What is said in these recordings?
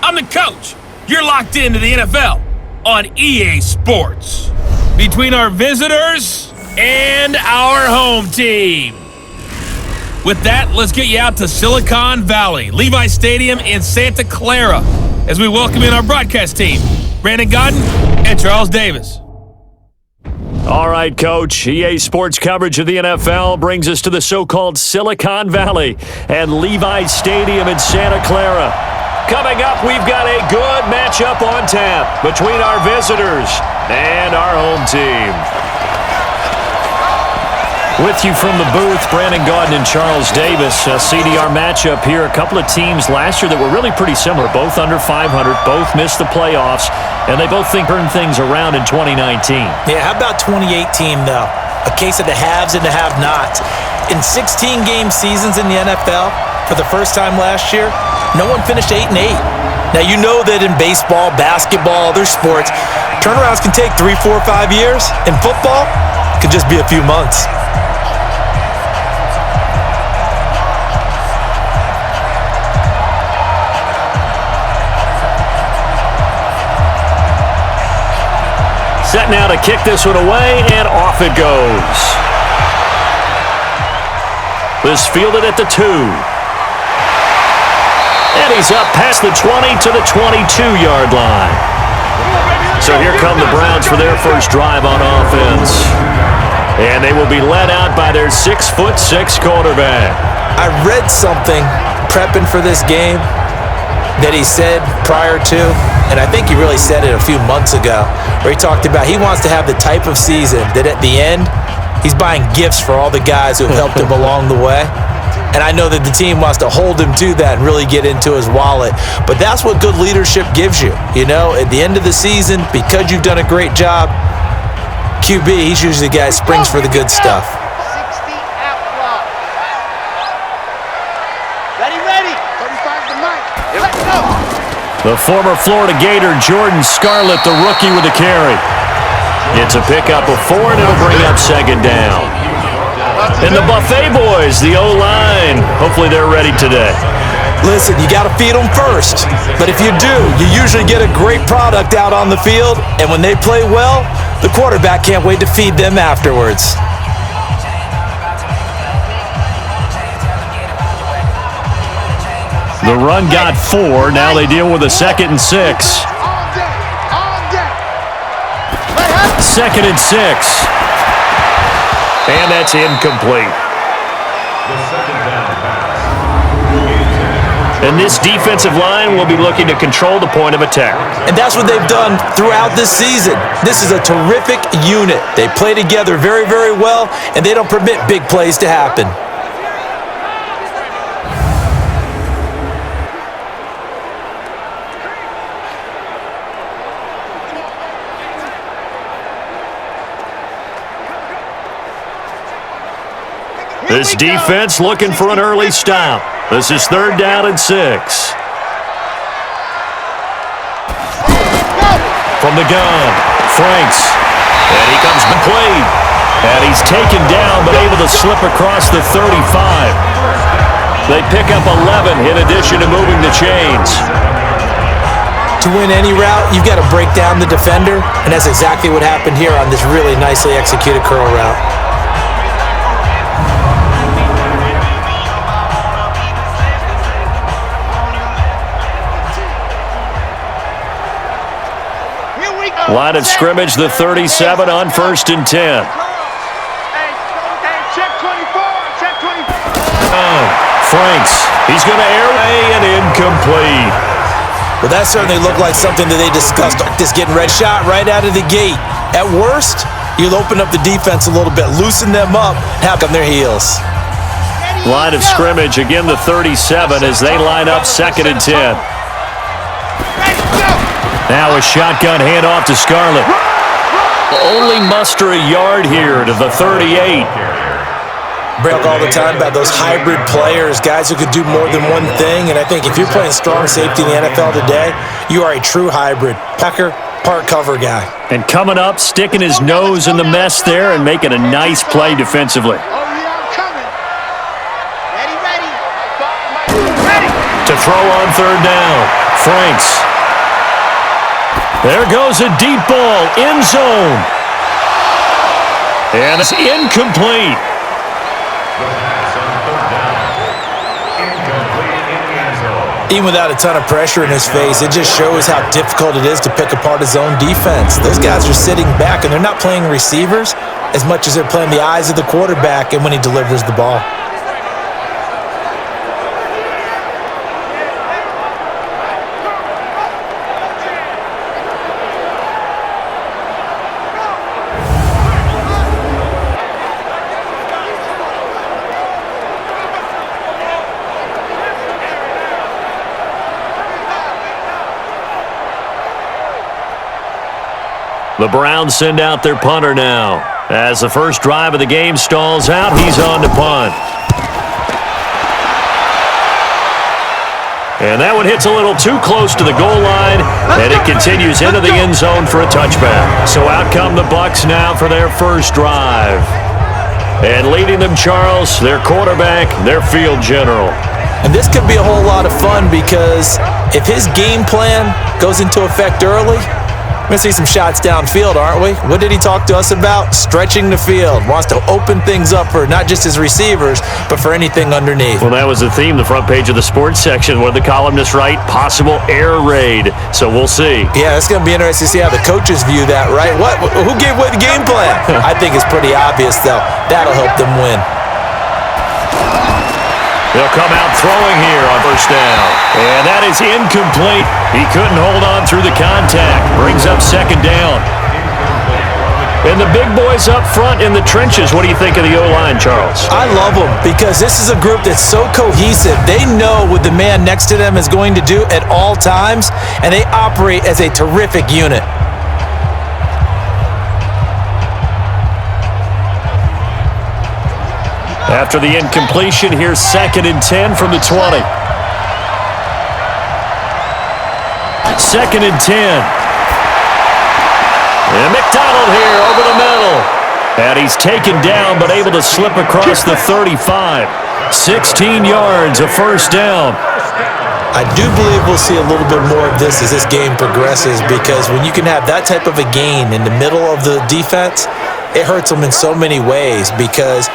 I'm the coach. You're locked into the NFL on EA Sports. Between our visitors and our home team. With that, let's get you out to Silicon Valley, Levi Stadium in Santa Clara, as we welcome in our broadcast team, Brandon Godden and Charles Davis. All right, Coach. EA Sports coverage of the NFL brings us to the so-called Silicon Valley and Levi Stadium in Santa Clara. Coming up, we've got a good matchup on tap between our visitors and our home team. With you from the booth, Brandon Godden and Charles Davis. CDR matchup here. A couple of teams last year that were really pretty similar. Both under 500, both missed the playoffs, and they both think turn things around in 2019. Yeah, how about 2018, though? A case of the haves and the have-nots. In 16-game seasons in the NFL, for the first time last year, no one finished 8-8. Now, you know that in baseball, basketball, other sports, turnarounds can take 3, 4, 5 years. In football, it could just be a few months. Set now to kick this one away, and off it goes. This fielded at the 2. And he's up past the 20 to the 22-yard line. So here come the Browns for their first drive on offense. And they will be led out by their 6'6" quarterback. I read something prepping for this game that he said prior to, and I think he really said it a few months ago, where he talked about he wants to have the type of season that at the end, he's buying gifts for all the guys who have helped him along the way. And I know that the team wants to hold him to that and really get into his wallet. But that's what good leadership gives you. You know, at the end of the season, because you've done a great job, QB, he's usually the guy that springs for the good stuff. 60 out loud. Ready. 35 to Mike. Let's go. The former Florida Gator, Jordan Scarlett, the rookie with a carry. It's a pickup of 4, and it'll bring up second down. And the Buffet boys, the O-line, hopefully they're ready today. Listen, you got to feed them first. But if you do, you usually get a great product out on the field. And when they play well, the quarterback can't wait to feed them afterwards. The run got 4. Now they deal with a 2nd and 6. Second and 6. And that's incomplete. And this defensive line will be looking to control the point of attack. And that's what they've done throughout this season. This is a terrific unit. They play together very, very well, and they don't permit big plays to happen. This defense looking for an early stop. This is 3rd down and 6. From the gun, Franks. And he comes McQuaid. And he's taken down, but able to slip across the 35. They pick up 11 in addition to moving the chains. To win any route, you've got to break down the defender, and that's exactly what happened here on this really nicely executed curl route. Line of scrimmage, the 37 on 1st and 10. Check 24. Check 24. Franks. He's going to airway and incomplete. Well, that certainly looked like something that they discussed. Just getting red shot right out of the gate. At worst, you'll open up the defense a little bit, loosen them up, have them on their heels. Line of scrimmage, again the 37 as they line up 2nd and 10. Now a shotgun handoff to Scarlett. Only muster a yard here to the 38. Talk all the time about those hybrid players, guys who could do more than one thing. And I think if you're playing strong safety in the NFL today, you are a true hybrid. Pucker, part cover guy. And coming up, sticking his nose in the mess there and making a nice play defensively. Ready. To throw on 3rd down. Franks. There goes a deep ball, end zone. And it's incomplete. Even without a ton of pressure in his face, it just shows how difficult it is to pick apart his own defense. Those guys are sitting back, and they're not playing receivers as much as they're playing the eyes of the quarterback and when he delivers the ball. The Browns send out their punter now. As the first drive of the game stalls out, he's on to punt. And that one hits a little too close to the goal line, and it continues into the end zone for a touchback. So out come the Bucs now for their first drive. And leading them, Charles, their quarterback, their field general. And this could be a whole lot of fun because if his game plan goes into effect early, we're going to see some shots downfield, aren't we? What did he talk to us about? Stretching the field. Wants to open things up for not just his receivers, but for anything underneath. Well, that was the theme, the front page of the sports section. What did the columnists write? Possible air raid. So we'll see. Yeah, it's going to be interesting to see how the coaches view that, right? Who gave away the game plan? I think it's pretty obvious, though. That'll help them win. They'll come out throwing here on first down. And that is incomplete. He couldn't hold on through the contact. Brings up second down. And the big boys up front in the trenches. What do you think of the O-line, Charles? I love them because this is a group that's so cohesive. They know what the man next to them is going to do at all times, and they operate as a terrific unit. After the incompletion, here's 2nd and 10 from the 20. 2nd and 10. And McDonald here over the middle. And he's taken down but able to slip across the 35. 16 yards, a first down. I do believe we'll see a little bit more of this as this game progresses because when you can have that type of a gain in the middle of the defense, it hurts them in so many ways because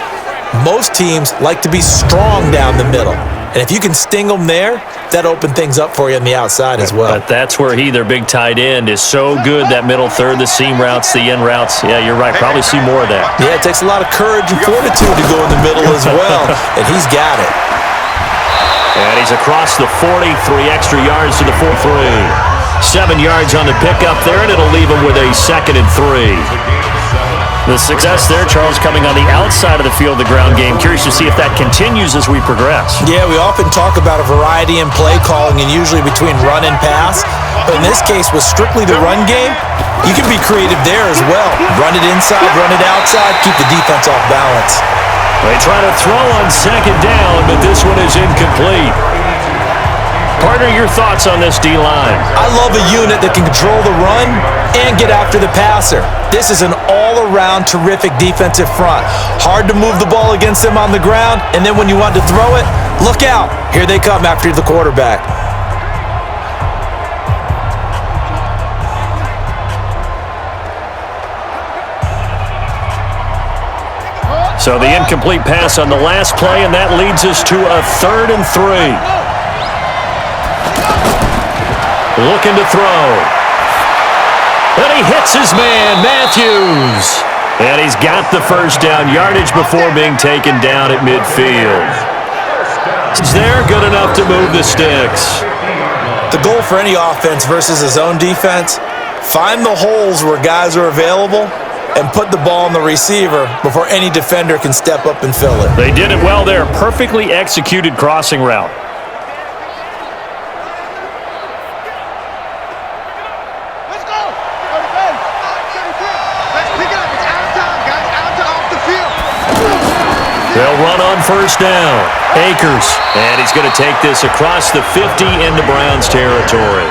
most teams like to be strong down the middle. And if you can sting them there, that opens things up for you on the outside as well. But that's where their big tight end, is so good, that middle third, the seam routes, the end routes. Yeah, you're right. Probably see more of that. Yeah, it takes a lot of courage and fortitude to go in the middle as well. And he's got it. And he's across the 40, 3 extra yards to the 4-3. 7 yards on the pickup there, and it'll leave him with a 2nd and 3. The success there, Charles, coming on the outside of the field, the ground game. Curious to see if that continues as we progress. Yeah, we often talk about a variety in play calling and usually between run and pass. But in this case, with strictly the run game, you can be creative there as well. Run it inside, run it outside, keep the defense off balance. They try to throw on 2nd down, but this one is incomplete. Partner, your thoughts on this D-line? I love a unit that can control the run and get after the passer. This is an all-around terrific defensive front. Hard to move the ball against them on the ground, and then when you want to throw it, look out. Here they come after the quarterback. So the incomplete pass on the last play, and that leads us to a 3rd and 3. Looking to throw. And he hits his man, Matthews. And he's got the first down, yardage before being taken down at midfield. Is there good enough to move the sticks? The goal for any offense versus his own defense, find the holes where guys are available and put the ball on the receiver before any defender can step up and fill it. They did it well there. Perfectly executed crossing route. They'll run on first down. Akers. And he's going to take this across the 50 into Browns territory.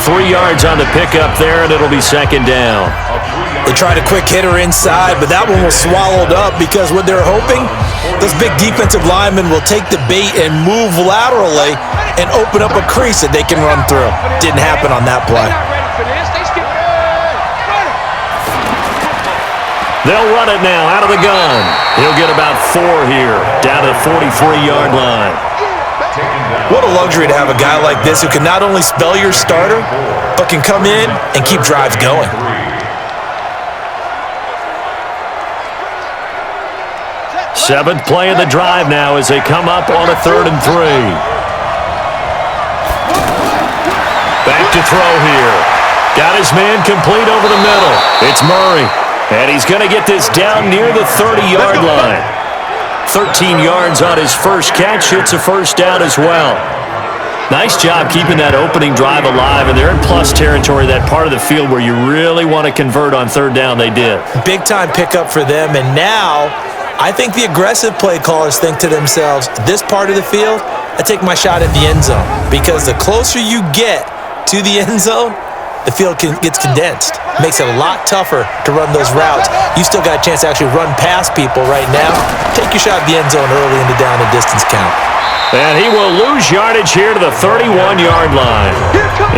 3 yards on the pickup there, and it'll be 2nd down. They tried a quick hitter inside, but that one was swallowed up because what they're hoping, those big defensive linemen will take the bait and move laterally and open up a crease that they can run through. Didn't happen on that play. They'll run it now out of the gun. He'll get about 4 here, down to the 43-yard line. What a luxury to have a guy like this who can not only spell your starter, but can come in and keep drives going. Seventh play of the drive now as they come up on a 3rd and 3. Back to throw here. Got his man complete over the middle. It's Murray. And he's going to get this down near the 30-yard line. 13 yards on his first catch. It's a first down as well. Nice job keeping that opening drive alive, and they're in plus territory, that part of the field where you really want to convert on 3rd down. They did. Big-time pickup for them, and now I think the aggressive play callers think to themselves, this part of the field, I take my shot at the end zone, because the closer you get to the end zone, the field gets condensed. Makes it a lot tougher to run those routes. You still got a chance to actually run past people right now. Take your shot at the end zone early in the down and distance count. And he will lose yardage here to the 31-yard line.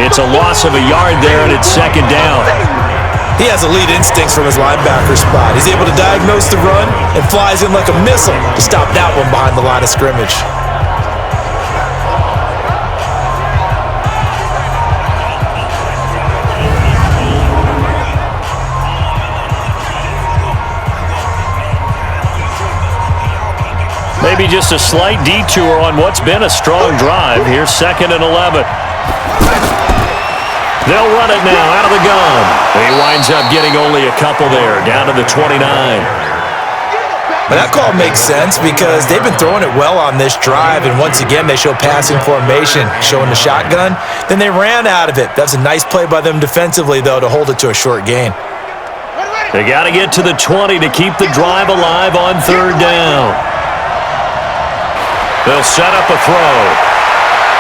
It's a loss of a yard there, and it's 2nd down. He has elite instincts from his linebacker spot. He's able to diagnose the run and flies in like a missile to stop that one behind the line of scrimmage. Maybe just a slight detour on what's been a strong drive. Here's 2nd and 11. They'll run it now out of the gun. He winds up getting only a couple there, down to the 29. But that call makes sense because they've been throwing it well on this drive, and once again they show passing formation, showing the shotgun. Then they ran out of it. That's a nice play by them defensively, though, to hold it to a short gain. They got to get to the 20 to keep the drive alive on 3rd down. They'll set up a throw.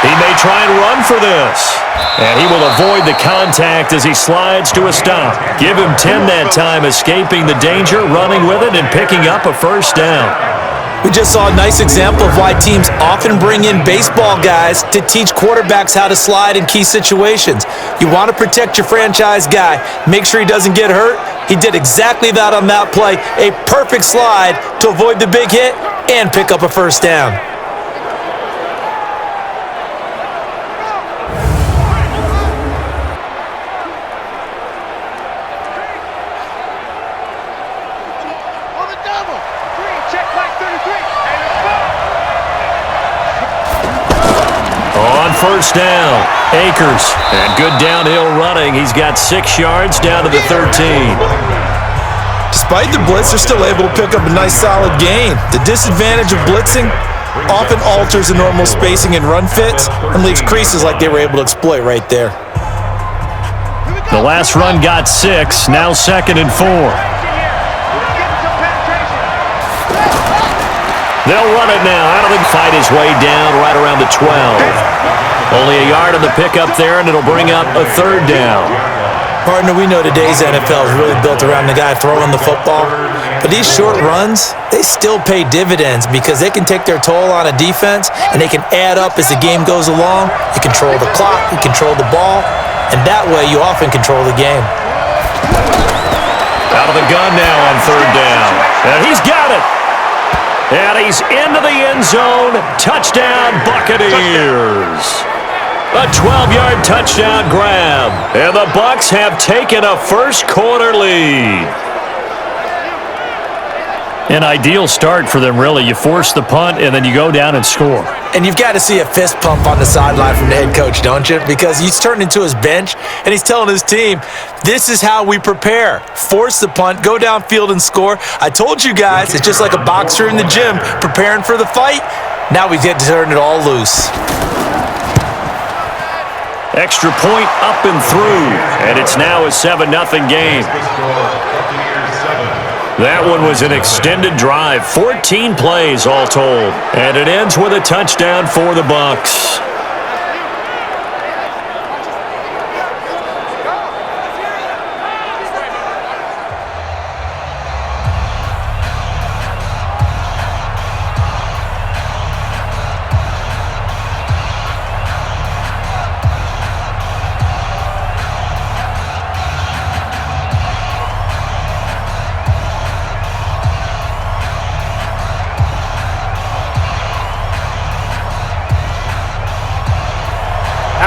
He may try and run for this. And he will avoid the contact as he slides to a stop. Give him 10 that time, escaping the danger, running with it, and picking up a first down. We just saw a nice example of why teams often bring in baseball guys to teach quarterbacks how to slide in key situations. You want to protect your franchise guy. Make sure he doesn't get hurt. He did exactly that on that play. A perfect slide to avoid the big hit and pick up a first down. First down, Akers, and good downhill running. He's got 6 yards down to the 13. Despite the blitz, they're still able to pick up a nice solid gain. The disadvantage of blitzing often alters the normal spacing and run fits and leaves creases like they were able to exploit right there. The last run got 6, now 2nd and 4. They'll run it now. Out of the fight his way down right around the 12. Only a yard on the pickup there, and it'll bring up a 3rd down. Partner, we know today's NFL is really built around the guy throwing the football. But these short runs, they still pay dividends because they can take their toll on a defense, and they can add up as the game goes along. You control the clock, you control the ball, and that way you often control the game. Out of the gun now on 3rd down. And he's got it. And he's into the end zone. Touchdown, Buccaneers. A 12-yard touchdown grab. And the Bucs have taken a first-quarter lead. An ideal start for them, really. You force the punt, and then you go down and score. And you've got to see a fist pump on the sideline from the head coach, don't you? Because he's turned into his bench, and he's telling his team, this is how we prepare. Force the punt, go downfield and score. I told you guys, it's just like a boxer in the gym preparing for the fight. Now we get to turn it all loose. Extra point up and through, and it's now a 7-0 game. That one was an extended drive, 14 plays all told, and it ends with a touchdown for the Bucs.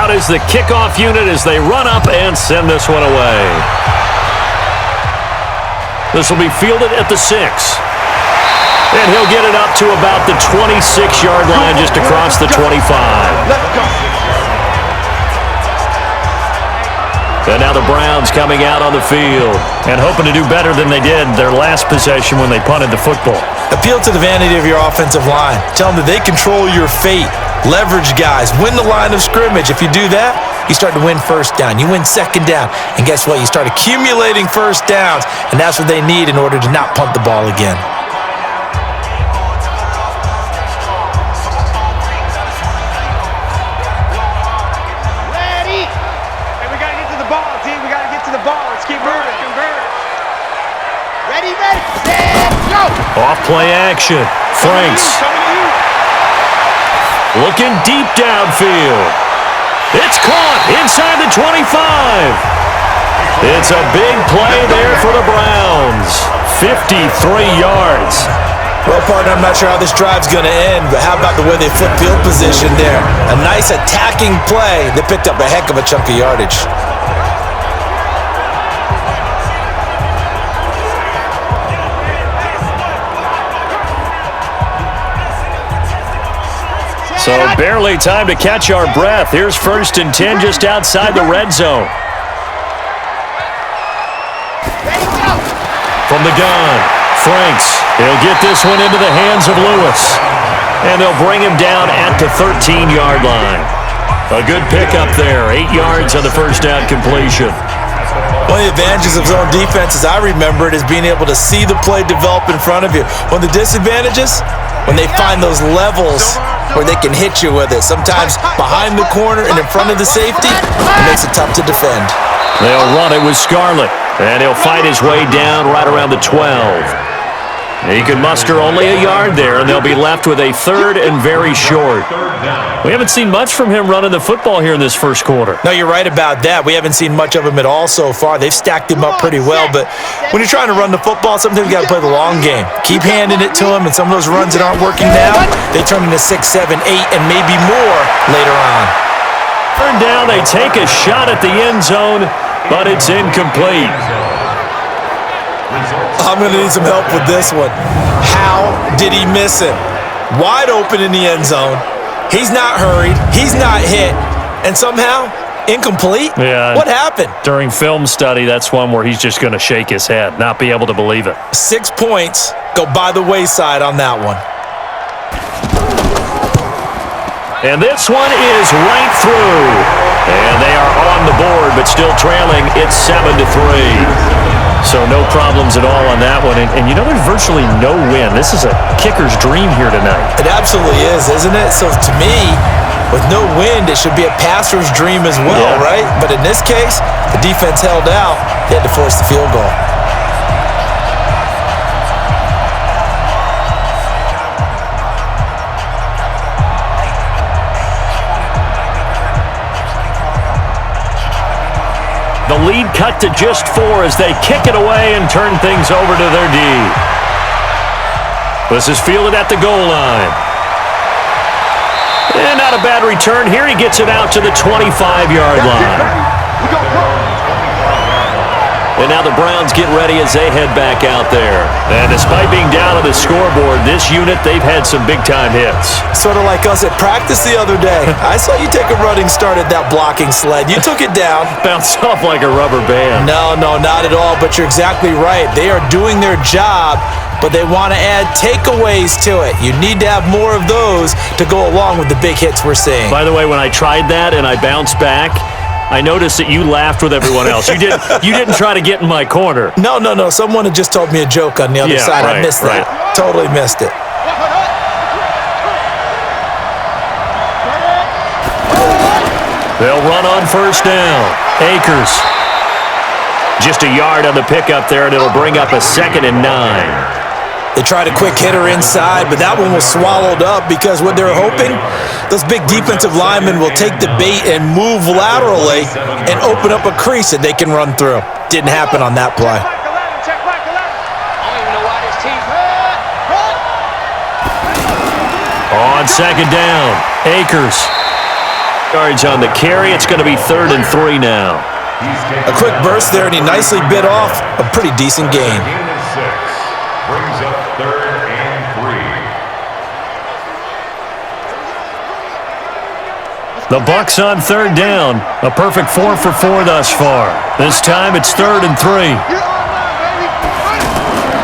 out is the kickoff unit as they run up and send this one away. This will be fielded at the 6. And he'll get it up to about the 26-yard line, just across the 25. Let's go. And now the Browns coming out on the field and hoping to do better than they did their last possession when they punted the football. Appeal to the vanity of your offensive line. Tell them that they control your fate. Leverage guys. Win the line of scrimmage. If you do that, you start to win first down. You win second down. And guess what? You start accumulating first downs. And that's what they need in order to not punt the ball again. Ready. And we got to get to the ball, team. We got to get to the ball. Let's keep moving. Ready, set, go. Off play action. Franks. Looking deep downfield. It's caught inside the 25. It's a big play there for the Browns. 53 yards. Well, partner, I'm not sure how this drive's going to end, but how about the way they flip field position there? A nice attacking play that picked up a heck of a chunk of yardage. So barely time to catch our breath. Here's 1st and 10 just outside the red zone. Ready, go. From the gun, Franks. He'll get this one into the hands of Lewis. And they'll bring him down at the 13-yard line. A good pickup there. 8 yards on the first down completion. One of the advantages of zone defense, as I remember it, is being able to see the play develop in front of you. One of the disadvantages, when they find those levels where they can hit you with it. Sometimes behind the corner and in front of the safety, it makes it tough to defend. They'll run it with Scarlett, and he'll fight his way down right around the 12. He can muster only a yard there, and they'll be left with a 3rd and very short. We haven't seen much from him running the football here in this first quarter. No, you're right about that. We haven't seen much of him at all so far. They've stacked him up pretty well, but when you're trying to run the football, sometimes you got to play the long game. Keep handing it to him, and some of those runs that aren't working now, they turn into 6, 7, 8, and maybe more later on. Third down, they take a shot at the end zone, but it's incomplete. I'm going to need some help with this one. How did he miss him? Wide open in the end zone. He's not hurried. He's not hit. And somehow, incomplete? Yeah. What happened? During film study, that's one where he's just going to shake his head, not be able to believe it. 6 points go by the wayside on that one. And this one is right through. And they are on the board, but still trailing. It's 7-3. So no problems at all on that one. And you know, there's virtually no wind. This is a kicker's dream here tonight. It absolutely is, isn't it? So to me, with no wind, it should be a passer's dream as well, right? But in this case, the defense held out. They had to force the field goal. The lead cut to just 4 as they kick it away and turn things over to their D. This is fielded at the goal line. And not a bad return here. He gets it out to the 25-yard line. And now the Browns get ready as they head back out there. And despite being down on the scoreboard, this unit, they've had some big-time hits. Sort of like us at practice the other day. I saw you take a running start at that blocking sled. You took it down. Bounced off like a rubber band. No, not at all. But you're exactly right. They are doing their job, but they want to add takeaways to it. You need to have more of those to go along with the big hits we're seeing. By the way, when I tried that and I bounced back, I noticed that you laughed with everyone else. You didn't try to get in my corner. No. Someone had just told me a joke on the other side. Right, I missed that. Totally missed it. They'll run on first down. Akers. Just a yard on the pickup there, and it'll bring up a 2nd and 9. They tried a quick hitter inside, but that one was swallowed up because what they're hoping, those big defensive linemen will take the bait and move laterally and open up a crease that they can run through. Didn't happen on that play. Check back 11. I don't even know why this team hurt. On 2nd down, Akers. Yards on the carry. It's going to be 3rd and 3 now. A quick burst there, and he nicely bit off a pretty decent gain. Brings up 3rd and 3. The Bucs on 3rd down. A perfect 4 for 4 thus far. This time it's 3rd and 3.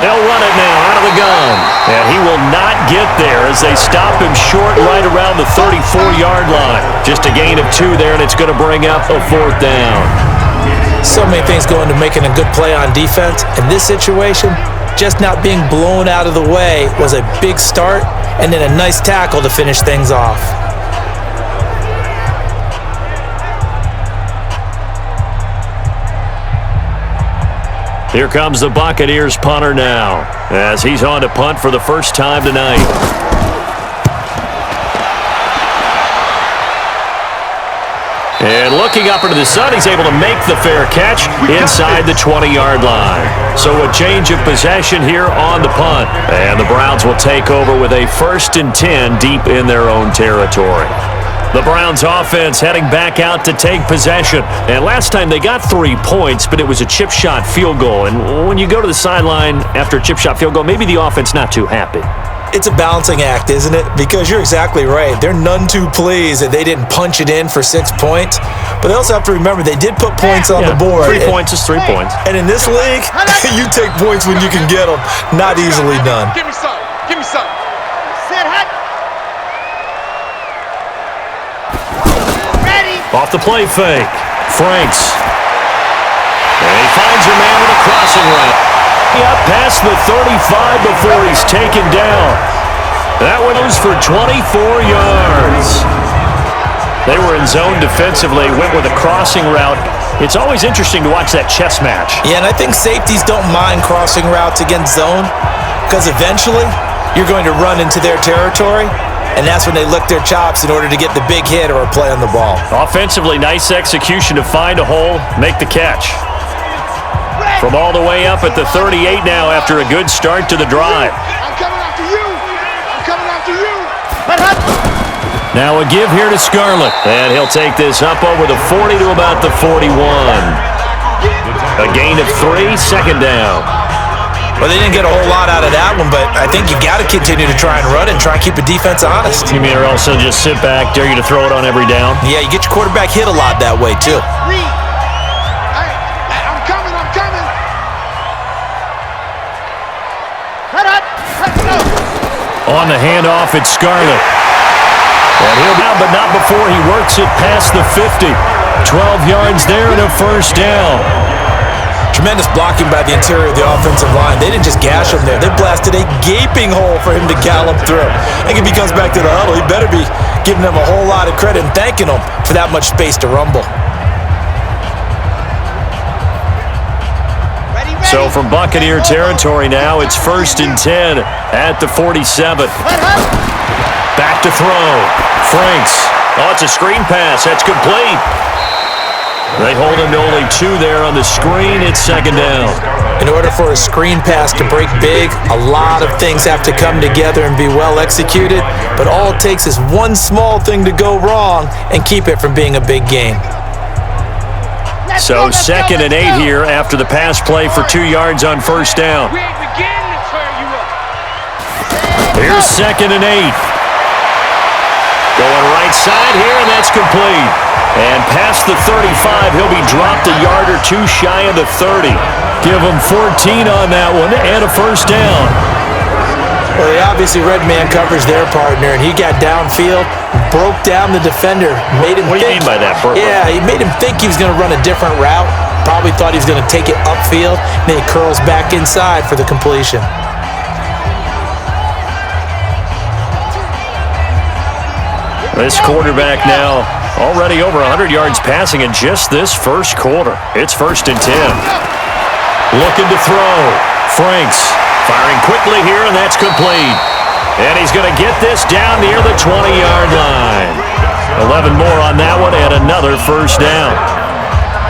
They'll run it now out of the gun. And he will not get there as they stop him short right around the 34-yard line. Just a gain of 2 there, and it's going to bring up a 4th down. So many things go into making a good play on defense. In this situation, just not being blown out of the way was a big start, and then a nice tackle to finish things off. Here comes the Buccaneers punter now, as he's on to punt for the first time tonight. And looking up into the sun, he's able to make the fair catch inside the 20-yard line. So a change of possession here on the punt. And the Browns will take over with a 1st and 10 deep in their own territory. The Browns offense heading back out to take possession. And last time they got 3 points, but it was a chip shot field goal. And when you go to the sideline after a chip shot field goal, maybe the offense not too happy. It's a balancing act, isn't it? Because you're exactly right. They're none too pleased that they didn't punch it in for 6 points. But they also have to remember they did put points on the board. 3 points is 3 points. And in this league, you take points when you can get them. Not easily done. Give me some. Give me some. Set hot. Ready. Off the play fake. Franks. And he finds a man with a crossing route. Up past the 35 before he's taken down. That one was for 24 yards. They were in zone defensively, went with a crossing route. It's always interesting to watch that chess match. Yeah, and I think safeties don't mind crossing routes against zone because eventually you're going to run into their territory, and that's when they lick their chops in order to get the big hit or a play on the ball. Offensively, nice execution to find a hole, make the catch. From all the way up at the 38 now after a good start to the drive. I'm coming after you. I'm coming after you. Now a give here to Scarlett. And he'll take this up over the 40 to about the 41. A gain of 3, 2nd down. Well, they didn't get a whole lot out of that one, but I think you got to continue to try and run it and try and keep the defense honest. You mean or also just sit back, dare you to throw it on every down? Yeah, you get your quarterback hit a lot that way, too. On the handoff, it's Scarlett. And he'll be out, but not before he works it past the 50. 12 yards there and a 1st down. Tremendous blocking by the interior of the offensive line. They didn't just gash him there. They blasted a gaping hole for him to gallop through. I think if he comes back to the huddle, he better be giving them a whole lot of credit and thanking them for that much space to rumble. So from Buccaneer territory now, it's 1st and 10 at the 47. Back to throw. Franks. Oh, it's a screen pass. That's complete. They hold him to only 2 there on the screen. It's 2nd down. In order for a screen pass to break big, a lot of things have to come together and be well executed, but all it takes is one small thing to go wrong and keep it from being a big game. So 2nd and 8 here after the pass play for 2 yards on 1st down. Here's 2nd and 8. Going right side here, and that's complete. And past the 35, he'll be dropped a yard or 2 shy of the 30. Give him 14 on that one and a 1st down. Well, they obviously read man coverage their partner, and he got downfield, broke down the defender, made him What do you mean by that, Burt? Yeah, he made him think he was going to run a different route. Probably thought he was going to take it upfield, then he curls back inside for the completion. This quarterback now already over 100 yards passing in just this 1st quarter. It's 1st and 10. Looking to throw. Franks firing quickly here, and that's complete. And he's going to get this down near the 20-yard line. 11 more on that one and another 1st down.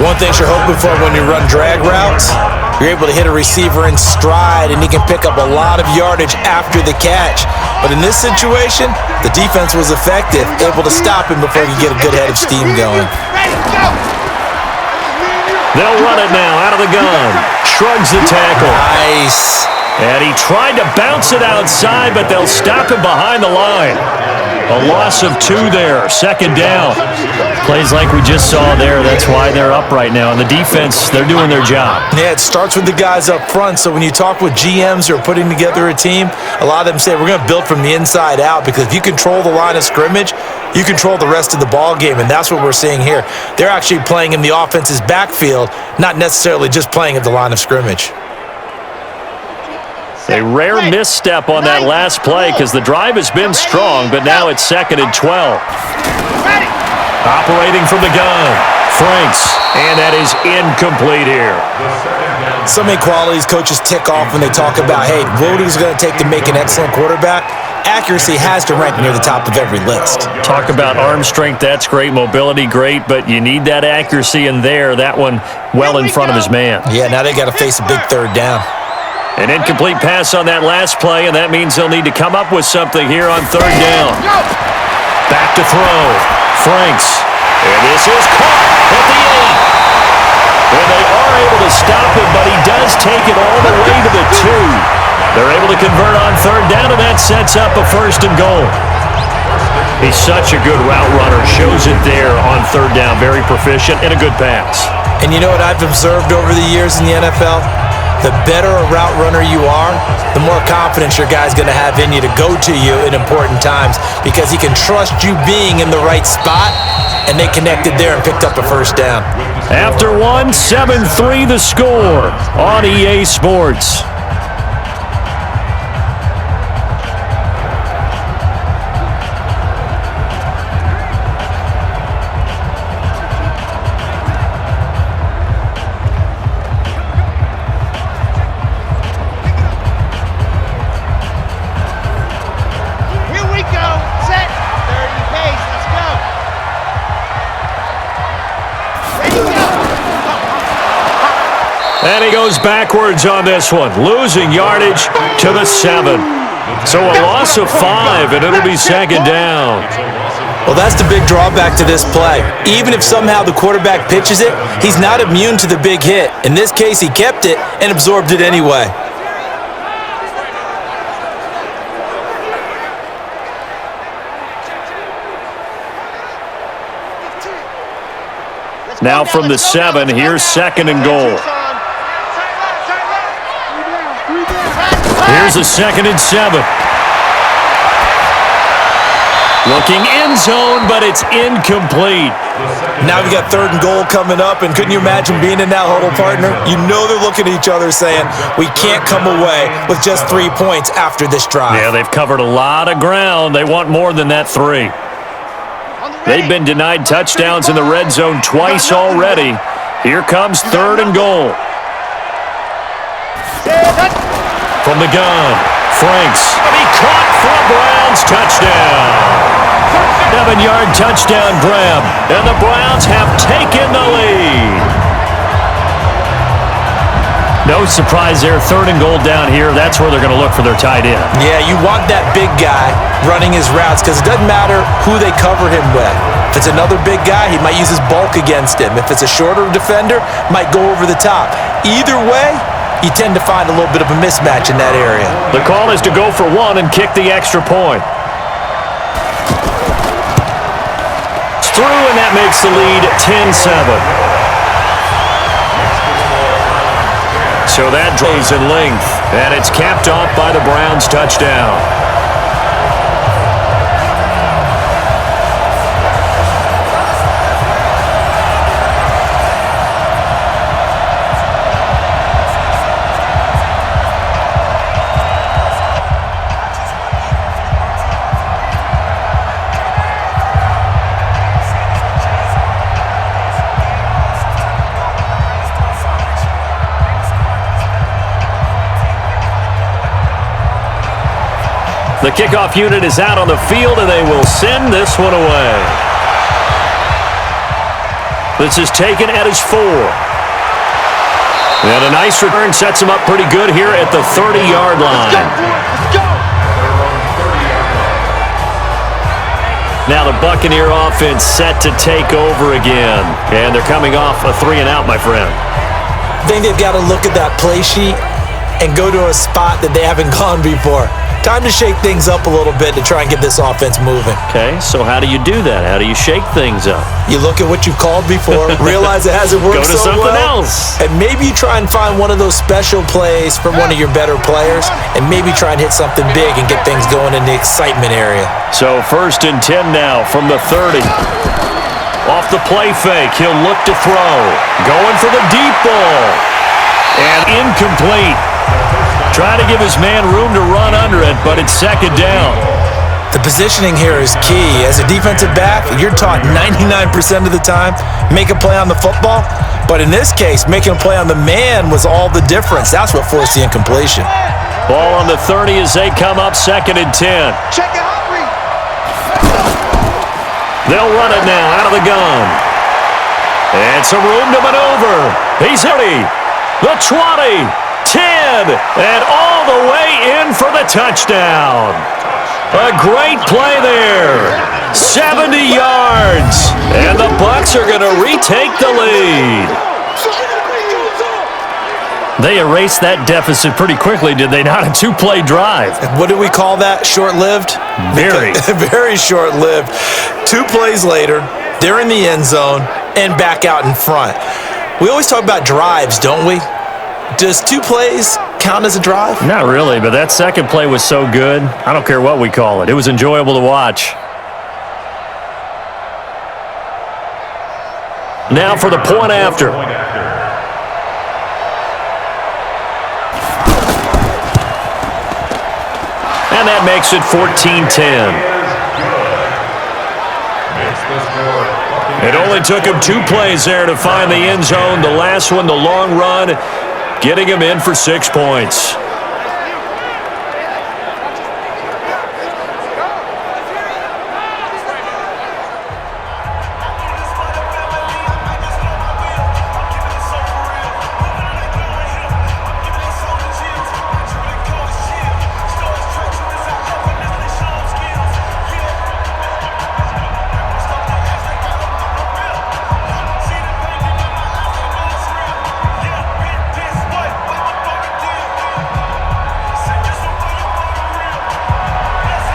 One thing you're hoping for when you run drag routes, You're able to hit a receiver in stride, and he can pick up a lot of yardage after the catch. But in this situation, the defense was effective, able to stop him before he could get a good head of steam going. They'll run it now out of the gun. Shrugs the tackle. Nice. And he tried to bounce it outside, but they'll stop him behind the line. A loss of 2 there, second down. Plays like we just saw there, that's why they're up right now. And the defense, they're doing their job. Yeah, it starts with the guys up front. So when you talk with GMs who are putting together a team, a lot of them say we're going to build from the inside out, because if you control the line of scrimmage, you control the rest of the ball game, and that's what we're seeing here. They're actually playing in the offense's backfield, not necessarily just playing at the line of scrimmage. A rare misstep on that last play because the drive has been strong, but now it's 2nd and 12. Operating from the gun, Franks, and that is incomplete here. So many qualities coaches tick off when they talk about, hey, what is it going to take to make an excellent quarterback? Accuracy has to rank near the top of every list. Talk about arm strength, that's great. Mobility, great, but you need that accuracy in there. That one well in front of his man. Yeah, now they got to face a big third down. An incomplete pass on that last play, and that means they'll need to come up with something here on 3rd down. Back to throw. Franks. And this is caught at the 8. And they are able to stop him, but he does take it all the way to the 2. They're able to convert on 3rd down, and that sets up a 1st and goal. He's such a good route runner. Shows it there on 3rd down. Very proficient and a good pass. And you know what I've observed over the years in the NFL? The better a route runner you are, the more confidence your guy's going to have in you to go to you in important times, because he can trust you being in the right spot, and they connected there and picked up a 1st down. After 1, 7-3 the score on EA Sports. And he goes backwards on this one, losing yardage to the 7. So a loss of 5, and it'll be 2nd down. Well, that's the big drawback to this play. Even if somehow the quarterback pitches it, he's not immune to the big hit. In this case, he kept it and absorbed it anyway. Now from the 7, here's 2nd and goal. Here's a 2nd and 7. Looking end zone, but it's incomplete. Now we got 3rd and goal coming up, and couldn't you imagine being in that huddle, partner? You know they're looking at each other saying, we can't come away with just 3 points after this drive. Yeah, they've covered a lot of ground. They want more than that 3. They've been denied touchdowns in the red zone twice already. Here comes 3rd and goal. From the gun, Franks. And he caught for a Browns touchdown. 7-yard touchdown grab, and the Browns have taken the lead. No surprise there, 3rd and goal down here. That's where they're going to look for their tight end. Yeah, you want that big guy running his routes, because it doesn't matter who they cover him with. If it's another big guy, he might use his bulk against him. If it's a shorter defender, might go over the top. Either way, you tend to find a little bit of a mismatch in that area. The call is to go for 1 and kick the extra point. It's through, and that makes the lead 10-7. So that draws in length, and it's capped off by the Browns' touchdown. The kickoff unit is out on the field, and they will send this one away. This is taken at his 4. And a nice return sets him up pretty good here at the 30-yard line. Let's go! Now the Buccaneer offense set to take over again. And they're coming off a 3-and-out, my friend. I think they've got to look at that play sheet and go to a spot that they haven't gone before. Time to shake things up a little bit to try and get this offense moving. Okay, so how do you do that? How do you shake things up? You look at what you've called before, realize it hasn't worked Go to so something well, else. and maybe you try and find one of those special plays from one of your better players, and maybe try and hit something big and get things going in the excitement area. So 1st and 10 now from the 30. Off the play fake, he'll look to throw. Going for the deep ball. And incomplete. Trying to give his man room to run under it, but it's 2nd down. The positioning here is key. As a defensive back, you're taught 99% of the time, make a play on the football. But in this case, making a play on the man was all the difference. That's what forced the incompletion. Ball on the 30 as they come up 2nd and 10. Check it out, Reed. They'll run it now out of the gun. And some room to maneuver. He's ready. The 20, 10, and all the way in for the touchdown. A great play there. 70 yards. And the Bucs are going to retake the lead. They erased that deficit pretty quickly, did they not? A 2-play drive. What do we call that? Short-lived? Very. Very short-lived. 2 plays later, they're in the end zone and back out in front. We always talk about drives, don't we? Does 2 plays count as a drive? Not really, but that second play was so good. I don't care what we call it. It was enjoyable to watch. Now for the point after. And that makes it 14-10. It only took him 2 plays there to find the end zone. The last one, the long run, getting him in for 6 points.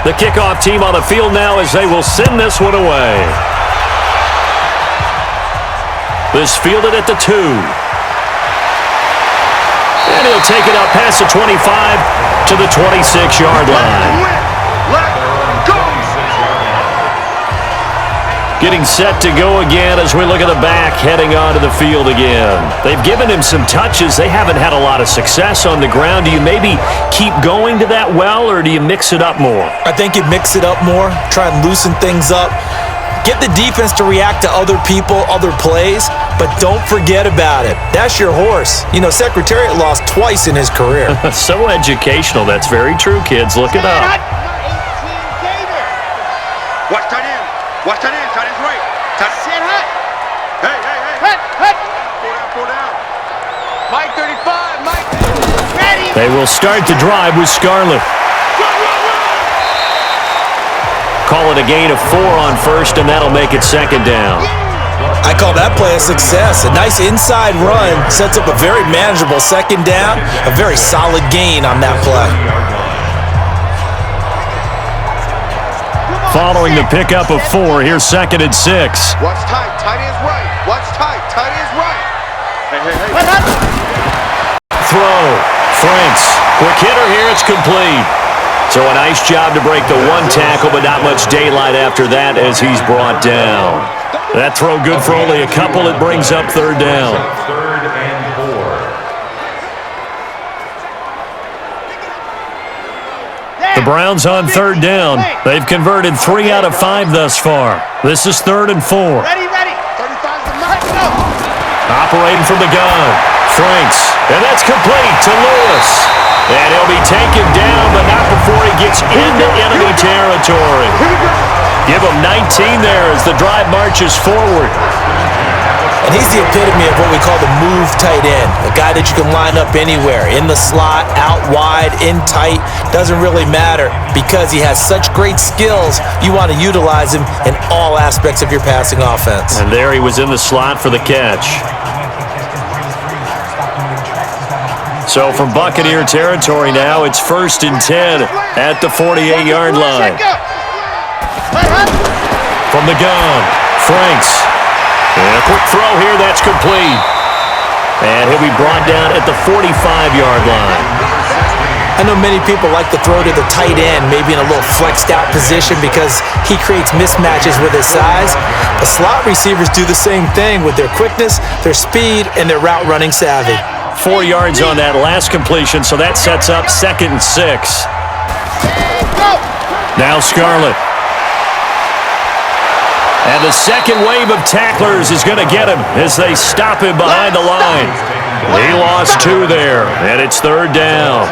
The kickoff team on the field now as they will send this one away. This fielded at the 2. And he'll take it up past the 25 to the 26-yard line. Getting set to go again as we look at the back heading onto the field again. They've given him some touches. They haven't had a lot of success on the ground. Do you maybe keep going to that well, or do you mix it up more? I think you mix it up more, try and loosen things up. Get the defense to react to other people, other plays, but don't forget about it. That's your horse. You know, Secretariat lost twice in his career. So educational. That's very true, kids. Look it up. Watch tight end. Watch tight end. Tight end's right. Tight end hut. Hey. Hut. 4 down. Mike 35. Mike. Ready. They will start the drive with Scarlett. Call it a gain of 4 on first, and that'll make it 2nd down. I call that play a success. A nice inside run sets up a very manageable 2nd down. A very solid gain on that play. Following the pickup of 4, here's 2nd and 6. Watch tight. Tight end's right. Watch tight. Tight end's right. Hey. Throw. Franks. Quick hitter here. It's complete. So a nice job to break the 1 tackle, but not much daylight after that as he's brought down. That throw good for only a couple. It brings up 3rd down. 3rd and 4. The Browns on 3rd down. They've converted 3 out of 5 thus far. This is 3rd and 4. Ready. 35's the mark. Go. Operating from the gun. Franks. And that's complete to Lewis. And he'll be taken down, but not before he gets into enemy territory. Give him 19 there as the drive marches forward. And he's the epitome of what we call the move tight end, a guy that you can line up anywhere, in the slot, out wide, in tight, doesn't really matter because he has such great skills. You want to utilize him in all aspects of your passing offense. And there he was in the slot for the catch. So from Buccaneer territory now, it's 1st and 10 at the 48-yard line. From the gun, Franks. And a quick throw here, that's complete. And he'll be brought down at the 45-yard line. I know many people like to throw to the tight end, maybe in a little flexed out position because he creates mismatches with his size. But slot receivers do the same thing with their quickness, their speed, and their route running savvy. 4 yards on that last completion, so that sets up 2nd and 6. Now Scarlett. And the second wave of tacklers is going to get him as they stop him behind the line. He lost 2 there, and it's 3rd down.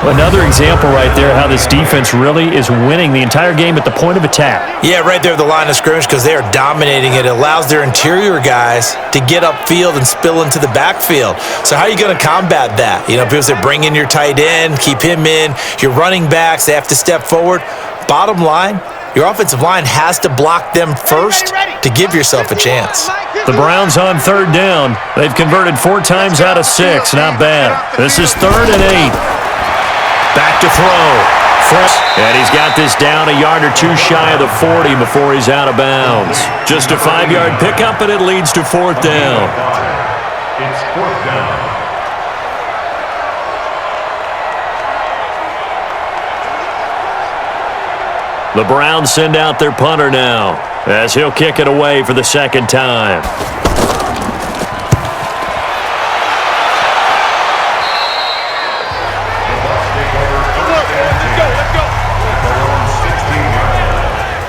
Another example right there how this defense really is winning the entire game at the point of attack. Yeah, right there at the line of scrimmage because they are dominating it. It allows their interior guys to get upfield and spill into the backfield. So how are you going to combat that? You know, people say bring in your tight end, keep him in. Your running backs, they have to step forward. Bottom line, your offensive line has to block them first to give yourself a chance. The Browns on 3rd down. They've converted 4 times out of 6. Not bad. This is 3rd and 8. Back to throw. And he's got this down a yard or 2 shy of the 40 before he's out of bounds. Just a 5-yard pickup, and it leads to 4th down. It's 4th down. The Browns send out their punter now as he'll kick it away for the 2nd time.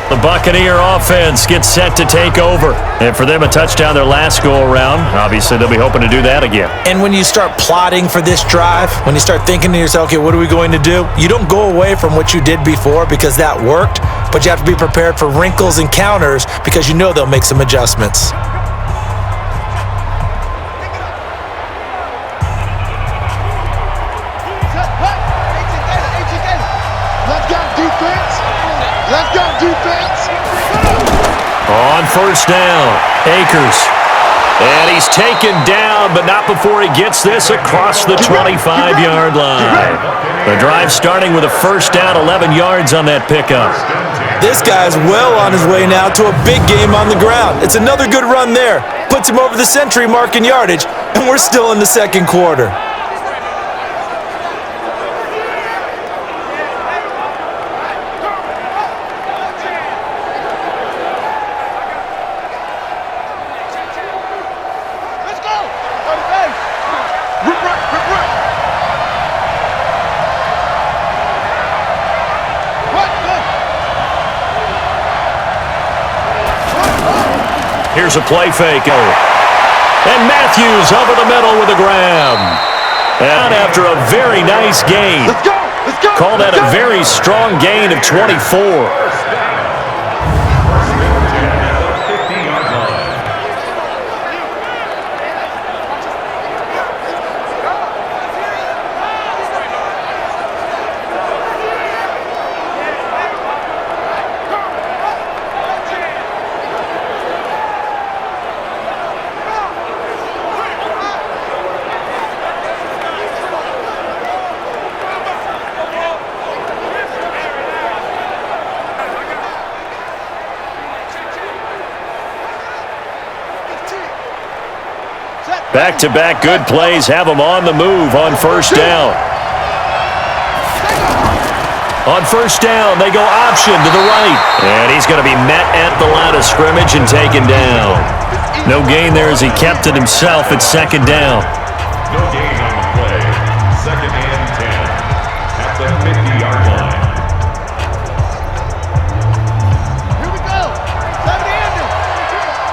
The Buccaneer offense gets set to take over. And for them, a touchdown their last go-around. Obviously, they'll be hoping to do that again. And when you start plotting for this drive, when you start thinking to yourself, okay, what are we going to do? You don't go away from what you did before because that worked, but you have to be prepared for wrinkles and counters because you know they'll make some adjustments. On 1st down, Akers. And he's taken down, but not before he gets this across the 25-yard line. The drive starting with a 1st down, 11 yards on that pickup. This guy's well on his way now to a big game on the ground. It's another good run there. Puts him over the century mark in yardage, and we're still in the 2nd quarter. Here's a play fake. And Matthews over the middle with a grab. And after a very nice gain. Call that a very strong gain of 24. Back-to-back good plays have them on the move on 1st down. On 1st down, they go option to the right. And he's going to be met at the line of scrimmage and taken down. No gain there as he kept it himself at 2nd down. No gain on the play. 2nd and 10 at the 50-yard line. Here we go. 70-ender.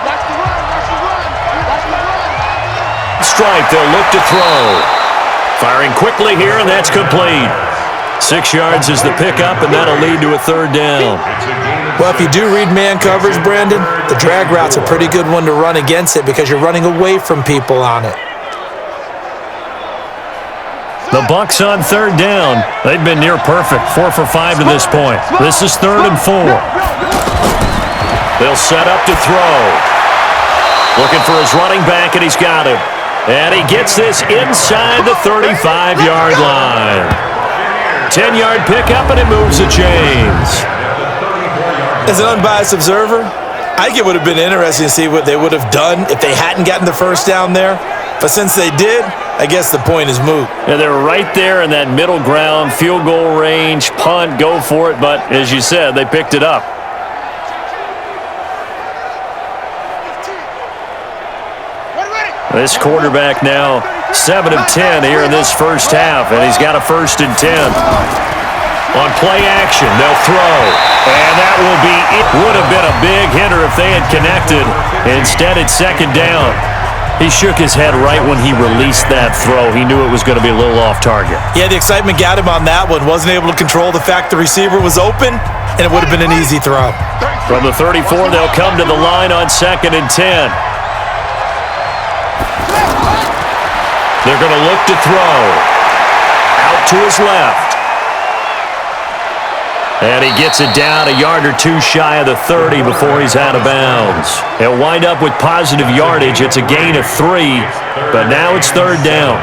Watch the run. Watch the run. Watch the run. Strike, they'll look to throw. Firing quickly here, and that's complete. 6 yards is the pickup, and that'll lead to a 3rd down. Well, if you do read man coverage, Brandon, the drag route's a pretty good one to run against it because you're running away from people on it. The Bucs on 3rd down. They've been near perfect, 4 for 5 to this point. This is 3rd and 4. They'll set up to throw. Looking for his running back, and he's got him. And he gets this inside the 35-yard line. 10-yard pickup, and it moves the chains. As an unbiased observer, I think it would have been interesting to see what they would have done if they hadn't gotten the 1st down there. But since they did, I guess the point is moot. Yeah, they were right there in that middle ground, field goal range, punt, go for it. But as you said, they picked it up. This quarterback now 7 of 10 here in this first half, and he's got a 1st and 10. On play action, they'll throw, and that will be it. Would have been a big hitter if they had connected. Instead, it's 2nd down. He shook his head right when he released that throw. He knew it was going to be a little off target. Yeah, the excitement got him on that one. Wasn't able to control the fact the receiver was open, and it would have been an easy throw. From the 34, they'll come to the line on 2nd and 10. They're going to look to throw. Out to his left. And he gets it down a yard or 2 shy of the 30 before he's out of bounds. He'll wind up with positive yardage. It's a gain of 3, but now it's 3rd down.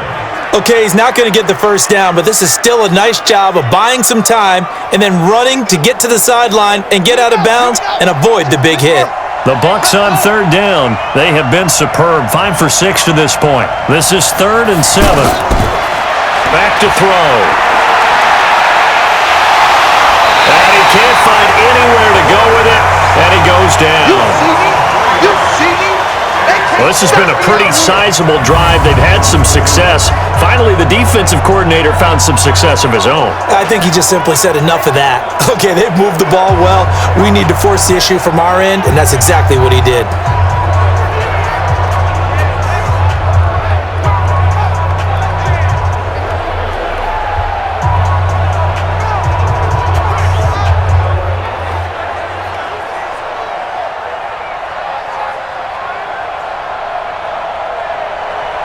Okay, he's not going to get the 1st down, but this is still a nice job of buying some time and then running to get to the sideline and get out of bounds and avoid the big hit. The Bucs on 3rd down. They have been superb. 5 for 6 to this point. This is 3rd and 7. Back to throw. And he can't find anywhere to go with it, and he goes down. Well, this has been a pretty sizable drive. They've had some success. Finally, the defensive coordinator found some success of his own. I think he just simply said enough of that. Okay, they've moved the ball well. We need to force the issue from our end, and that's exactly what he did.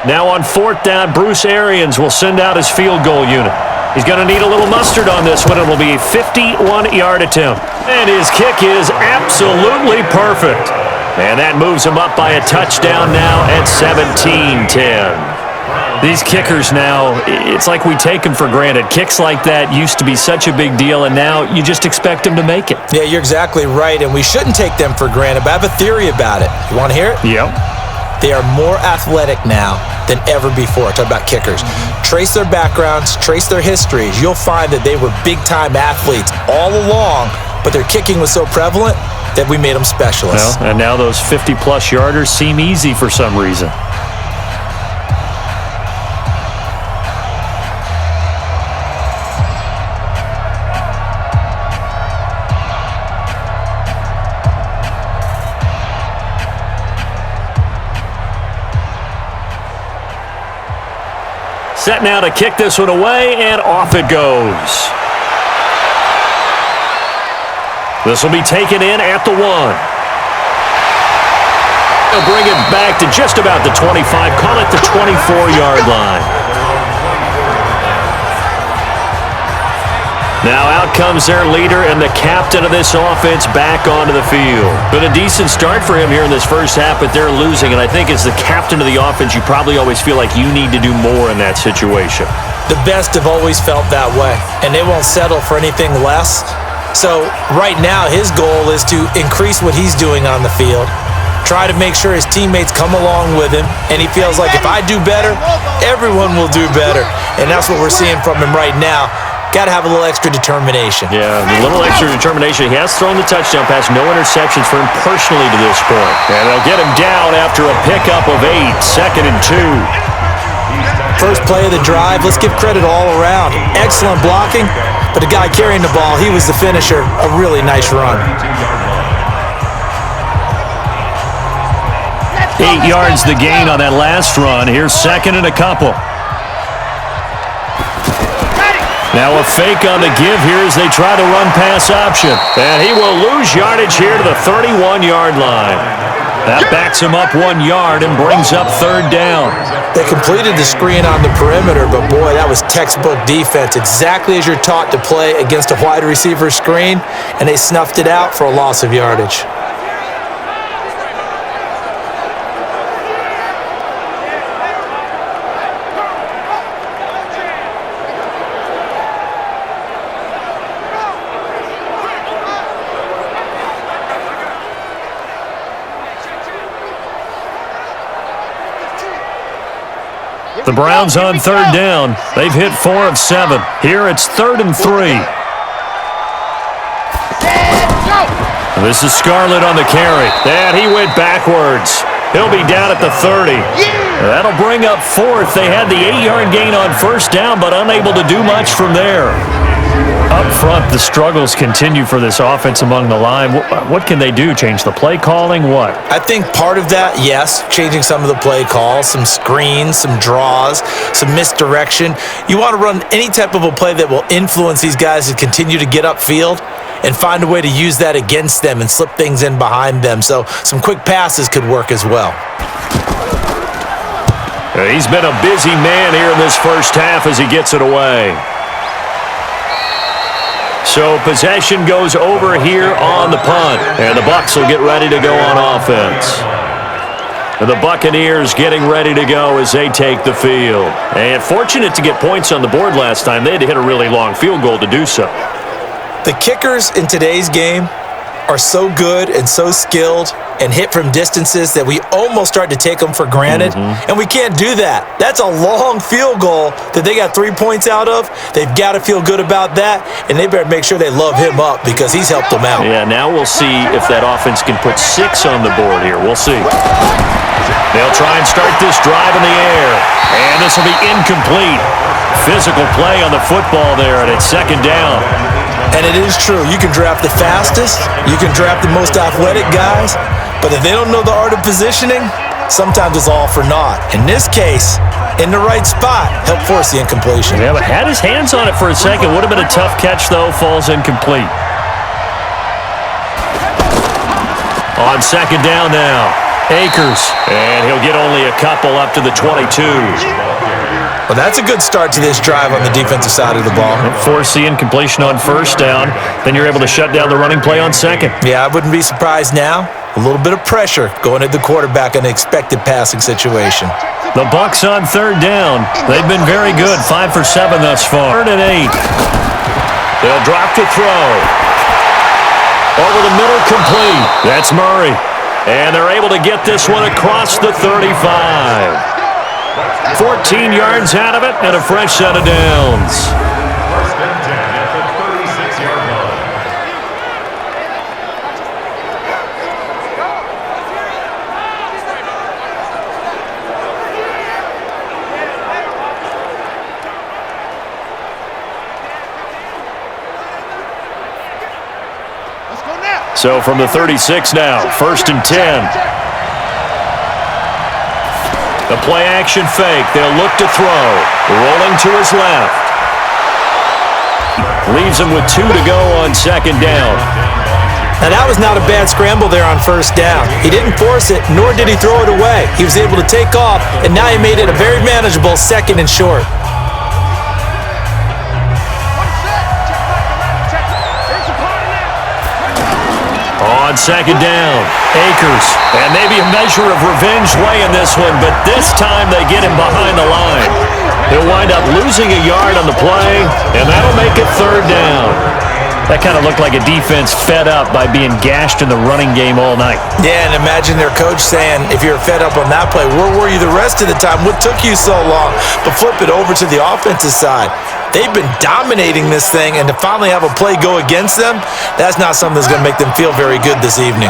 Now on 4th down, Bruce Arians will send out his field goal unit. He's going to need a little mustard on this one. It'll be a 51-yard attempt. And his kick is absolutely perfect. And that moves him up by a touchdown now at 17-10. These kickers now, it's like we take them for granted. Kicks like that used to be such a big deal, and now you just expect them to make it. Yeah, you're exactly right, and we shouldn't take them for granted, but I have a theory about it. You want to hear it? Yep. They are more athletic now than ever before. Talk about kickers. Trace their backgrounds, trace their histories. You'll find that they were big-time athletes all along, but their kicking was so prevalent that we made them specialists. Well, and now those 50-plus yarders seem easy for some reason. Set now to kick this one away, and off it goes. This will be taken in at the 1. They'll bring it back to just about the 25, call it the 24-yard line. Now out comes their leader and the captain of this offense back onto the field. Been a decent start for him here in this first half, but they're losing. And I think as the captain of the offense, you probably always feel like you need to do more in that situation. The best have always felt that way, and they won't settle for anything less. So right now, his goal is to increase what he's doing on the field, try to make sure his teammates come along with him, and he feels like if I do better, everyone will do better. And that's what we're seeing from him right now. Got to have a little extra determination. Yeah, a little extra determination. He has thrown the touchdown pass. No interceptions for him personally to this point. And they'll get him down after a pickup of 8. 2nd and 2. First play of the drive. Let's give credit all around. Excellent blocking, but the guy carrying the ball, he was the finisher. A really nice run. 8 yards the gain on that last run. Here's 2nd and a couple. Now a fake on the give here as they try the run-pass option. And he will lose yardage here to the 31-yard line. That backs him up 1 yard and brings up third down. They completed the screen on the perimeter, but boy, that was textbook defense. Exactly as you're taught to play against a wide receiver screen, and they snuffed it out for a loss of yardage. The Browns on third down. They've hit 4 of 7. Here it's 3rd and 3. This is Scarlett on the carry. And he went backwards. He'll be down at the 30. That'll bring up 4th. They had the 8-yard gain on first down, but unable to do much from there. Up front, the struggles continue for this offense among the line. What can they do? Change the play calling? What? I think part of that, yes, changing some of the play calls, some screens, some draws, some misdirection. You want to run any type of a play that will influence these guys to continue to get upfield and find a way to use that against them and slip things in behind them. So some quick passes could work as well. He's been a busy man here in this first half as he gets it away. So possession goes over here on the punt, and the Bucs will get ready to go on offense. And the Buccaneers getting ready to go as they take the field. And fortunate to get points on the board last time. They had to hit a really long field goal to do so. The kickers in today's game are so good and so skilled and hit from distances that we almost start to take them for granted, and we can't do that. That's a long field goal that they got 3 points out of. They've got to feel good about that, and they better make sure they love him up because he's helped them out. Yeah, now we'll see if that offense can put 6 on the board here. We'll see. They'll try and start this drive in the air, and this will be incomplete. Physical play on the football there, and it's second down. And it is true. You can draft the fastest, you can draft the most athletic guys, but if they don't know the art of positioning, sometimes it's all for naught. In this case, in the right spot, helped force the incompletion. Yeah, but had his hands on it for a second. Would have been a tough catch, though. Falls incomplete. On second down now, Akers. And he'll get only a couple up to the 22. Well, that's a good start to this drive on the defensive side of the ball. Force the incompletion on first down. Then you're able to shut down the running play on second. Yeah, I wouldn't be surprised now. A little bit of pressure going at the quarterback in an expected passing situation. The Bucs on third down. They've been very good. 5 for 7 thus far. 3rd and 8. They'll drop to throw. Over the middle, complete. That's Murray. And they're able to get this one across the 35. 14 yards out of it and a fresh set of downs. First and 10 at the 36-yard line. So from the 36 now, 1st and 10. The play action fake. They'll look to throw. Rolling to his left. Leaves him with 2 to go on second down. Now, that was not a bad scramble there on first down. He didn't force it, nor did he throw it away. He was able to take off, and now he made it a very manageable 2nd and short. On second down, Akers. And maybe a measure of revenge weighing this one, but this time they get him behind the line. He'll wind up losing a yard on the play, and that'll make it 3rd down. That kind of looked like a defense fed up by being gashed in the running game all night. Yeah, and imagine their coach saying, if you're fed up on that play, where were you the rest of the time? What took you so long? But flip it over to the offensive side. They've been dominating this thing, and to finally have a play go against them, that's not something that's going to make them feel very good this evening.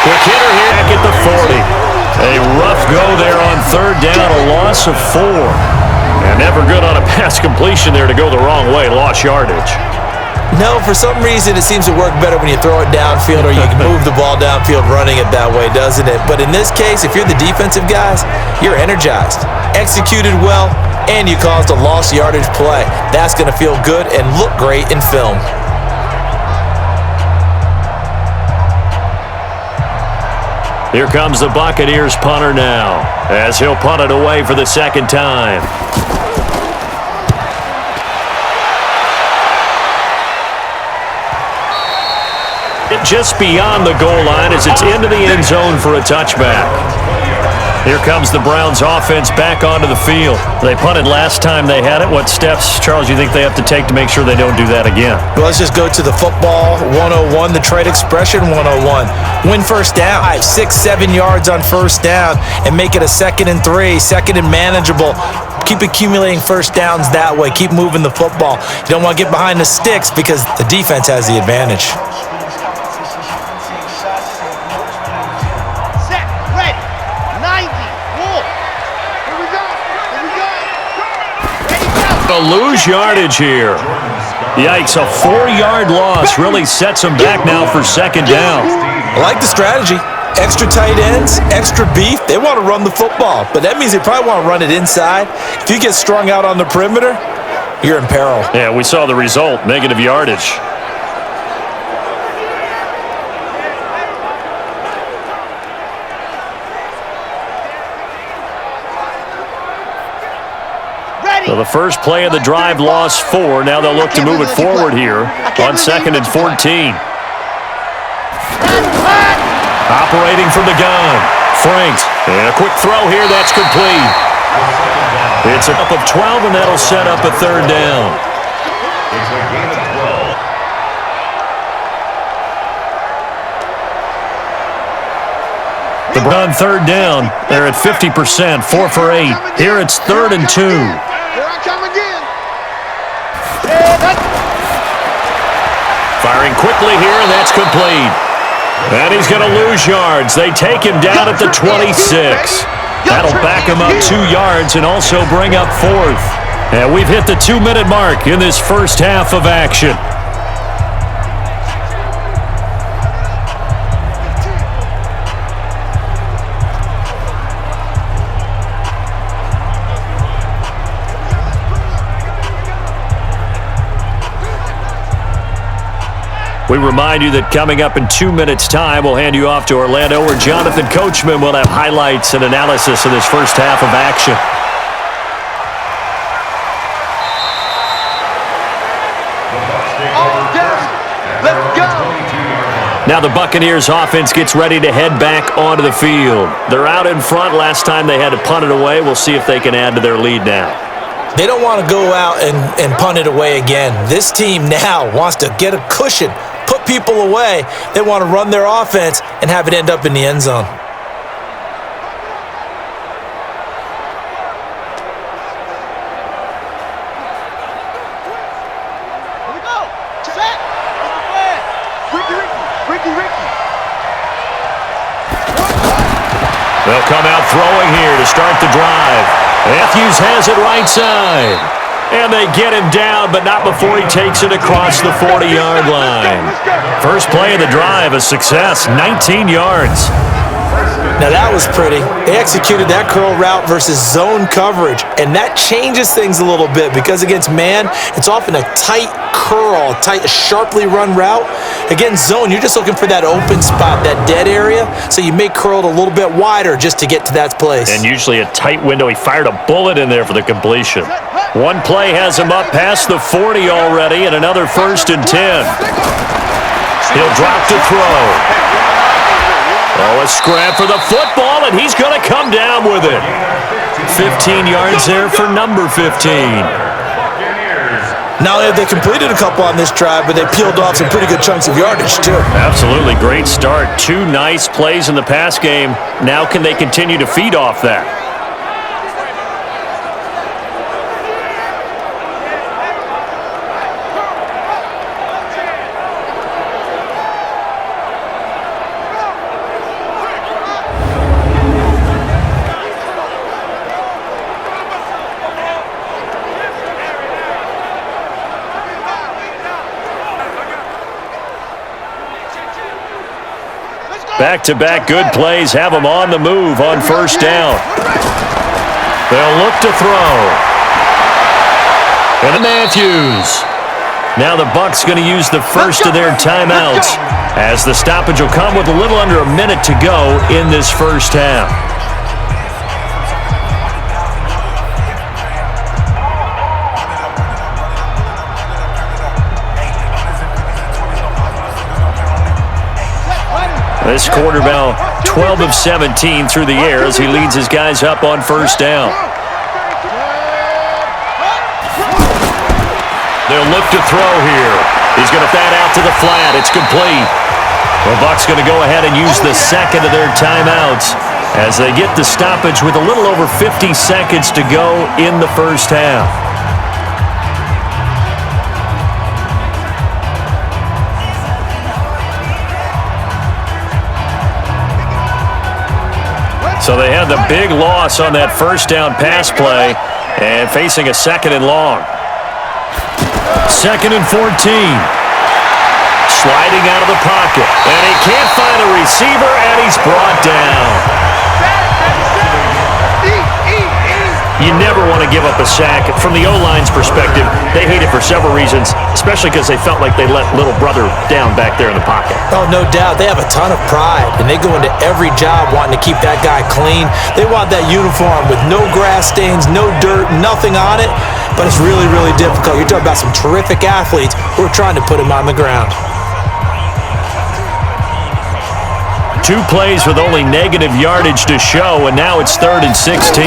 Quick hitter here back at the 40. A rough go there on 3rd down, a loss of 4. And never good on a pass completion there to go the wrong way, lost yardage. No, for some reason it seems to work better when you throw it downfield or you can move the ball downfield running it that way, doesn't it? But in this case, if you're the defensive guys, you're energized, executed well, and you caused a lost yardage play. That's going to feel good and look great in film. Here comes the Buccaneers punter now, as he'll punt it away for the second time. Just beyond the goal line as it's into the end zone for a touchback. Here comes the Browns offense back onto the field. They punted last time they had it. What steps, Charles, do you think they have to take to make sure they don't do that again? Well, let's just go to the football 101, the trade expression 101. Win first down, 6, 7 yards on first down, and make it a 2nd and 3, 2nd and manageable. Keep accumulating first downs that way. Keep moving the football. You don't want to get behind the sticks because the defense has the advantage. Lose yardage here. Yikes, a 4-yard loss really sets them back now for second down. I like the strategy. Extra tight ends, extra beef. They want to run the football, but that means they probably want to run it inside. If you get strung out on the perimeter, you're in peril. Yeah, we saw the result, negative yardage. So the first play of the drive lost 4. Now they'll look to move it forward here on 2nd and 14. Operating from the gun. Franks. And a quick throw here. That's complete. It's up of 12, and that'll set up a 3rd down. It's a gain of 12. The on 3rd down. They're at 50%, 4 for 8. Here it's 3rd and 2. Firing quickly here, and that's complete. And he's going to lose yards. They take him down at the 26. That'll back him up 2 yards and also bring up 4th. And we've hit the 2-minute mark in this first half of action. We remind you that coming up in 2 minutes' time, we'll hand you off to Orlando, where Jonathan Coachman will have highlights and analysis of this first half of action. Let's go! Now the Buccaneers offense gets ready to head back onto the field. They're out in front. Last time they had to punt it away. We'll see if they can add to their lead now. They don't want to go out and punt it away again. This team now wants to get a cushion, put people away. They want to run their offense and have it end up in the end zone. They'll come out throwing here to start the drive. Matthews has it right side. And they get him down, but not before he takes it across the 40-yard line. First play of the drive, a success, 19 yards. Now that was pretty. They executed that curl route versus zone coverage, and that changes things a little bit because against man, it's often a tight curl, tight, sharply run route. Against zone, you're just looking for that open spot, that dead area, so you may curl it a little bit wider just to get to that place. And usually a tight window. He fired a bullet in there for the completion. One play has him up past the 40 already, and another 1st and 10. He'll drop to throw. Oh, a scrap for the football, and he's going to come down with it. 15 yards there for number 15. Not only have they completed a couple on this drive, but they peeled off some pretty good chunks of yardage, too. Absolutely. Great start. 2 nice plays in the pass game. Now can they continue to feed off that? Back-to-back good plays have them on the move on first down. They'll look to throw. And Matthews. Now the Bucs going to use the first of their timeouts as the stoppage will come with a little under a minute to go in this first half. This quarterback, 12 of 17 through the air as he leads his guys up on first down. They'll look to throw here. He's going to bat out to the flat. It's complete. The Bucs going to go ahead and use the second of their timeouts as they get the stoppage with a little over 50 seconds to go in the first half. So they had the big loss on that first down pass play and facing a second and long. Second and 14. Sliding out of the pocket. And he can't find a receiver, and he's brought down. You never want to give up a sack. From the O-line's perspective, they hate it for several reasons, especially because they felt like they let little brother down back there in the pocket. Oh, no doubt. They have a ton of pride, and they go into every job wanting to keep that guy clean. They want that uniform with no grass stains, no dirt, nothing on it, but it's really, really difficult. You're talking about some terrific athletes who are trying to put him on the ground. 2 plays with only negative yardage to show, and now it's 3rd and 16.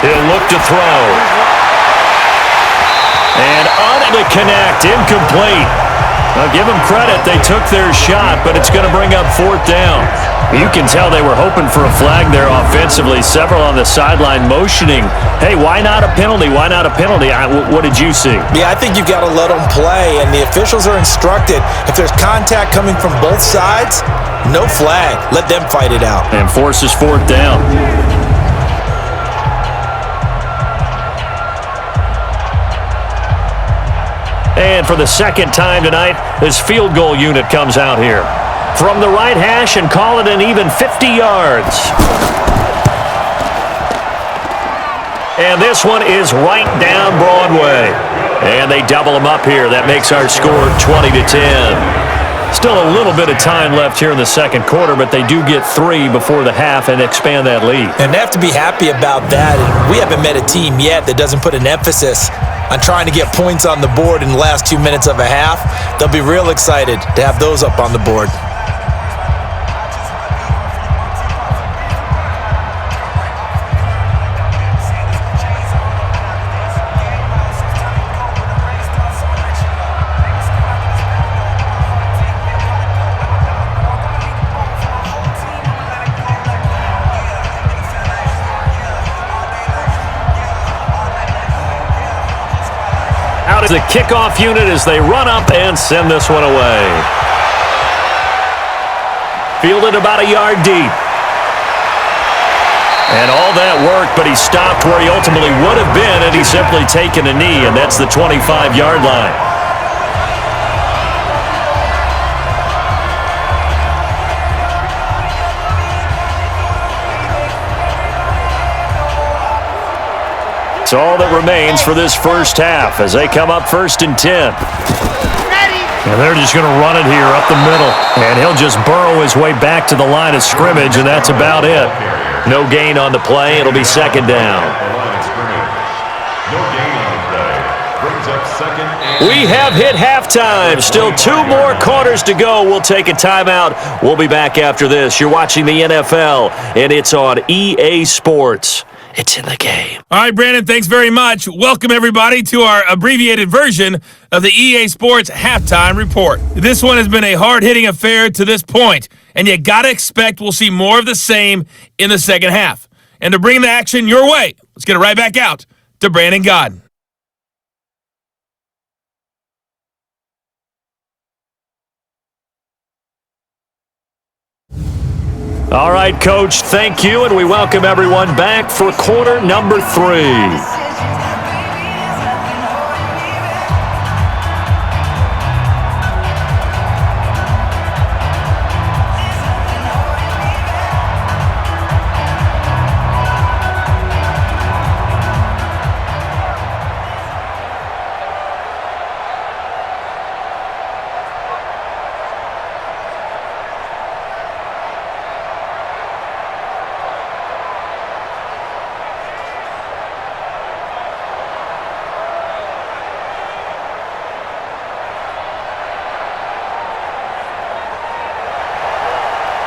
He'll look to throw. And on to connect, incomplete. Now give them credit, they took their shot, but it's going to bring up 4th down. You can tell they were hoping for a flag there offensively. Several on the sideline motioning, hey, why not a penalty? Why not a penalty? What did you see? Yeah, I think you've got to let them play, and the officials are instructed, if there's contact coming from both sides, no flag. Let them fight it out. And forces 4th down. And for the second time tonight, this field goal unit comes out here. From the right hash and call it an even 50 yards. And this one is right down Broadway. And they double them up here. That makes our score 20-10. Still a little bit of time left here in the second quarter, but they do get 3 before the half and expand that lead. And they have to be happy about that. And we haven't met a team yet that doesn't put an emphasis on trying to get points on the board in the last 2 minutes of a half. They'll be real excited to have those up on the board. The kickoff unit as they run up and send this one away. Fielded about a yard deep. And all that work, but he stopped where he ultimately would have been had he simply taken a knee, and that's the 25-yard line. That's all that remains for this first half as they come up 1st and 10. And they're just going to run it here up the middle. And he'll just burrow his way back to the line of scrimmage, and that's about it. No gain on the play. It'll be 2nd down. We have hit halftime. Still 2 more quarters to go. We'll take a timeout. We'll be back after this. You're watching the NFL, and it's on EA Sports. It's in the game. All right, Brandon, thanks very much. Welcome, everybody, to our abbreviated version of the EA Sports Halftime Report. This one has been a hard-hitting affair to this point, and you got to expect we'll see more of the same in the second half. And to bring the action your way, let's get it right back out to Brandon Godden. All right, Coach, thank you, and we welcome everyone back for quarter number 3.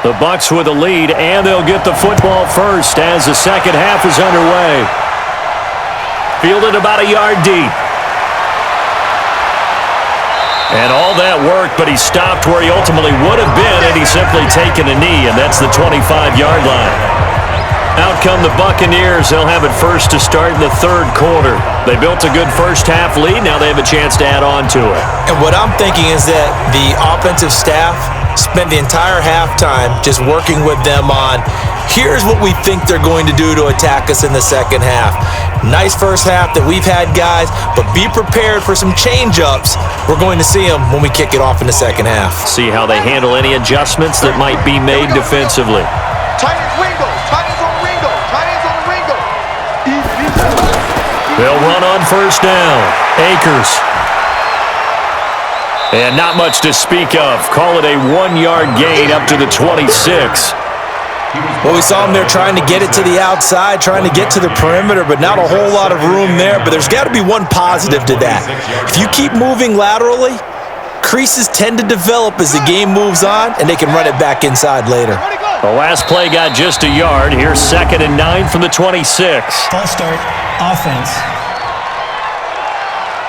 The Bucs with a lead, and they'll get the football first as the second half is underway. Fielded about a yard deep. And all that work, but he stopped where he ultimately would have been had he simply taken a knee, and that's the 25-yard line. Out come the Buccaneers. They'll have it first to start in the third quarter. They built a good first-half lead. Now they have a chance to add on to it. And what I'm thinking is that the offensive staff spent the entire halftime just working with them on, here's what we think they're going to do to attack us in the second half. Nice first half that we've had, guys, but be prepared for some change-ups. We're going to see them when we kick it off in the second half. See how they handle any adjustments that might be made defensively. Tight ends window. Tight ends on the window. Tight ends on the window. They'll run on first down. Akers. And not much to speak of. Call it a 1-yard gain up to the 26. Well, we saw him there trying to get it to the outside, trying to get to the perimeter, but not a whole lot of room there. But there's got to be one positive to that. If you keep moving laterally, creases tend to develop as the game moves on, and they can run it back inside later. The last play got just a yard. Here's 2nd and 9 from the 26. False start, offense.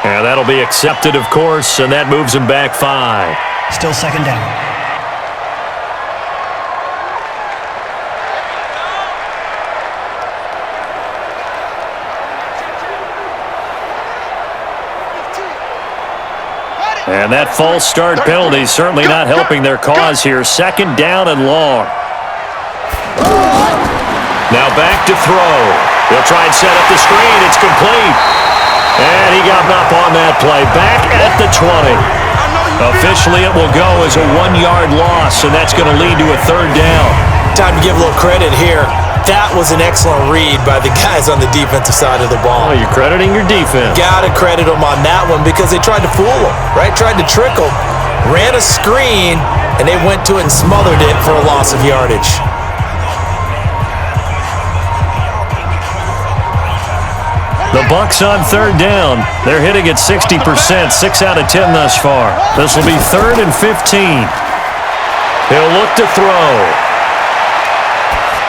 And that'll be accepted, of course, and that moves him back 5. Still second down. And that false start penalty certainly not helping their cause here. 2nd down and long. Now back to throw. They'll try and set up the screen. It's complete. And he got up on that play. Back at the 20. Officially, it will go as a 1-yard loss, and that's going to lead to a 3rd down. Time to give a little credit here. That was an excellent read by the guys on the defensive side of the ball. Oh, you're crediting your defense. Gotta credit them on that one because they tried to fool them, right? Tried to trick them. Ran a screen, and they went to it and smothered it for a loss of yardage. The Bucs on 3rd down. They're hitting at 60%, 6 out of 10 thus far. This will be 3rd and 15. He'll look to throw.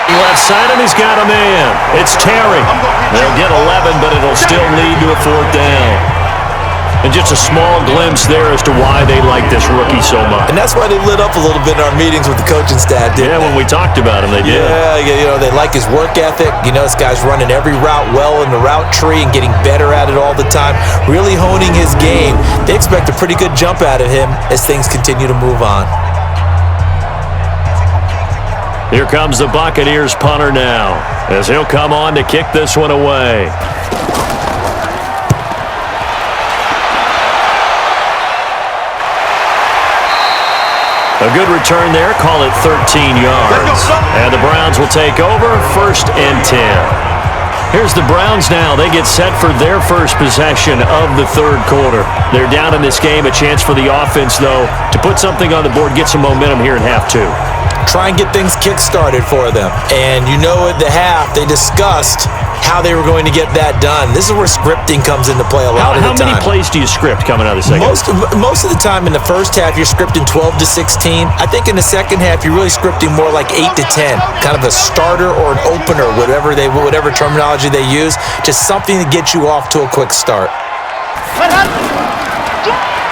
Left side, and he's got a man. It's Terry. They'll get 11, but it'll still lead to a 4th down. And just a small glimpse there as to why they like this rookie so much. And that's why they lit up a little bit in our meetings with the coaching staff, didn't they? When we talked about him, they did. Yeah, they like his work ethic. This guy's running every route well in the route tree and getting better at it all the time, really honing his game. They expect a pretty good jump out of him as things continue to move on. Here comes the Buccaneers punter now, as he'll come on to kick this one away. A good return there, call it 13 yards. And the Browns will take over, 1st and 10. Here's the Browns now. They get set for their first possession of the 3rd quarter. They're down in this game. A chance for the offense, though, to put something on the board, get some momentum here in half 2. Try and get things kick-started for them. And at the half, they discussed how they were going to get that done. This is where scripting comes into play a lot of the time. How many plays do you script coming out of the second half? Most of the time in the first half, you're scripting 12 to 16. I think in the second half, you're really scripting more like 8 to 10. Kind of a starter or an opener, whatever terminology they use. Just something to get you off to a quick start.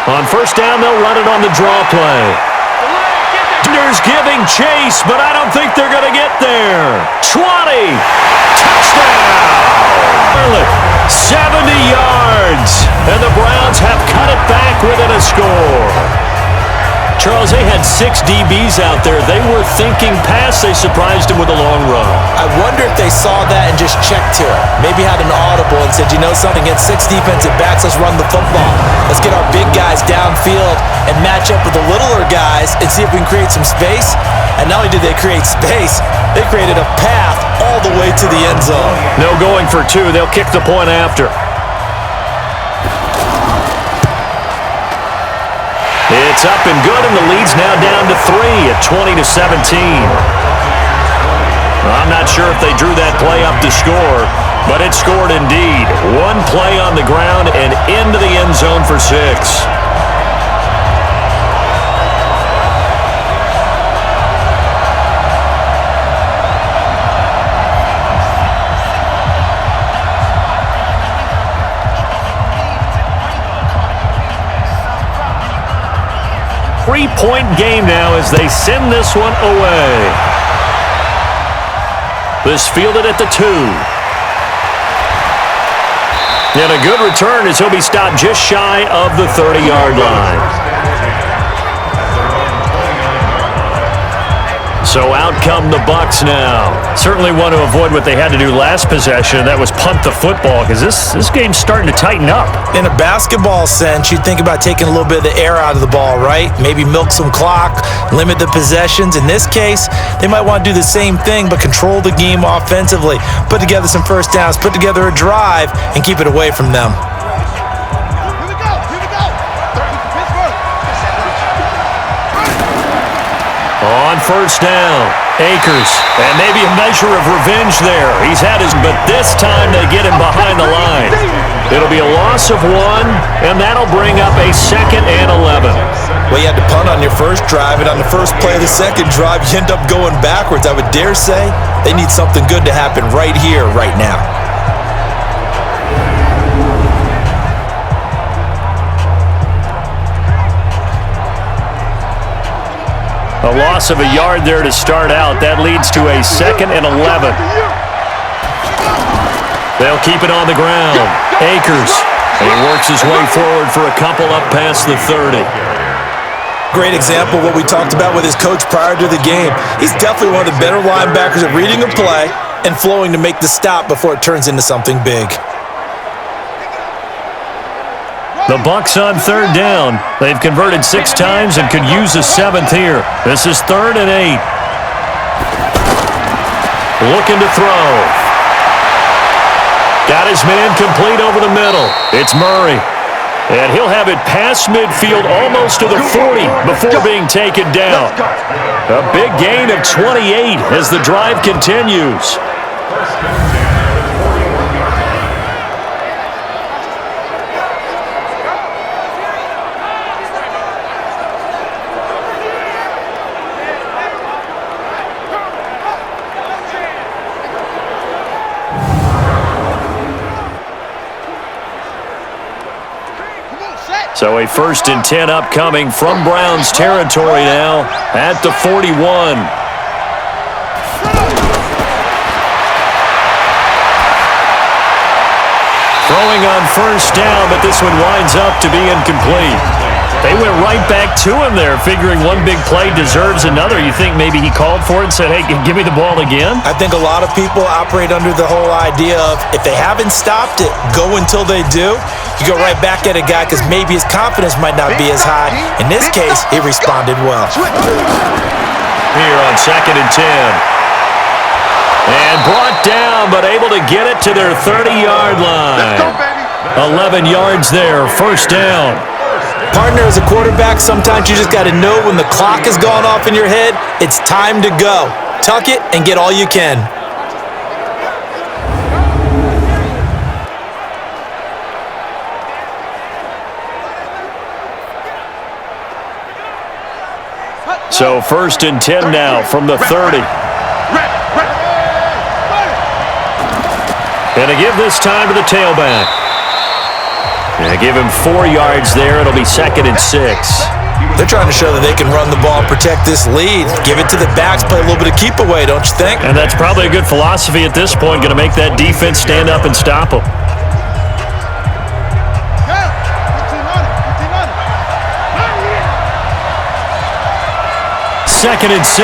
On 1st down, they'll run it on the draw play. Giving chase, but I don't think they're going to get there. 20. Touchdown. 70 yards. And the Browns have cut it back within a score. Charles, they had 6 DBs out there. They were thinking pass. They surprised him with a long run. I wonder if they saw that and just checked to it. Maybe had an audible and said, something, against 6 defensive backs, let's run the football. Let's get our big guys downfield and match up with the littler guys and see if we can create some space. And not only did they create space, they created a path all the way to the end zone. No going for 2. They'll kick the point after. It's up and good, and the lead's now down to 3 at 20 to 17. I'm not sure if they drew that play up to score, but it scored indeed. 1 play on the ground and into the end zone for 6. 3-point game now as they send this one away. This fielded at the 2. And a good return as he'll be stopped just shy of the 30-yard line. So out come the Bucs now. Certainly want to avoid what they had to do last possession, and that was punt the football, because this game's starting to tighten up. In a basketball sense, you think about taking a little bit of the air out of the ball, right? Maybe milk some clock, limit the possessions. In this case, they might want to do the same thing, but control the game offensively. Put together some first downs, put together a drive, and keep it away from them. On first down, Akers, and maybe a measure of revenge there. He's had his, but this time they get him behind the line. It'll be a loss of 1, and that'll bring up a 2nd and 11. Well, you had to punt on your first drive, and on the first play of the second drive, you end up going backwards. I would dare say they need something good to happen right here, right now. A loss of a yard there to start out. That leads to a 2nd and 11. They'll keep it on the ground. Akers. He works his way forward for a couple up past the 30. Great example of what we talked about with his coach prior to the game. He's definitely one of the better linebackers at reading a play and flowing to make the stop before it turns into something big. The Bucs on third down. They've converted 6 times and could use a 7th here. This is 3rd and 8. Looking to throw. Got his man complete over the middle. It's Murray. And he'll have it past midfield almost to the 40 before being taken down. A big gain of 28 as the drive continues. So a 1st and 10 upcoming from Browns territory now at the 41. Throwing on first down, but this one winds up to be incomplete. They went right back to him there, figuring one big play deserves another. You think maybe he called for it and said, hey, give me the ball again? I think a lot of people operate under the whole idea of if they haven't stopped it, go until they do. You go right back at a guy because maybe his confidence might not be as high. In this case, he responded well. Here on 2nd and 10. And brought down, but able to get it to their 30-yard line. 11 yards there, first down. Partner, as a quarterback, sometimes you just got to know when the clock has gone off in your head, it's time to go. Tuck it and get all you can. So 1st and 10 now from the 30. And to give this time to the tailback. And give him 4 yards there. It'll be 2nd and 6. They're trying to show that they can run the ball and protect this lead. Give it to the backs, play a little bit of keep away, don't you think? And that's probably a good philosophy at this point. Going to make that defense stand up and stop them. Second and 6.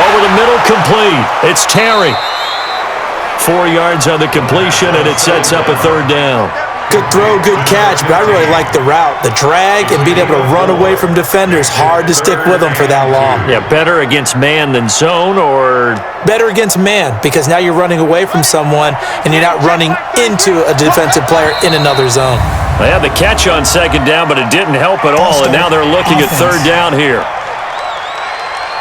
Over the middle, complete. It's Terry. 4 yards on the completion, and it sets up a 3rd down. Good throw, good catch, but I really like the route. The drag and being able to run away from defenders, hard to stick with them for that long. Yeah, better against man than zone, or? Better against man, because now you're running away from someone, and you're not running into a defensive player in another zone. They had the catch on 2nd down, but it didn't help at all, and now they're looking at 3rd down here.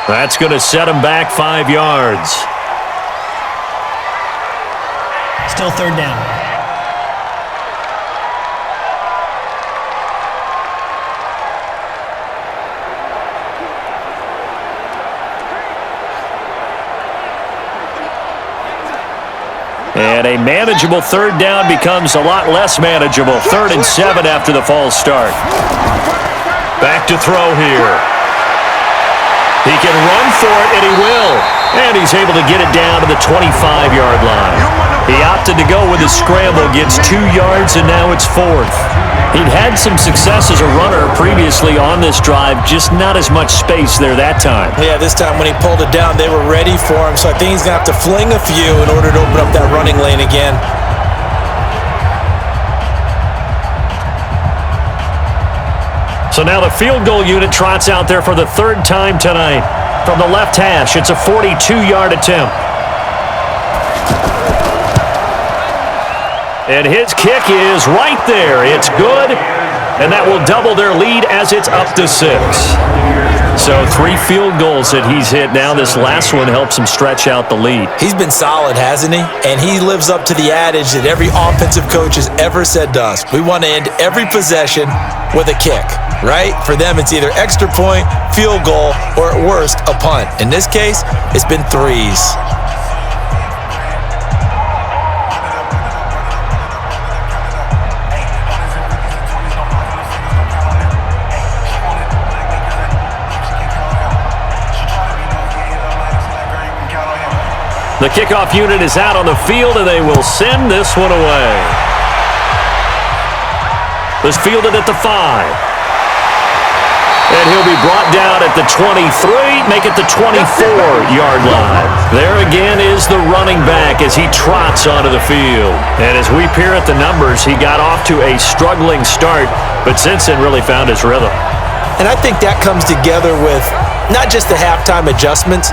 That's going to set them back 5 yards. Still 3rd down. And a manageable 3rd down becomes a lot less manageable. 3rd and 7 after the false start. Back to throw here. He can run for it, and he will. And he's able to get it down to the 25-yard line. He opted to go with his scramble, gets 2 yards, and now it's 4th. He'd had some success as a runner previously on this drive, just not as much space there that time. Yeah, this time when he pulled it down, they were ready for him, so I think he's going to have to fling a few in order to open up that running lane again. So now the field goal unit trots out there for the 3rd time tonight. From the left hash, it's a 42-yard attempt. And his kick is right there. It's good, and that will double their lead as it's up to 6. So 3 field goals that he's hit now. This last one helps him stretch out the lead. He's been solid, hasn't he? And he lives up to the adage that every offensive coach has ever said to us. We want to end every possession with a kick, right? For them, it's either extra point, field goal, or at worst, a punt. In this case, it's been 3s. The kickoff unit is out on the field, and they will send this one away. It's fielded at the 5. And he'll be brought down at the 23, make it the 24-yard line. There again is the running back as he trots onto the field. And as we peer at the numbers, he got off to a struggling start, but since then really found his rhythm. And I think that comes together with not just the halftime adjustments,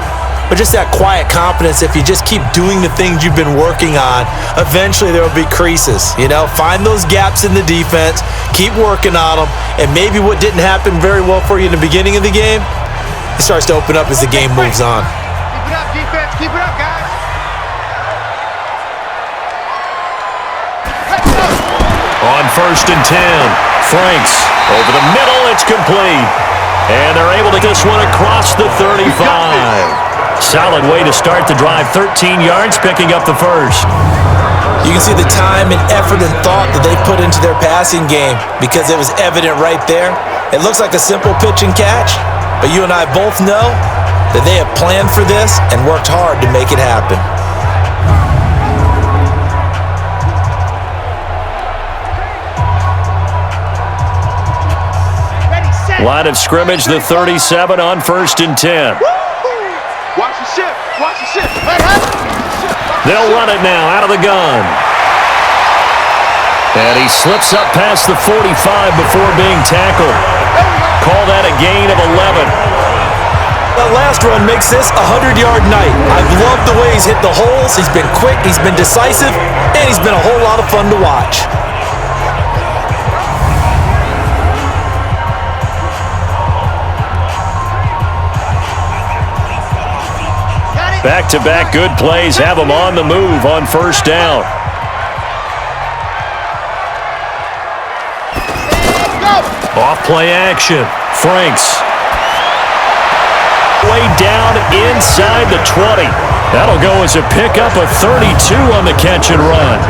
but just that quiet confidence. If you just keep doing the things you've been working on, eventually there will be creases. You know, find those gaps in the defense, keep working on them, and maybe what didn't happen very well for you in the beginning of the game, it starts to open up as the game moves on. Keep it up, defense. Keep it up, guys. On 1st and 10, Franks over the middle, it's complete. And they're able to get this one across the 35. Solid way to start the drive, 13 yards, picking up the 1st. You can see the time and effort and thought that they put into their passing game because it was evident right there. It looks like a simple pitch and catch, but you and I both know that they have planned for this and worked hard to make it happen. Line of scrimmage, the 37 on 1st and 10. Watch the shift. Watch the shift. They'll run it now out of the gun. And he slips up past the 45 before being tackled. Call that a gain of 11. That last run makes this a 100-yard night. I've loved the way he's hit the holes. He's been quick, he's been decisive, and he's been a whole lot of fun to watch. Back-to-back good plays have him on the move on 1st down. Off play action. Franks. Way down inside the 20. That'll go as a pickup of 32 on the catch and run.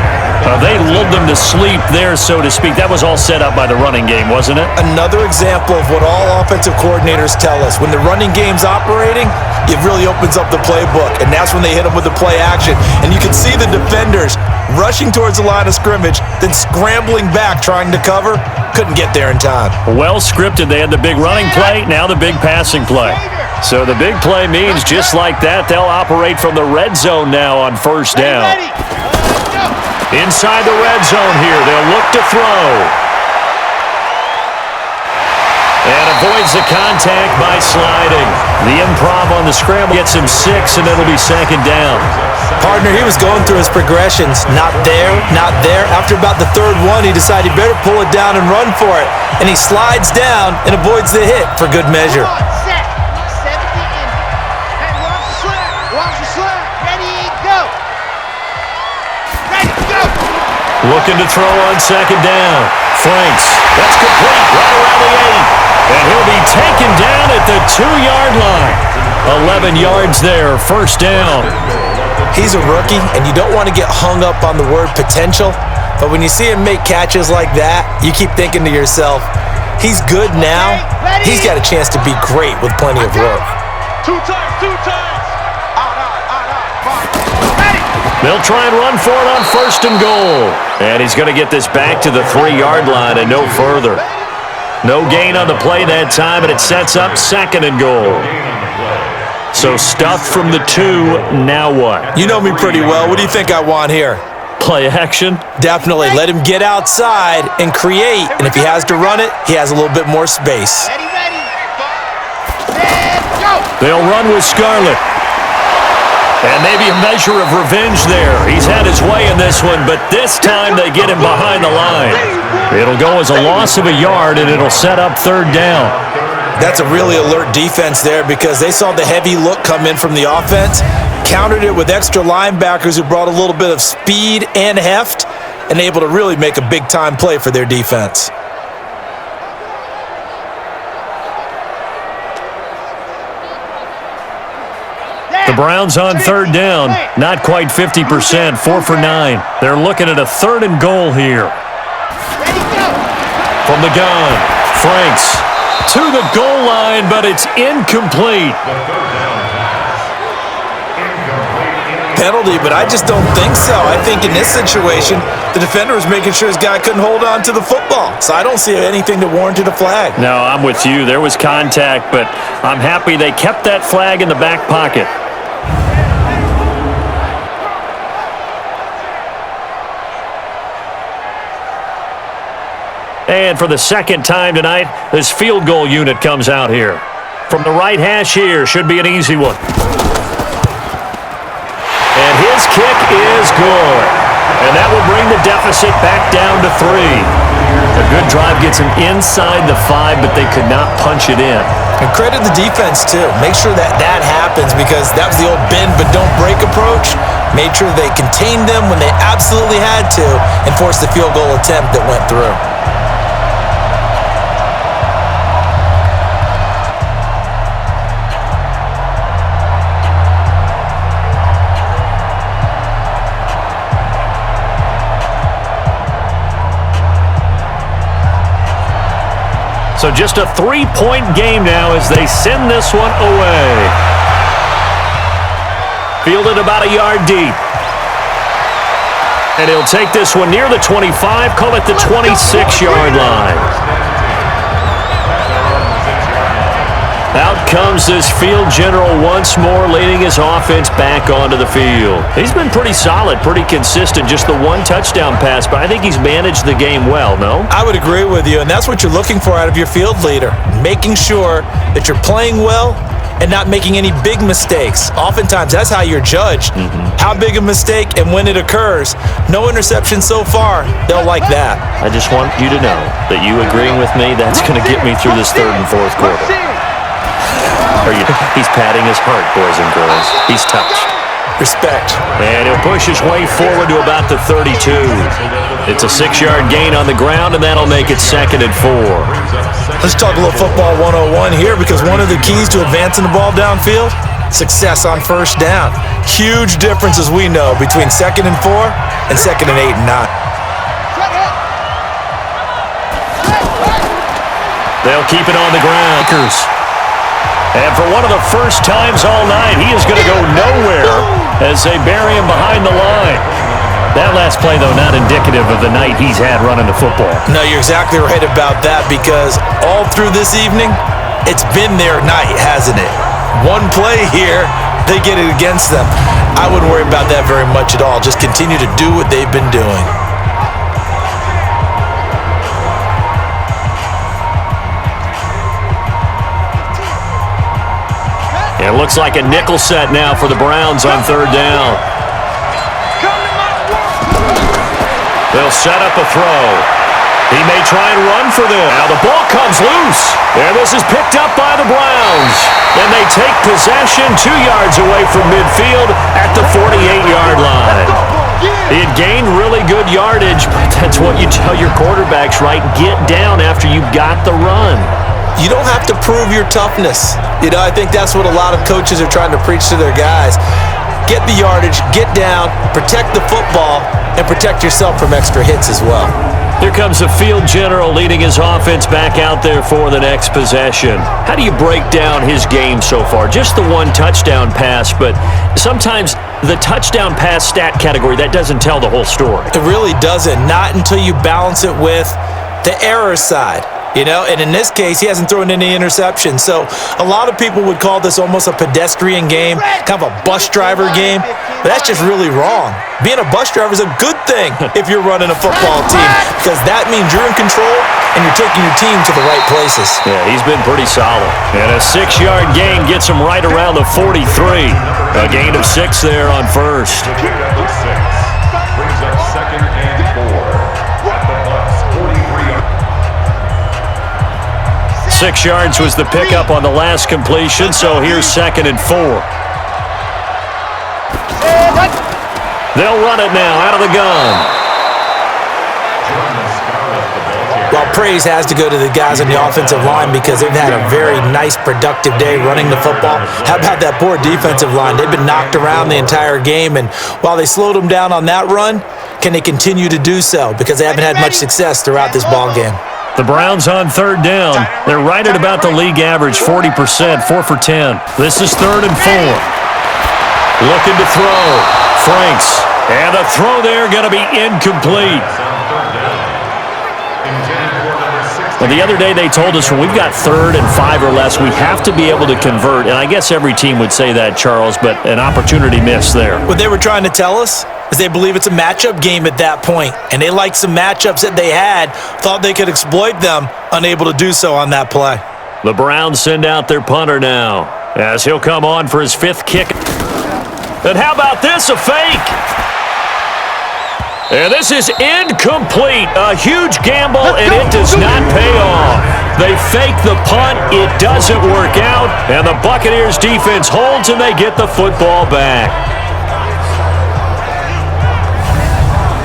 They lulled them to sleep there, so to speak. That was all set up by the running game, wasn't it? Another example of what all offensive coordinators tell us. When the running game's operating, it really opens up the playbook, and that's when they hit them with the play action. And you can see the defenders rushing towards the line of scrimmage, then scrambling back trying to cover. Couldn't get there in time. Well scripted. They had the big running play, now the big passing play. So the big play means just like that, they'll operate from the red zone now on 1st down. Inside the red zone here, they'll look to throw. And avoids the contact by sliding. The improv on the scramble gets him 6, and it'll be 2nd down. Partner, he was going through his progressions. Not there, not there. After about the 3rd one, he decided he better pull it down and run for it. And he slides down and avoids the hit for good measure. Set. 70 in. Hey, watch the slap. Watch the slap. Ready, go. Ready, go. Looking to throw on 2nd down. Franks. That's complete right around the 8. And he'll be taken down at the 2-yard line. 11 yards there, 1st down. He's a rookie, and you don't want to get hung up on the word potential, but when you see him make catches like that, you keep thinking to yourself, he's good now. He's got a chance to be great with plenty of work. Two times. They'll try and run for it on 1st and goal. And he's going to get this back to the 3-yard line and no further. No gain on the play that time, and it sets up 2nd and goal. So stuffed from the 2, now what? You know me pretty well. What do you think I want here? Play action? Definitely. Let him get outside and create. And if he has to run it, he has a little bit more space. Ready. Let's go. They'll run with Scarlett. And maybe a measure of revenge there. He's had his way in this one, but this time they get him behind the line. It'll go as a loss of a yard, and it'll set up 3rd down. That's a really alert defense there because they saw the heavy look come in from the offense, countered it with extra linebackers who brought a little bit of speed and heft, and able to really make a big-time play for their defense. The Browns on 3rd down, not quite 50%, 4 for 9. They're looking at a 3rd and goal here. From the gun, Franks to the goal line, but it's incomplete. Penalty, but I just don't think so. I think in this situation, the defender was making sure his guy couldn't hold on to the football. So I don't see anything that warranted a flag. No, I'm with you. There was contact, but I'm happy they kept that flag in the back pocket. And for the 2nd time tonight, this field goal unit comes out here. From the right hash here, should be an easy one. And his kick is good. And that will bring the deficit back down to 3. A good drive gets him inside the 5, but they could not punch it in. And credit the defense, too. Make sure that happens because that was the old bend but don't break approach. Made sure they contained them when they absolutely had to and forced the field goal attempt that went through. So just a 3-point game now as they send this one away. Fielded about a yard deep. And he'll take this one near the 25, call it the 26-yard line. Out comes this field general once more, leading his offense back onto the field. He's been pretty solid, pretty consistent, just the 1 touchdown pass, but I think he's managed the game well, no? I would agree with you, and that's what you're looking for out of your field leader, making sure that you're playing well and not making any big mistakes. Oftentimes, that's how you're judged. How big a mistake and when it occurs. No interception so far. They'll like that. I just want you to know that you agreeing with me, that's going to get me through this 3rd and 4th quarter. He's patting his heart, boys and girls. He's touched. Respect. And he'll push his way forward to about the 32. It's a 6-yard gain on the ground, and that'll make it 2nd and 4. Let's talk a little football 101 here because one of the keys to advancing the ball downfield, success on 1st down. Huge difference, as we know, between 2nd and 4 and 2nd and 8 and 9. They'll keep it on the ground. And for one of the first times all night, he is going to go nowhere as they bury him behind the line. That last play, though, not indicative of the night he's had running the football. No, you're exactly right about that because all through this evening, it's been their night, hasn't it? One play here, they get it against them. I wouldn't worry about that very much at all. Just continue to do what they've been doing. It looks like a nickel set now for the Browns on 3rd down. They'll set up a throw. He may try and run for them. Now the ball comes loose. And this is picked up by the Browns. Then they take possession 2 yards away from midfield at the 48-yard line. He had gained really good yardage, but that's what you tell your quarterbacks, right? Get down after you got the run. You don't have to prove your toughness. I think that's what a lot of coaches are trying to preach to their guys. Get the yardage, get down, protect the football, and protect yourself from extra hits as well. Here comes the field general leading his offense back out there for the next possession. How do you break down his game so far? Just the one touchdown pass, but sometimes the touchdown pass stat category, that doesn't tell the whole story. It really doesn't. Not until you balance it with the error side. You know, and in this case, he hasn't thrown any interceptions. So a lot of people would call this almost a pedestrian game, kind of a bus driver game. But that's just really wrong. Being a bus driver is a good thing if you're running a football team, because that means you're in control and you're taking your team to the right places. Yeah, he's been pretty solid. And a 6-yard gain gets him right around the 43. A gain of 6 there on first. The pickup of 6 brings up 2nd and 4 at the Bucks 43. 6 yards was the pickup on the last completion, so here's 2nd and 4. They'll run it now out of the gun. Well, praise has to go to the guys on the offensive line because they've had a very nice, productive day running the football. How about that poor defensive line? They've been knocked around the entire game, and while they slowed them down on that run, can they continue to do so? Because they haven't had much success throughout this ball game. The Browns on 3rd down. They're right at about the league average, 40%, 4 for 10. This is 3rd and 4. Looking to throw. Franks. And the throw there going to be incomplete. Well, the other day they told us when we've got 3rd and 5 or less, we have to be able to convert. And I guess every team would say that, Charles, but an opportunity missed there. What they were trying to tell us is they believe it's a matchup game at that point, and they liked some matchups that they had, thought they could exploit them, unable to do so on that play. The Browns send out their punter now as he'll come on for his 5th kick. And how about this, a fake? And this is incomplete. A huge gamble, and it does not pay off. They fake the punt. It doesn't work out, and the Buccaneers defense holds, and they get the football back.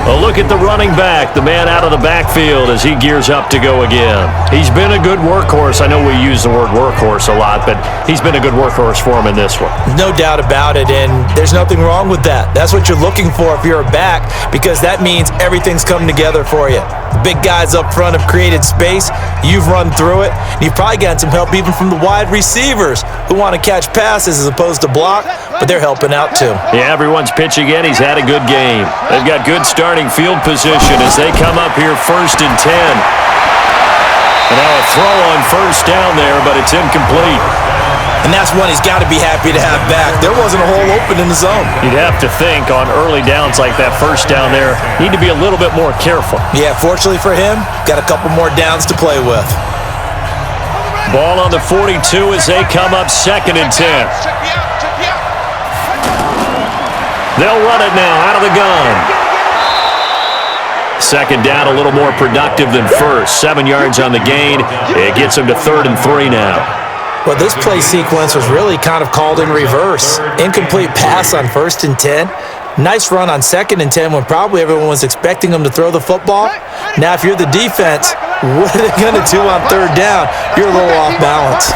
A look at the running back, the man out of the backfield as he gears up to go again. He's been a good workhorse. I know we use the word workhorse a lot, but he's been a good workhorse for him in this one. No doubt about it, and there's nothing wrong with that. That's what you're looking for if you're a back, because that means everything's come together for you. The big guys up front have created space. You've run through it. And you've probably gotten some help even from the wide receivers who want to catch passes as opposed to block, but they're helping out too. Yeah, everyone's pitching in. He's had a good game. They've got good starting field position as they come up here 1st and 10. And now a throw on 1st down there, but it's incomplete. And that's one he's got to be happy to have back. There wasn't a hole open in the zone. You'd have to think on early downs like that 1st down there, need to be a little bit more careful. Yeah, fortunately for him, got a couple more downs to play with. Ball on the 42 as they come up 2nd and 10. They'll run it now out of the gun. 2nd down, a little more productive than 1st. 7 yards on the gain. It gets them to 3rd and 3 now. Well, this play sequence was really kind of called in reverse. Incomplete pass on 1st and 10. Nice run on 2nd and 10 when probably everyone was expecting them to throw the football. Now, if you're the defense, what are they going to do on 3rd down? You're a little off balance.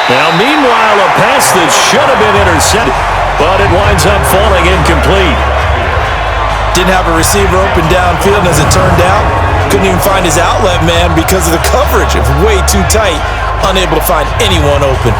Now, meanwhile, a pass that should have been intercepted, but it winds up falling incomplete. Didn't have a receiver open downfield, and as it turned out, couldn't even find his outlet man because of the coverage. It was way too tight, unable to find anyone open.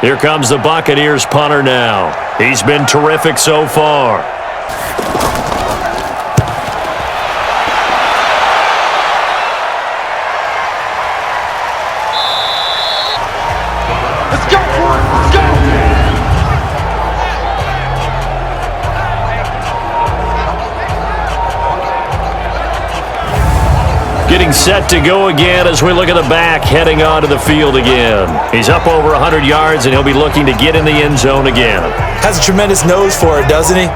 Here comes the Buccaneers punter now. He's been terrific so far. Let's go, Ford. Let's go. Getting set to go again as we look at the back heading onto the field again. He's up over 100 yards, and he'll be looking to get in the end zone again. Has a tremendous nose for it, doesn't he?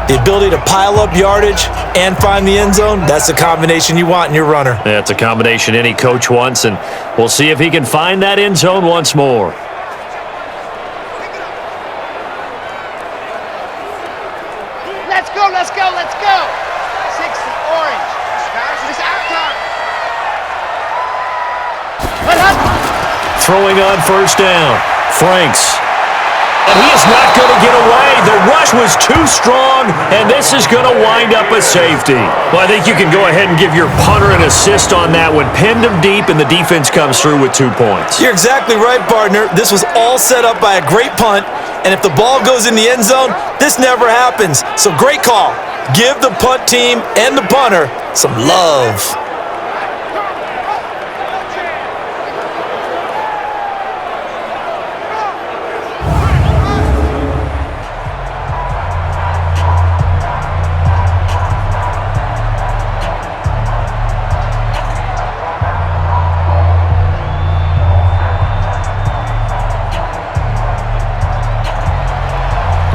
The ability to pile up yardage and find the end zone, that's the combination you want in your runner. That's a combination any coach wants, and we'll see if he can find that end zone once more. Let's go, let's go, let's go. throwing on first down. Franks. And he is not going to get away. The rush was too strong, and this is going to wind up a safety. Well, I think you can go ahead and give your punter an assist on that one. Pinned him deep, and the defense comes through with 2 points. You're exactly right, partner. This was all set up by a great punt, and if the ball goes in the end zone, this never happens. So great call. Give the punt team and the punter some love.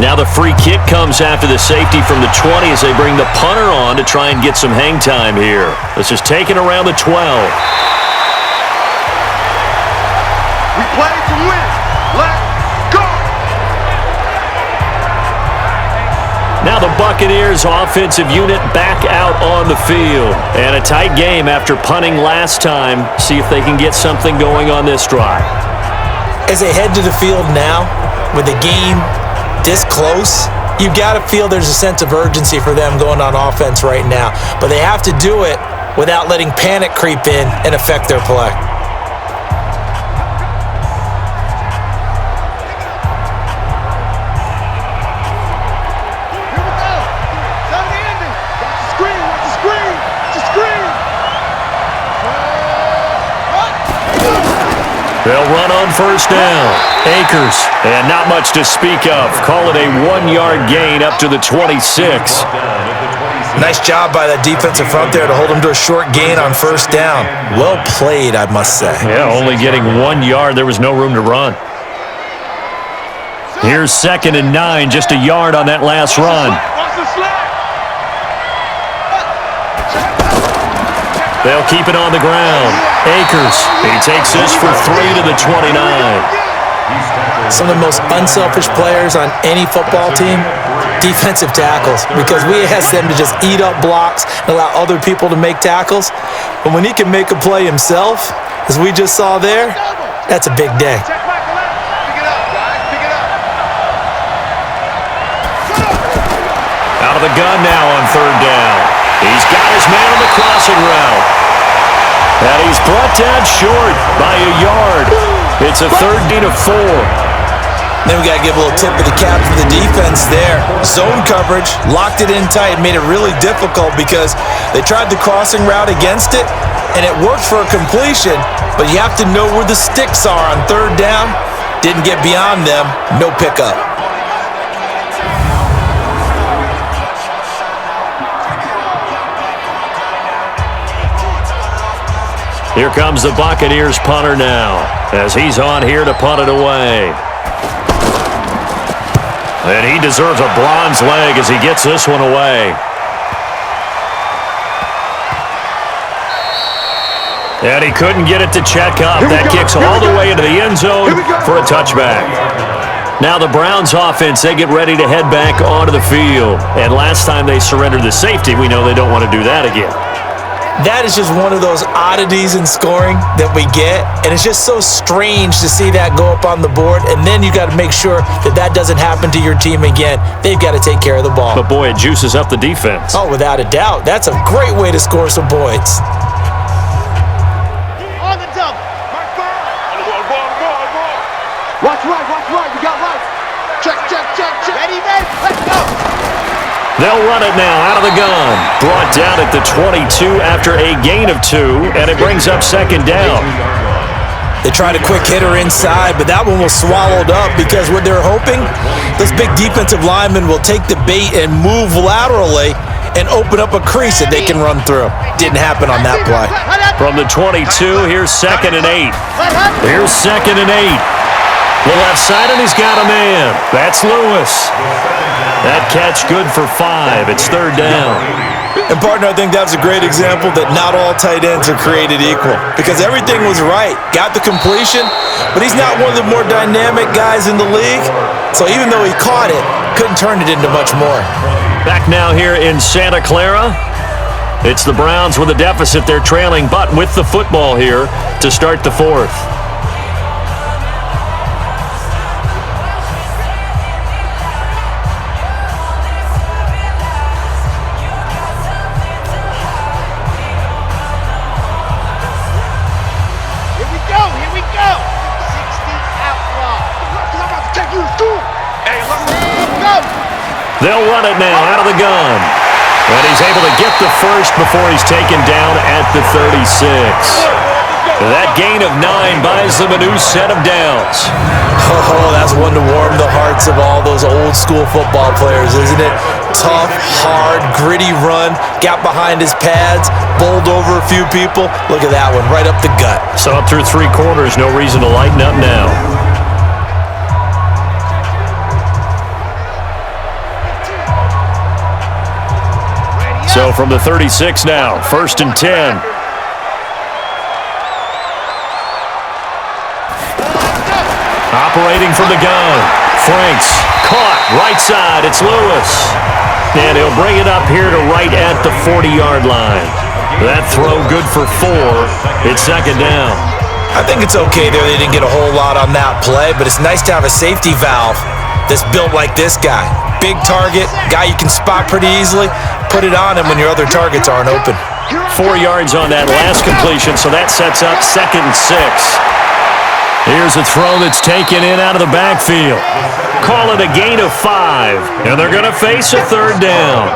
Now the free kick comes after the safety from the 20 as they bring the punter on to try and get some hang time here. This is taken around the 12. We play to win. Let's go. Now the Buccaneers offensive unit back out on the field. And a tight game after punting last time. See if they can get something going on this drive. As they head to the field now, with the game this close, you got to feel there's a sense of urgency for them going on offense right now. But they have to do it without letting panic creep in and affect their play. They'll run on first down. Akers, and not much to speak of. Call it a 1-yard gain up to the 26. Nice job by that defensive front there to hold them to a short gain on first down. Well played, I must say. Yeah, only getting 1 yard. There was no room to run. Here's 2nd and 9, just a yard on that last run. They'll keep it on the ground. Akers, he takes this for 3 to the 29. Some of the most unselfish players on any football team, defensive tackles, because we ask them to just eat up blocks and allow other people to make tackles. But when he can make a play himself, as we just saw there, that's a big day. Out of the gun now on 3rd down. He's got his man on the crossing route. And he's brought down short by a yard. It's a 3rd and 4. Then we got to give a little tip of the cap for the defense there. Zone coverage, locked it in tight, made it really difficult because they tried the crossing route against it, and it worked for a completion, but you have to know where the sticks are on 3rd down. Didn't get beyond them, no pickup. Here comes the Buccaneers punter now, as he's on here to punt it away. And he deserves a bronze leg as he gets this one away. And he couldn't get it to check up. That kicks all the way into the end zone for a touchback. Now the Browns offense, they get ready to head back onto the field. And last time they surrendered the safety, we know they don't want to do that again. That is just one of those oddities in scoring that we get, and it's just so strange to see that go up on the board, and then you got to make sure that that doesn't happen to your team again. They've got to take care of the ball. But boy, it juices up the defense. Oh, without a doubt. That's a great way to score some points. On the dump. Watch right. You got right. Check. Ready, man. Let's go. They'll run it now out of the gun. Brought down at the 22 after a gain of 2, and it brings up 2nd down. They tried a quick hitter inside, but that one was swallowed up because what they're hoping, those big defensive linemen will take the bait and move laterally and open up a crease that they can run through. Didn't happen on that play. From the 22, here's 2nd and 8. Here's 2nd and 8. The left side, and he's got a man. That's Lewis. That catch good for 5. It's 3rd down. And, partner, I think that's a great example that not all tight ends are created equal because everything was right. Got the completion, but he's not one of the more dynamic guys in the league. So even though he caught it, couldn't turn it into much more. Back now here in Santa Clara. It's the Browns with a deficit. They're trailing, but with the football here to start the 4th. They'll run it now out of the gun. And he's able to get the first before he's taken down at the 36. That gain of 9 buys them a new set of downs. Oh, that's one to warm the hearts of all those old school football players, isn't it? Tough, hard, gritty run, got behind his pads, bowled over a few people. Look at that one, right up the gut. So up through 3 quarters, no reason to lighten up now. So from the 36 now, 1st and 10. Operating from the gun. Franks caught right side. It's Lewis. And he'll bring it up here to right at the 40-yard line. That throw good for 4. It's 2nd down. I think it's okay there. They didn't get a whole lot on that play, but it's nice to have a safety valve that's built like this guy. Big target, guy you can spot pretty easily. Put it on him when your other targets aren't open. 4 yards on that last completion, so that sets up 2nd and 6. Here's a throw that's taken in out of the backfield. Call it a gain of 5, and they're going to face a 3rd down.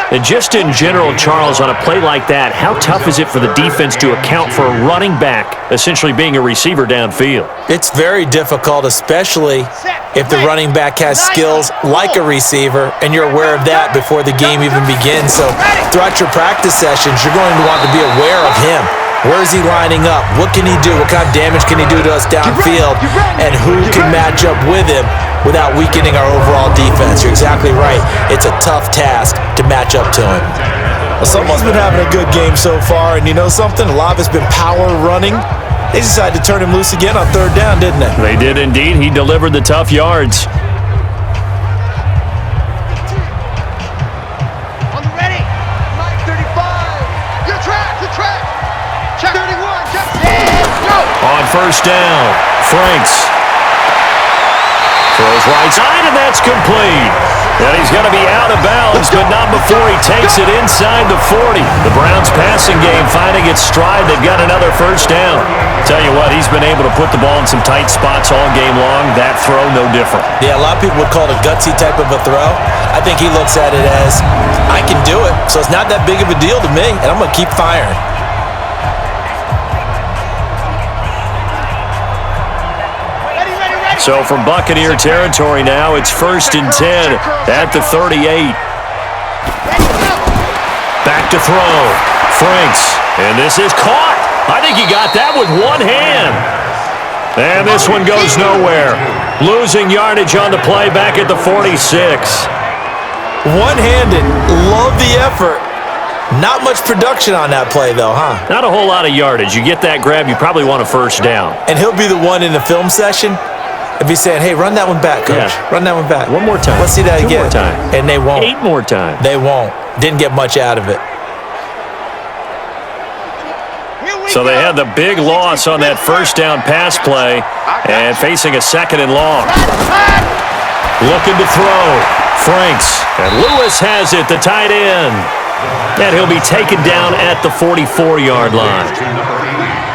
And just in general, Charles, on a play like that, how tough is it for the defense to account for a running back essentially being a receiver downfield? It's very difficult, especially if the running back has skills like a receiver, and you're aware of that before the game even begins. So throughout your practice sessions, you're going to want to be aware of him. Where is he lining up? What can he do? What kind of damage can he do to us downfield? And who can match up with him without weakening our overall defense? You're exactly right. It's a tough task to match up to him. Well, someone's been having a good game so far, and you know something? A lot of it's been power running. They decided to turn him loose again on 3rd down, didn't they? They did indeed. He delivered the tough yards. On 1st down, Franks throws right side, and that's complete. And he's going to be out of bounds, but not before he takes it inside the 40. The Browns' passing game finding its stride. They've got another 1st down. Tell you what, he's been able to put the ball in some tight spots all game long. That throw, no different. Yeah, a lot of people would call it a gutsy type of a throw. I think he looks at it as, I can do it, so it's not that big of a deal to me, and I'm going to keep firing. So from Buccaneer territory now, it's 1st and 10 at the 38. Back to throw. Franks. And this is caught. I think he got that with one hand. And this one goes nowhere. Losing yardage on the play back at the 46. One-handed. Love the effort. Not much production on that play, though, huh? Not a whole lot of yardage. You get that grab, you probably want a 1st down. And he'll be the one in the film session if he's saying, hey, run that one back, coach. Yeah. Run that one back. One more time. Let's see that 2 again. more time. And they won't. 8 more times. They won't. Didn't get much out of it. So they had the big loss on that 1st down pass play and facing a 2nd and long. Looking to throw. Franks. And Lewis has it, the tight end. And he'll be taken down at the 44-yard line.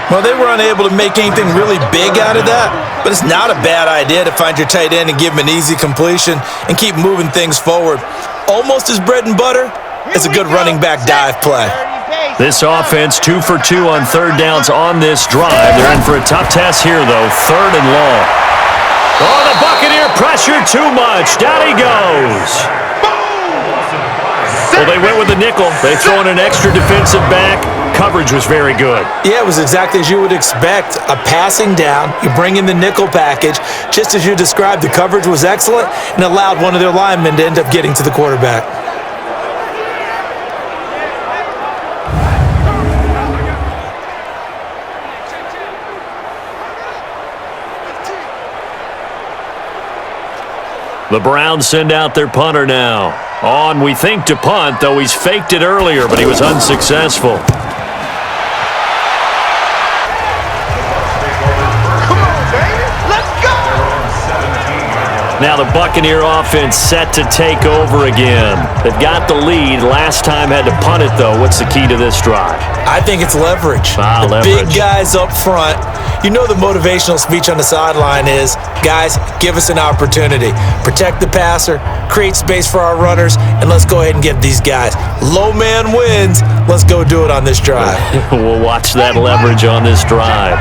Well, they were unable to make anything really big out of that, but it's not a bad idea to find your tight end and give him an easy completion and keep moving things forward. Almost as bread and butter as a good running back dive play. This offense 2 for 2 on 3rd downs on this drive. They're in for a tough test here, though. 3rd and long. Oh, the Buccaneer pressure too much. Down he goes. Well, they went with the nickel. They throw in an extra defensive back. Coverage was very good. Yeah, it was exactly as you would expect. A passing down, you bring in the nickel package. Just as you described, the coverage was excellent and allowed one of their linemen to end up getting to the quarterback. The Browns send out their punter now. On, we think, to punt, though he's faked it earlier, but he was unsuccessful. Now the Buccaneer offense set to take over again. They've got the lead. Last time had to punt it, though. What's the key to this drive? I think it's leverage. Leverage. Big guys up front. You know the motivational speech on the sideline is, guys, give us an opportunity. Protect the passer, create space for our runners, and let's go ahead and get these guys. Low man wins. Let's go do it on this drive. We'll watch that leverage on this drive.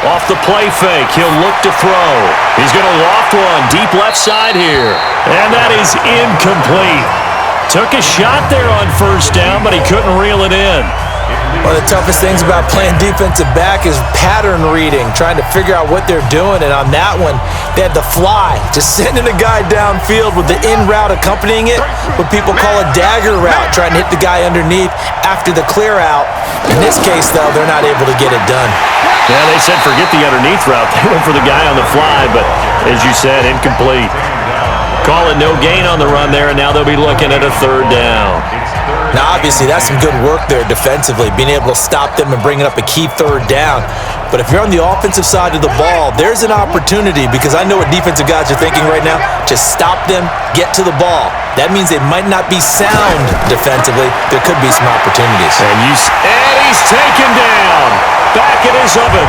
Off the play fake, he'll look to throw. He's going to loft one deep left side here. And that is incomplete. Took a shot there on first down, but he couldn't reel it in. One of the toughest things about playing defensive back is pattern reading, trying to figure out what they're doing. And on that one, they had the fly, just sending a guy downfield with the in route accompanying it, what people call a dagger route, trying to hit the guy underneath after the clear out. In this case, though, they're not able to get it done. Yeah, they said forget the underneath route. They went for the guy on the fly, but as you said, incomplete. Call it no gain on the run there, and now they'll be looking at a third down. Now, obviously, that's some good work there defensively, being able to stop them and bringing up a key third down. But if you're on the offensive side of the ball, there's an opportunity, because I know what defensive guys are thinking right now. Just stop them, get to the ball. That means they might not be sound defensively. There could be some opportunities. And he's taken down. Back in his oven.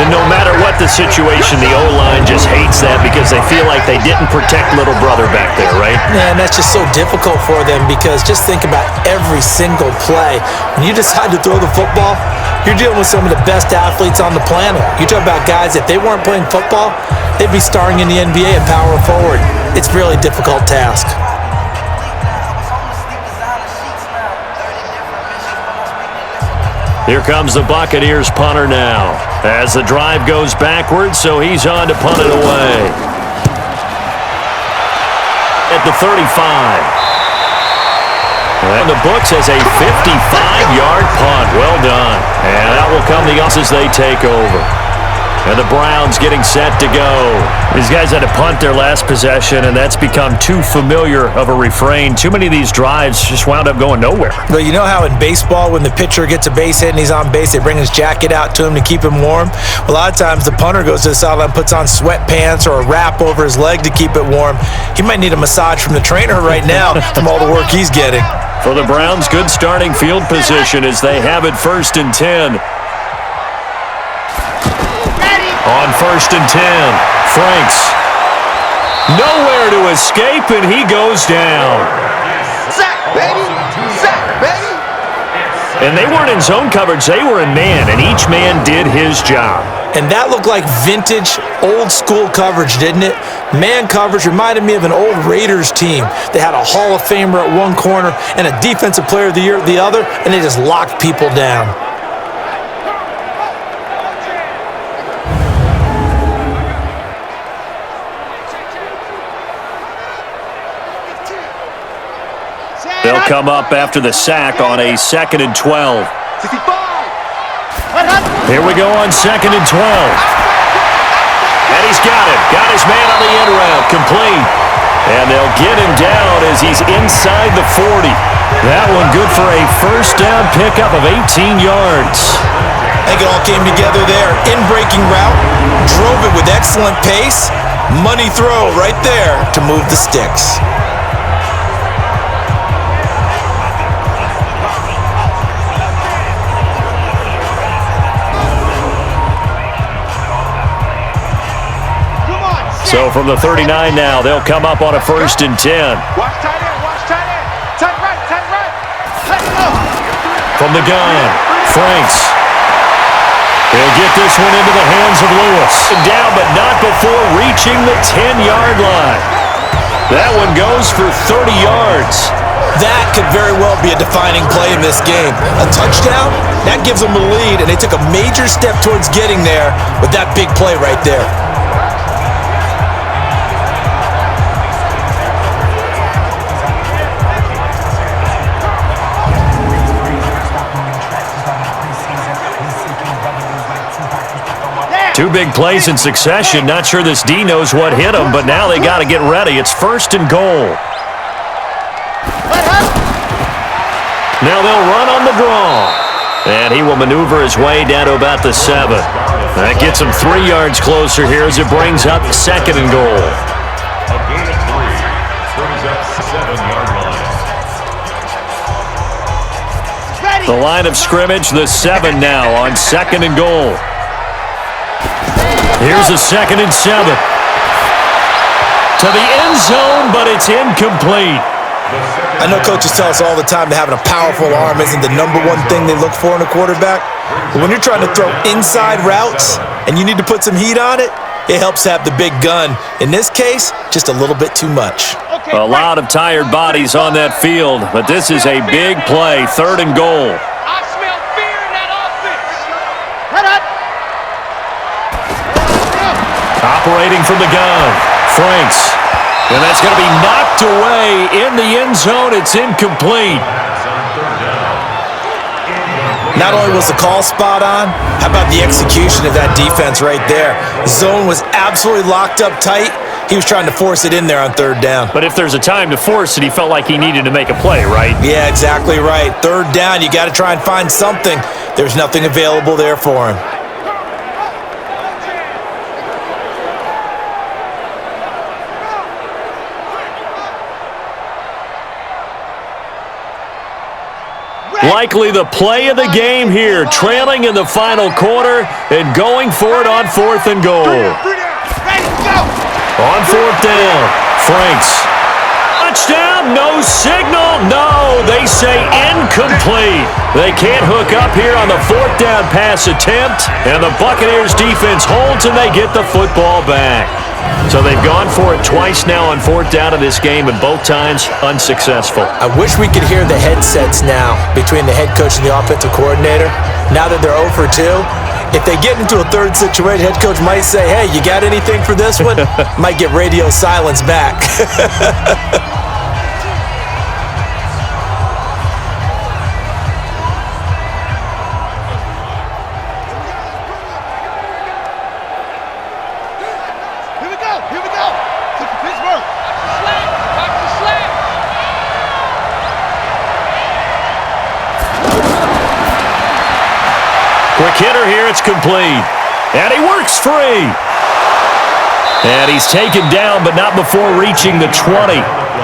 And no matter what the situation, the O-line just hates that because they feel like they didn't protect little brother back there, right? Man, that's just so difficult for them, because just think about every single play. When you decide to throw the football, you're dealing with some of the best athletes on the planet. You talk about guys, if they weren't playing football, they'd be starring in the NBA at power forward. It's a really difficult task. Here comes the Buccaneers punter now. As the drive goes backwards, so he's on to punt it away. At the 35. And the books as a 55-yard punt. Well done. And that will come the as they take over. And the Browns getting set to go. These guys had to punt their last possession, and that's become too familiar of a refrain. Too many of these drives just wound up going nowhere. Well, you know how in baseball, when the pitcher gets a base hit and he's on base, they bring his jacket out to him to keep him warm? Well, a lot of times the punter goes to the sideline, puts on sweatpants or a wrap over his leg to keep it warm. He might need a massage from the trainer right now from all the work he's getting. For the Browns, good starting field position as they have it 1st and 10. On 1st and 10, Franks. Nowhere to escape, and he goes down. Sack, baby! Sack, baby! And they weren't in zone coverage. They were in man, and each man did his job. And that looked like vintage, old-school coverage, didn't it? Man coverage reminded me of an old Raiders team. They had a Hall of Famer at one corner and a Defensive Player of the Year at the other, and they just locked people down. They'll come up after the sack on a 2nd and 12. 65! Here we go on 2nd and 12. And he's got it. Got his man on the in route. Complete. And they'll get him down as he's inside the 40. That one good for a first down pickup of 18 yards. I think it all came together there. In-breaking route, drove it with excellent pace. Money throw right there to move the sticks. So from the 39 now, they'll come up on a 1st and 10. Watch tight end, watch tight end. Tight right, tight right. Let's go. From the gun, Franks. He'll get this one into the hands of Lewis. Down, but not before reaching the 10-yard line. That one goes for 30 yards. That could very well be a defining play in this game. A touchdown, that gives them a lead, and they took a major step towards getting there with that big play right there. Two big plays in succession. Not sure this D knows what hit him, but now they got to get ready. It's 1st and goal. Now they'll run on the draw. And he will maneuver his way down to about the 7. That gets him 3 yards closer here as it brings up 2nd and goal. A gain of 3 brings up 7-yard line. The line of scrimmage, the 7 now on 2nd and goal. Here's a 2nd and 7. To the end zone, but it's incomplete. I know coaches tell us all the time that having a powerful arm isn't the #1 thing they look for in a quarterback. But when you're trying to throw inside routes and you need to put some heat on it, it helps have the big gun. In this case, just a little bit too much. A lot of tired bodies on that field, but this is a big play, 3rd and goal. I smell fear in that offense. Operating from the gun, Franks. And that's going to be knocked away in the end zone. It's incomplete. Not only was the call spot on, how about the execution of that defense right there? The zone was absolutely locked up tight. He was trying to force it in there on 3rd down. But if there's a time to force it, he felt like he needed to make a play, right? Yeah, exactly right. 3rd down, you got to try and find something. There's nothing available there for him. Likely the play of the game here, trailing in the final quarter and going for it on 4th and goal. On 4th down, Franks. Touchdown, no signal, no, they say incomplete. They can't hook up here on the 4th down pass attempt, and the Buccaneers defense holds and they get the football back. So they've gone for it twice now on 4th down in this game, and both times unsuccessful. I wish we could hear the headsets now between the head coach and the offensive coordinator. Now that they're 0 for 2, if they get into a 3rd situation, head coach might say, hey, you got anything for this one? Might get radio silence back. Quick hitter here, it's complete. And he works free. And he's taken down, but not before reaching the 20.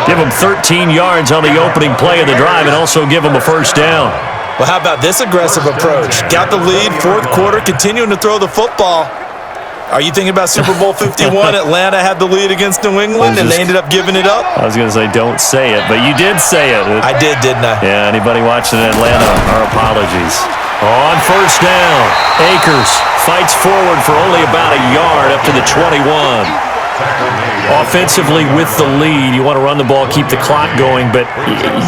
Give him 13 yards on the opening play of the drive and also give him a 1st down. Well, how about this aggressive approach? Got the lead, 4th quarter, continuing to throw the football. Are you thinking about Super Bowl 51? Atlanta had the lead against New England, and they ended up giving it up? I was going to say don't say it, but you did say it. I did, didn't I? Yeah, anybody watching in Atlanta, our apologies. On 1st down, Akers fights forward for only about a yard up to the 21. Offensively with the lead, you want to run the ball, keep the clock going, but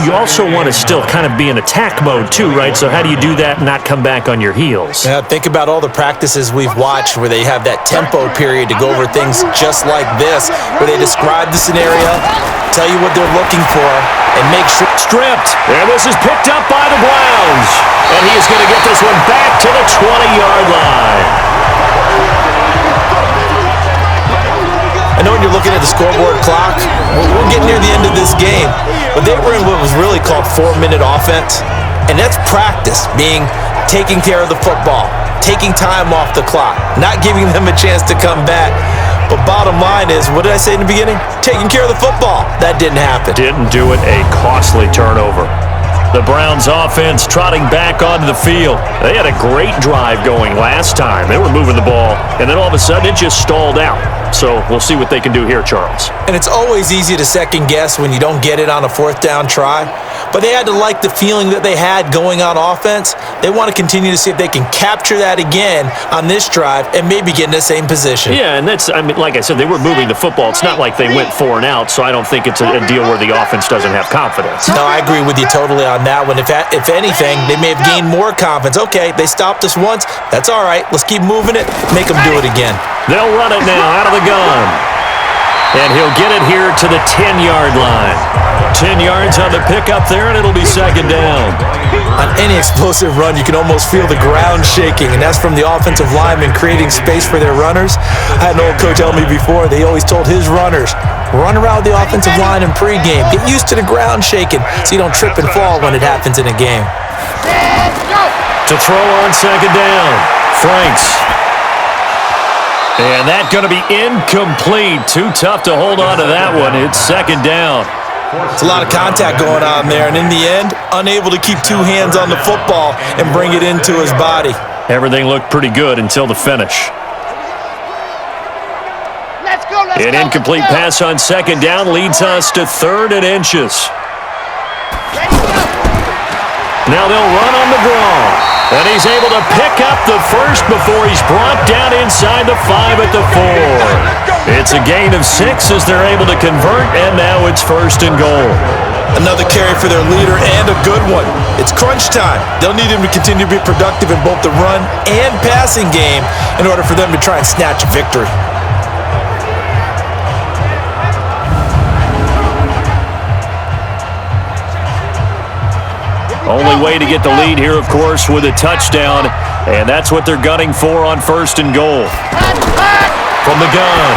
you also want to still kind of be in attack mode too, right? So how do you do that and not come back on your heels? Yeah, think about all the practices we've watched where they have that tempo period to go over things just like this, where they describe the scenario, tell you what they're looking for, and make sure. Stripped, and this is picked up by the Browns, and he is going to get this one back to the 20-yard line. I know when you're looking at the scoreboard clock, we're getting near the end of this game, but they were in what was really called 4-minute offense, and that's practice, meaning taking care of the football, taking time off the clock, not giving them a chance to come back. But bottom line is, what did I say in the beginning? Taking care of the football. That didn't happen. Didn't do it, a costly turnover. The Browns offense trotting back onto the field. They had a great drive going last time. They were moving the ball, and then all of a sudden it just stalled out. So we'll see what they can do here, Charles. And it's always easy to second guess when you don't get it on a 4th down try. But they had to like the feeling that they had going on offense. They want to continue to see if they can capture that again on this drive and maybe get in the same position. Yeah, and that's, I mean, like I said, they were moving the football. It's not like they went 4 and out, so I don't think it's a deal where the offense doesn't have confidence. No, I agree with you totally on that one. If anything, they may have gained more confidence. Okay, they stopped us once. That's all right. Let's keep moving it. Make them do it again. They'll run it now out of the gun. And he'll get it here to the 10-yard line. 10 yards on the pickup there, and it'll be 2nd down. On any explosive run, you can almost feel the ground shaking, and that's from the offensive linemen creating space for their runners. I had an old coach tell me before, they always told his runners, run around the offensive line in pregame. Get used to the ground shaking so you don't trip and fall when it happens in a game. To throw on 2nd down, Franks. And that's going to be incomplete. Too tough to hold on to that one. It's 2nd down. It's a lot of contact going on there, and in the end, unable to keep two hands on the football and bring it into his body. Everything looked pretty good until the finish. An incomplete pass on second down leads us to 3rd and inches. Now they'll run on the draw. And he's able to pick up the first before he's brought down inside the 5 at the 4. It's a gain of 6 as they're able to convert, and now it's 1st and goal. Another carry for their leader and a good one. It's crunch time. They'll need him to continue to be productive in both the run and passing game in order for them to try and snatch a victory. Only way to get the lead here, of course, with a touchdown, and that's what they're gunning for on 1st and goal. From the gun,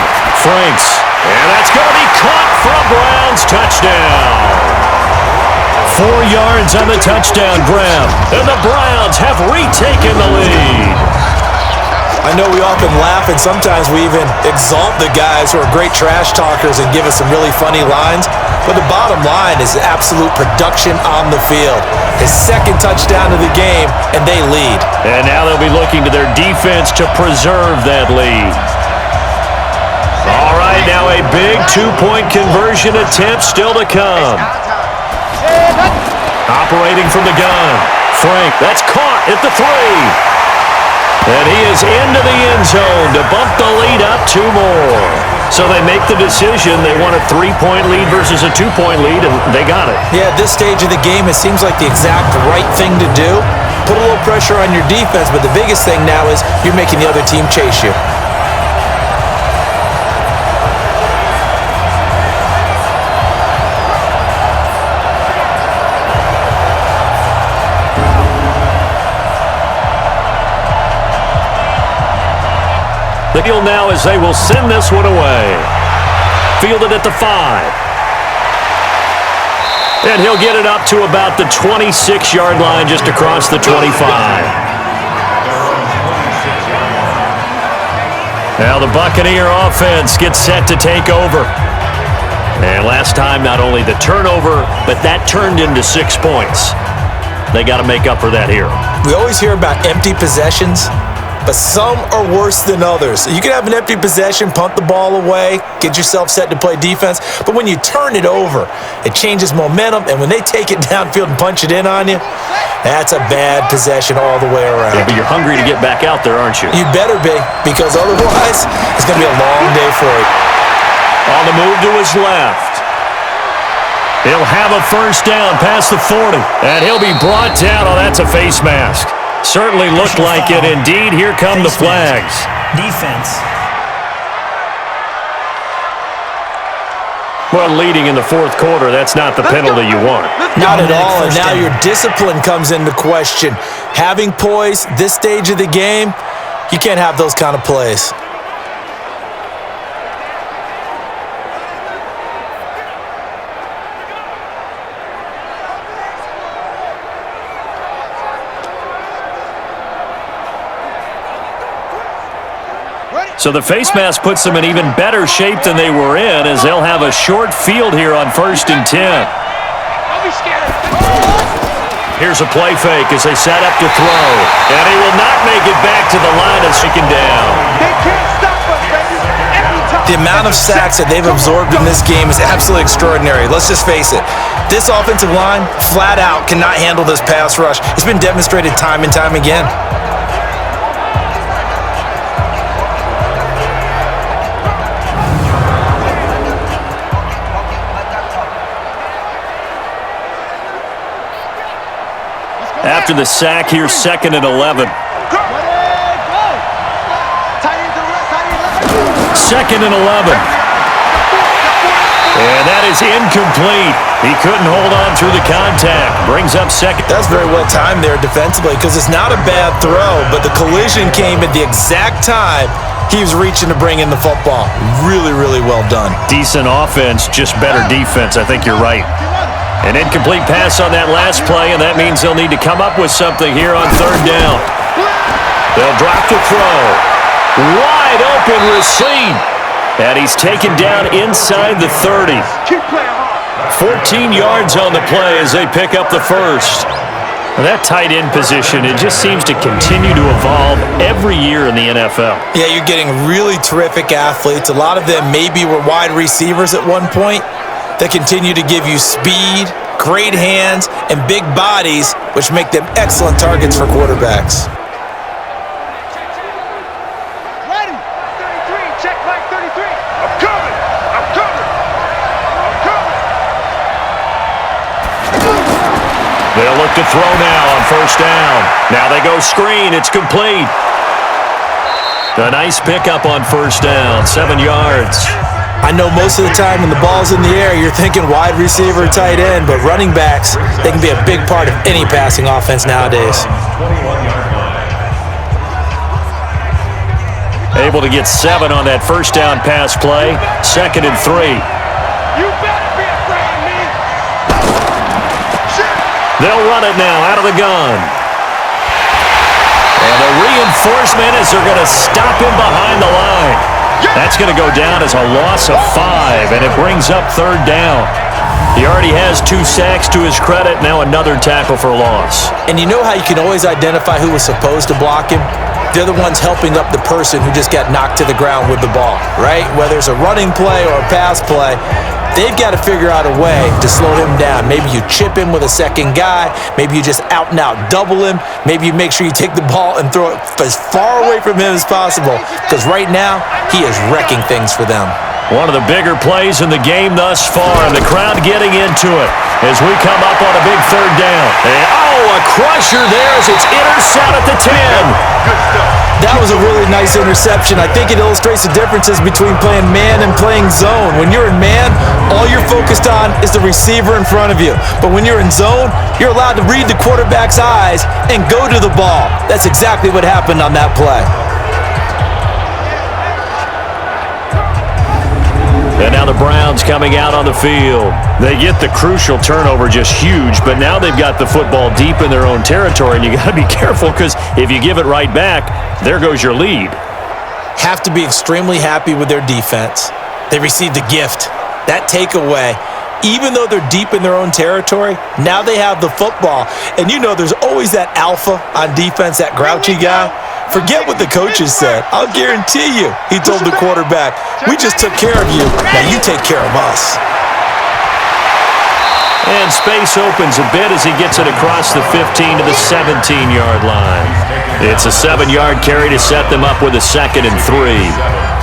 Franks, and that's going to be caught for a Browns touchdown. 4 yards on the touchdown grab, and the Browns have retaken the lead. I know we often laugh, and sometimes we even exalt the guys who are great trash talkers and give us some really funny lines, but the bottom line is absolute production on the field. His 2nd touchdown of the game, and they lead. And now they'll be looking to their defense to preserve that lead. All right, now a big 2-point conversion attempt still to come. Operating from the gun, Frank, that's caught at the 3. And he is into the end zone to bump the lead up 2 more. So they make the decision. They want a 3-point lead versus a 2-point lead, and they got it. Yeah, at this stage of the game, it seems like the exact right thing to do. Put a little pressure on your defense, but the biggest thing now is you're making the other team chase you. The deal now is they will send this one away. Fielded at the 5. And he'll get it up to about the 26-yard line just across the 25. Now the Buccaneer offense gets set to take over. And last time, not only the turnover, but that turned into 6 points. They got to make up for that here. We always hear about empty possessions, but some are worse than others. You can have an empty possession, punt the ball away, get yourself set to play defense, but when you turn it over, it changes momentum, and when they take it downfield and punch it in on you, that's a bad possession all the way around. Yeah, but you're hungry to get back out there, aren't you? You better be, because otherwise, it's going to be a long day for you. On the move to his left. He'll have a 1st down past the 40, and he'll be brought down. Oh, that's a face mask. Certainly looked like it. Indeed, here come the flags. Defense. Well, leading in the 4th quarter, that's not the penalty you want. Not at all, and now your discipline comes into question. Having poise, this stage of the game, you can't have those kind of plays. So the face mask puts them in even better shape than they were in, as they'll have a short field here on 1st and 10. Here's a play fake as they set up to throw. And he will not make it back to the line as shaken down. They can't stop us, baby. Every time. The amount of sacks that they've absorbed in this game is absolutely extraordinary. Let's just face it. This offensive line, flat out, cannot handle this pass rush. It's been demonstrated time and time again. After the sack, here's 2nd and 11. 2nd and 11. And that is incomplete. He couldn't hold on through the contact. Brings up 2nd. That's very well timed there defensively, because it's not a bad throw, but the collision came at the exact time he was reaching to bring in the football. Really, really well done. Decent offense, just better defense. I think you're right. An incomplete pass on that last play, and that means they'll need to come up with something here on 3rd down. They'll drop to throw. Wide open receive. And he's taken down inside the 30. Keep playing hard. 14 yards on the play as they pick up the first. That tight end position, it just seems to continue to evolve every year in the NFL. Yeah, you're getting really terrific athletes. A lot of them maybe were wide receivers at one point that continue to give you speed, great hands, and big bodies, which make them excellent targets for quarterbacks. Ready. 33. Check back 33. I'm coming. I'm coming. I'm coming. They'll look to throw now on first down. Now they go screen. It's complete. A nice pickup on first down, 7 yards. I know most of the time when the ball's in the air, you're thinking wide receiver, tight end, but running backs, they can be a big part of any passing offense nowadays. 21-yard line. Able to get 7 on that first down pass play. 2nd and 3. You better be afraid of me. They'll run it now out of the gun. And the reinforcement is they're going to stop him behind the line. That's going to go down as a loss of 5, and it brings up 3rd down. He already has 2 sacks to his credit, now another tackle for loss. And you know how you can always identify who was supposed to block him? They're the ones helping up the person who just got knocked to the ground with the ball, right? Whether it's a running play or a pass play, they've got to figure out a way to slow him down. Maybe you chip him with a second guy. Maybe you just out and out double him. Maybe you make sure you take the ball and throw it as far away from him as possible, because right now he is wrecking things for them. One of the bigger plays in the game thus far, and the crowd getting into it as we come up on a big 3rd down. And, a crusher there as it's intercepted at the 10. That was a really nice interception. I think it illustrates the differences between playing man and playing zone. When you're in man, all you're focused on is the receiver in front of you. But when you're in zone, you're allowed to read the quarterback's eyes and go to the ball. That's exactly what happened on that play. And now the Browns coming out on the field. They get the crucial turnover just huge, but now they've got the football deep in their own territory, and you got to be careful because if you give it right back, there goes your lead. Have to be extremely happy with their defense. They received a gift. That takeaway, even though they're deep in their own territory, now they have the football. And you know there's always that alpha on defense, that grouchy guy. Forget what the coaches said. I'll guarantee you, he told the quarterback, we just took care of you, now you take care of us. And space opens a bit as he gets it across the 15 to the 17-yard line. It's a 7-yard carry to set them up with a 2nd and 3.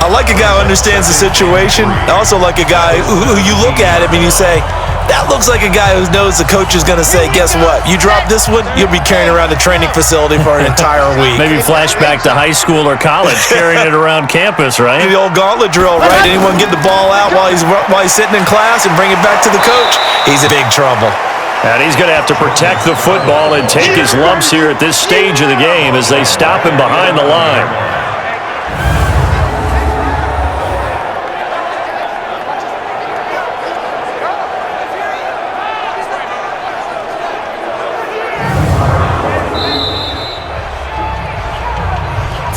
I like a guy who understands the situation. I also like a guy who you look at him and you say, that looks like a guy who knows the coach is going to say, guess what? You drop this one, you'll be carrying around the training facility for an entire week. Maybe flashback to high school or college, carrying it around campus, right? The old gauntlet drill, right? Anyone get the ball out while he's sitting in class and bring it back to the coach? He's in big trouble. And he's going to have to protect the football and take his lumps here at this stage of the game as they stop him behind the line.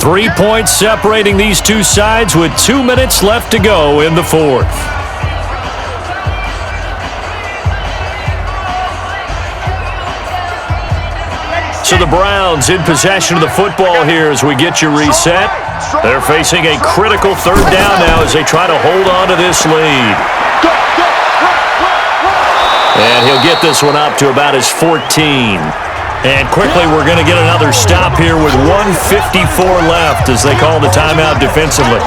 Three points separating these two sides with 2 minutes left to go in the 4th. So the Browns in possession of the football here as we get you reset. They're facing a critical 3rd down now as they try to hold on to this lead. And he'll get this one up to about his 14. And quickly, we're going to get another stop here with 1:54 left as they call the timeout defensively.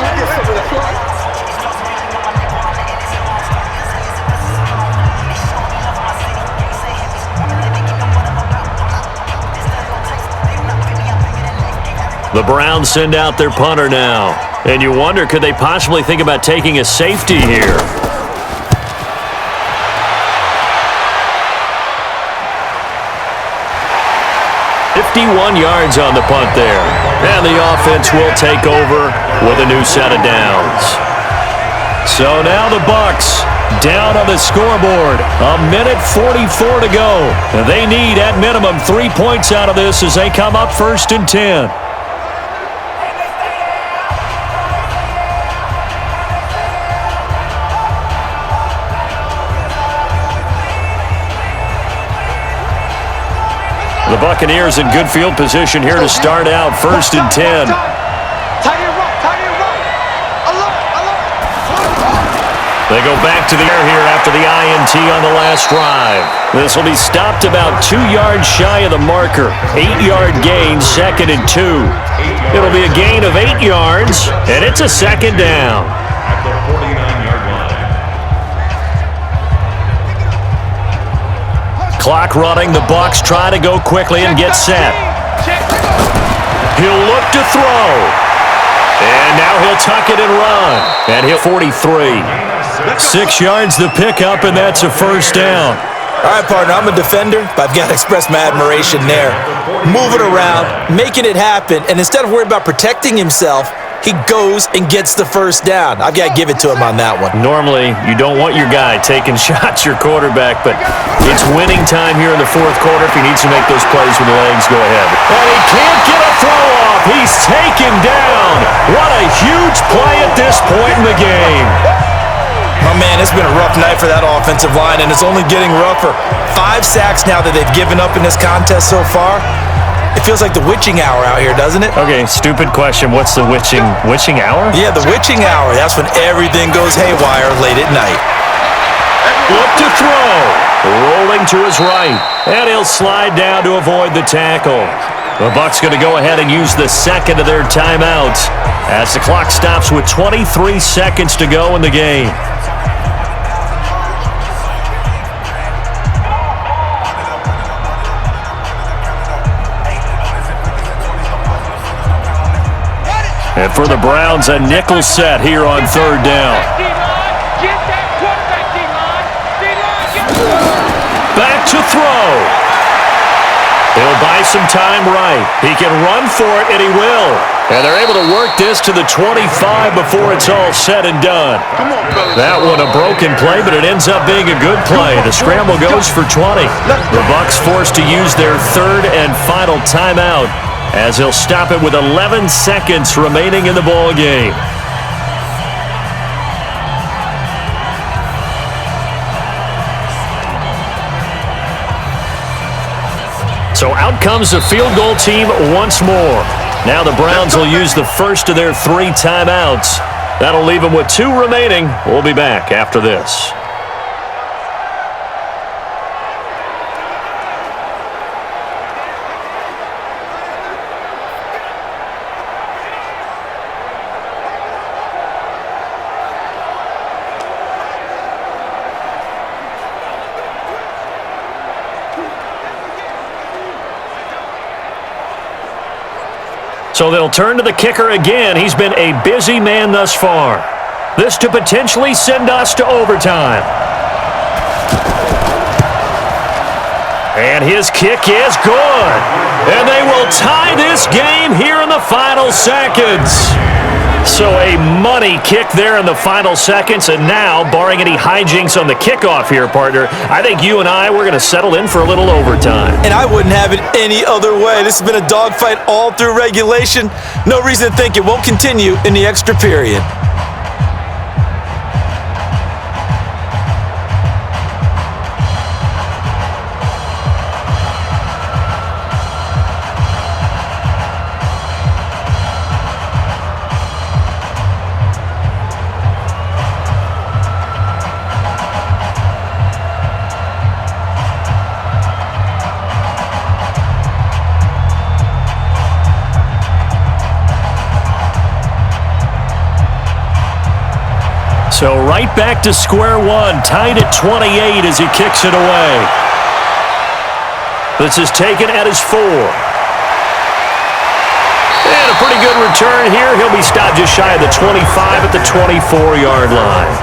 The Browns send out their punter now. And you wonder, could they possibly think about taking a safety here? 51 yards on the punt there. And the offense will take over with a new set of downs. So now the Bucs down on the scoreboard. 1:44 to go. They need at minimum 3 points out of this as they come up 1st and 10. The Buccaneers in good field position here to start out, 1st and 10. Tight end right. Alert. They go back to the air here after the INT on the last drive. This will be stopped about 2 yards shy of the marker. 8-yard gain, 2nd and 2. It'll be a gain of 8 yards, and it's a 2nd down. At the 49-yard line. Clock running. The Bucs try to go quickly and get set. He'll look to throw. And now he'll tuck it and run. And he'll 43. 6 yards the pickup, and that's a 1st down. All right, partner, I'm a defender, but I've got to express my admiration there. Moving around, making it happen, and instead of worrying about protecting himself, he goes and gets the 1st down. I've got to give it to him on that one. Normally, you don't want your guy taking shots, your quarterback, but it's winning time here in the 4th quarter. If he needs to make those plays with the legs, go ahead. And he can't get a throw off. He's taken down. What a huge play at this point in the game. Oh, man, it's been a rough night for that offensive line, and it's only getting rougher. 5 sacks now that they've given up in this contest so far. It feels like the witching hour out here, doesn't it? Okay, stupid question. What's the witching hour? Yeah, the witching hour. That's when everything goes haywire late at night. Look to throw. Rolling to his right. And he'll slide down to avoid the tackle. The Bucs going to go ahead and use the 2nd of their timeouts as the clock stops with 23 seconds to go in the game. And for the Browns, a nickel set here on 3rd down. Back to throw. He'll buy some time right. He can run for it, and he will. And they're able to work this to the 25 before it's all said and done. That one a broken play, but it ends up being a good play. The scramble goes for 20. The Bucs forced to use their 3rd and final timeout, as he'll stop it with 11 seconds remaining in the ball game. So out comes the field goal team once more. Now the Browns will use the 1st of their 3 timeouts. That'll leave them with 2 remaining. We'll be back after this. So they'll turn to the kicker again. He's been a busy man thus far. This to potentially send us to overtime. And his kick is good. And they will tie this game here in the final seconds. So a money kick there in the final seconds, and now, barring any hijinks on the kickoff here, partner, I think you and we're going to settle in for a little overtime. And I wouldn't have it any other way. This has been a dogfight all through regulation. No reason to think it won't continue in the extra period. So right back to square one, tied at 28 as he kicks it away. This is taken at his 4. And a pretty good return here. He'll be stopped just shy of the 25 at the 24-yard line.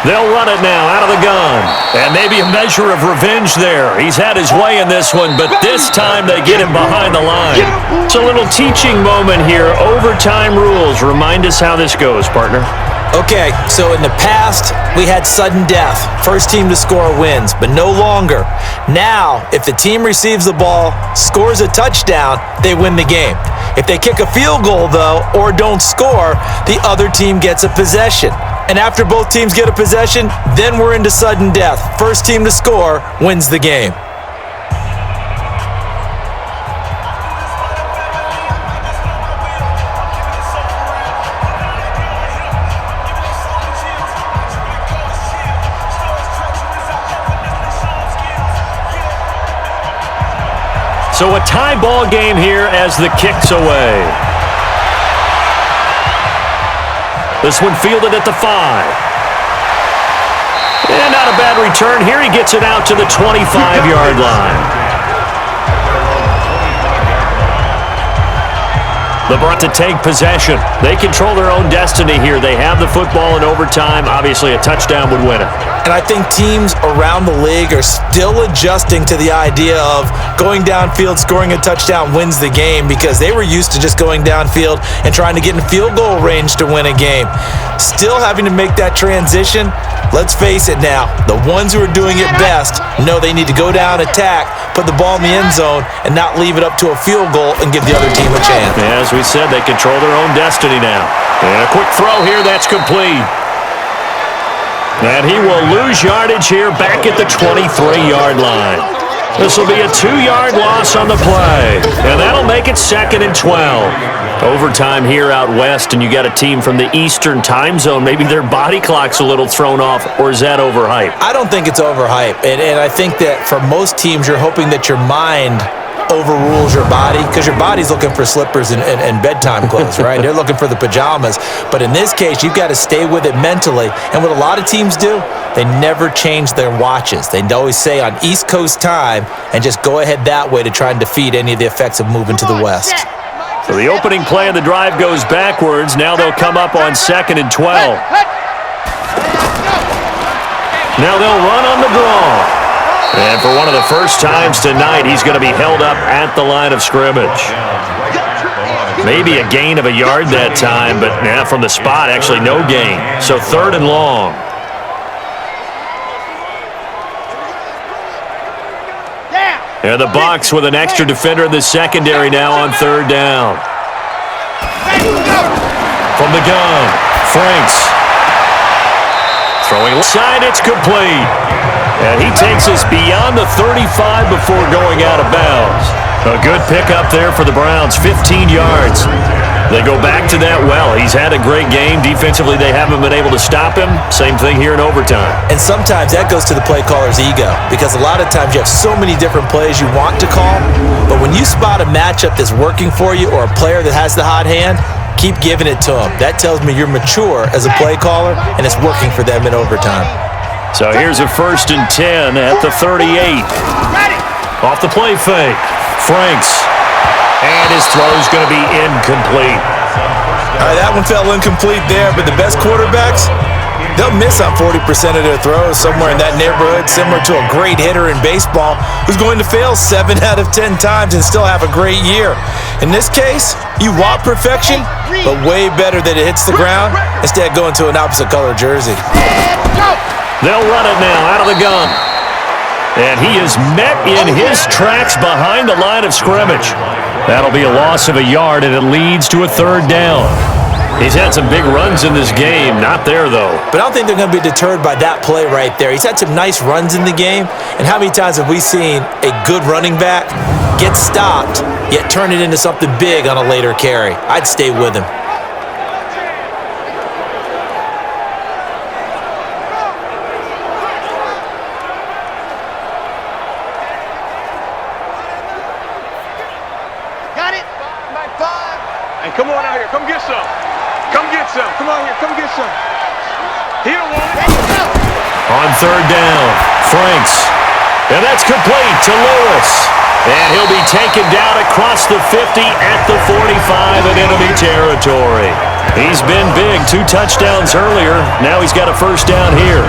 They'll run it now out of the gun. And maybe a measure of revenge there. He's had his way in this one, but this time they get him behind the line. It's a little teaching moment here. Overtime rules. Remind us how this goes, partner. Okay, so in the past, we had sudden death. First team to score wins, but no longer. Now, if the team receives the ball, scores a touchdown, they win the game. If they kick a field goal, though, or don't score, the other team gets a possession. And after both teams get a possession, then we're into sudden death. First team to score wins the game. So a tie ball game here as the kick's away. This one fielded at the 5. And not a bad return here. He gets it out to the 25-yard line. The Browns to take possession. They control their own destiny here. They have the football in overtime. Obviously, a touchdown would win it. And I think teams around the league are still adjusting to the idea of going downfield, scoring a touchdown wins the game, because they were used to just going downfield and trying to get in field goal range to win a game. Still having to make that transition. Let's face it now, the ones who are doing it best know they need to go down, attack, put the ball in the end zone, and not leave it up to a field goal and give the other team a chance. As we said, they control their own destiny now. And a quick throw here, that's complete. And he will lose yardage here back at the 23-yard line. This will be a 2-yard loss on the play. And that'll make it 2nd and 12. Overtime here out west, and you got a team from the Eastern time zone. Maybe their body clock's a little thrown off, or is that overhyped? I don't think it's overhyped. And I think that for most teams, you're hoping that your mind overrules your body, because your body's looking for slippers and bedtime clothes, right? They're looking for the pajamas. But in this case, you've got to stay with it mentally. And what a lot of teams do, they never change their watches. They always say on East Coast time and just go ahead that way to try and defeat any of the effects of moving to the West. So the opening play of the drive goes backwards. Now they'll come up on 2nd and 12. Now they'll run on the draw. And for one of the first times tonight, he's going to be held up at the line of scrimmage. Maybe a gain of a yard that time, but from the spot, actually no gain. So 3rd and long. And the Bucs with an extra defender in the secondary now on 3rd down. From the gun, Franks. Throwing inside, it's complete. And he takes us beyond the 35 before going out of bounds. A good pickup there for the Browns, 15 yards. They go back to that well. He's had a great game. Defensively, they haven't been able to stop him. Same thing here in overtime. And sometimes that goes to the play caller's ego, because a lot of times you have so many different plays you want to call, but when you spot a matchup that's working for you or a player that has the hot hand, keep giving it to him. That tells me you're mature as a play caller, and it's working for them in overtime. So here's a 1st and 10 at the 38. Off the play fake. Franks. And his throw's going to be incomplete. All right, that one fell incomplete there, but the best quarterbacks, they'll miss on 40% of their throws, somewhere in that neighborhood, similar to a great hitter in baseball who's going to fail 7 out of 10 times and still have a great year. In this case, you want perfection, but way better that it hits the ground instead of going to an opposite color jersey. They'll run it now out of the gun. And he is met in his tracks behind the line of scrimmage. That'll be a loss of a yard, and it leads to a 3rd down. He's had some big runs in this game. Not there, though. But I don't think they're going to be deterred by that play right there. He's had some nice runs in the game. And how many times have we seen a good running back get stopped, yet turn it into something big on a later carry? I'd stay with him. Come on out here. Come get some. Come get some. Come on here. Come get some. He don't want it. On 3rd down, Franks. And that's complete to Lewis. And he'll be taken down across the 50 at the 45 in enemy territory. He's been big. 2 touchdowns earlier. Now he's got a 1st down here.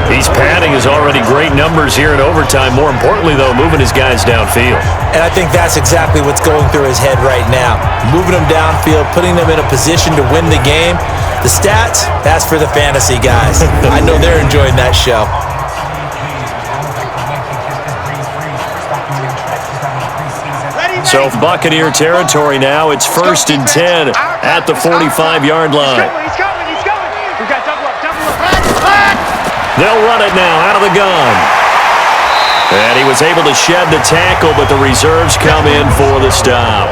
He's padding his already great numbers here in overtime. More importantly, though, moving his guys downfield. And I think that's exactly what's going through his head right now. Moving them downfield, putting them in a position to win the game. The stats, that's for the fantasy guys. I know they're enjoying that show. So Buccaneer territory now. It's 1st and 10 at the 45-yard line. He's coming. We got double up. They'll run it now out of the gun. And he was able to shed the tackle, but the reserves come in for the stop.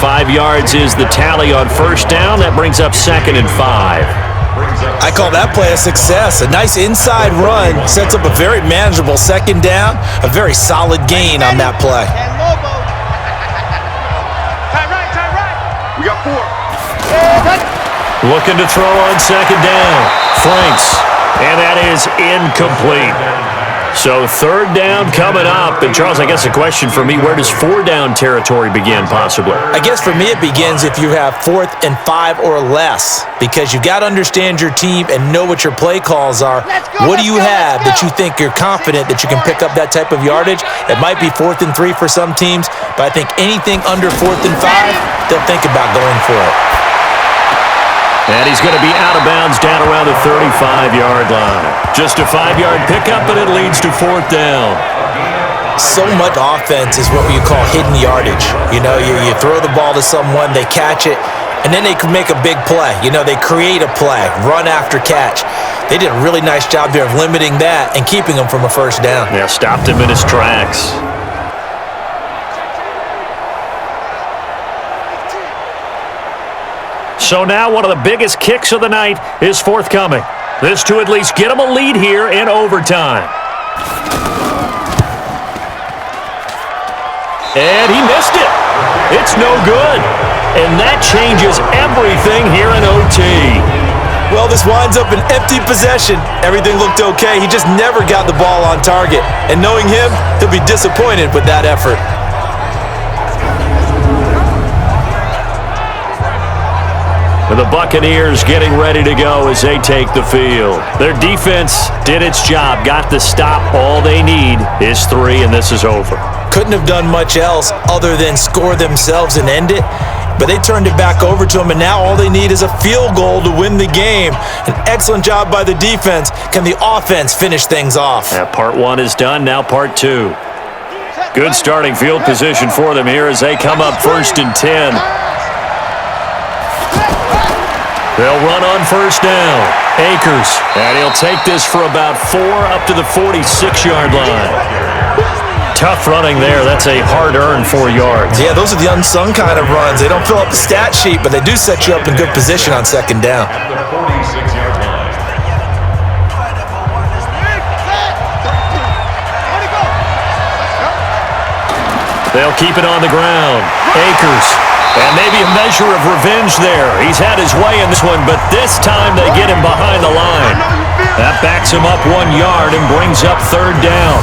5 yards is the tally on first down. That brings up 2nd and 5. I call that play a success. A nice inside run sets up a very manageable 2nd down. A very solid gain on that play. Tie right. We got 4. Looking to throw on 2nd down. Franks. And that is incomplete. So 3rd down coming up. And Charles, I guess a question for me, where does 4 down territory begin possibly? I guess for me it begins if you have 4th and 5 or less, because you've got to understand your team and know what your play calls are. What do you have that you think you're confident that you can pick up that type of yardage? It might be 4th and 3 for some teams, but I think anything under 4th and 5, they'll think about going for it. And he's going to be out of bounds down around the 35-yard line. Just a 5-yard pickup, and it leads to 4th down. So much offense is what you call hidden yardage. You know, you throw the ball to someone, they catch it, and then they can make a big play. You know, they create a play, run after catch. They did a really nice job there of limiting that and keeping him from a 1st down. Yeah, stopped him in his tracks. So now one of the biggest kicks of the night is forthcoming. This to at least get him a lead here in overtime. And he missed it. It's no good. And that changes everything here in OT. Well, this winds up an empty possession. Everything looked okay. He just never got the ball on target. And knowing him, he'll be disappointed with that effort. The Buccaneers getting ready to go as they take the field. Their defense did its job, got the stop. All they need is 3, and this is over. Couldn't have done much else other than score themselves and end it, but they turned it back over to them, and now all they need is a field goal to win the game. An excellent job by the defense. Can the offense finish things off? Yeah, part 1 is done, now part 2. Good starting field position for them here as they come up 1st and 10. They'll run on 1st down. Akers, and he'll take this for about 4 up to the 46-yard line. Tough running there. That's a hard-earned 4 yards. Yeah, those are the unsung kind of runs. They don't fill up the stat sheet, but they do set you up in good position on 2nd down. At the 46-yard line. They'll keep it on the ground. Akers. And maybe a measure of revenge there. He's had his way in this one, but this time they get him behind the line. That backs him up 1 yard and brings up 3rd down.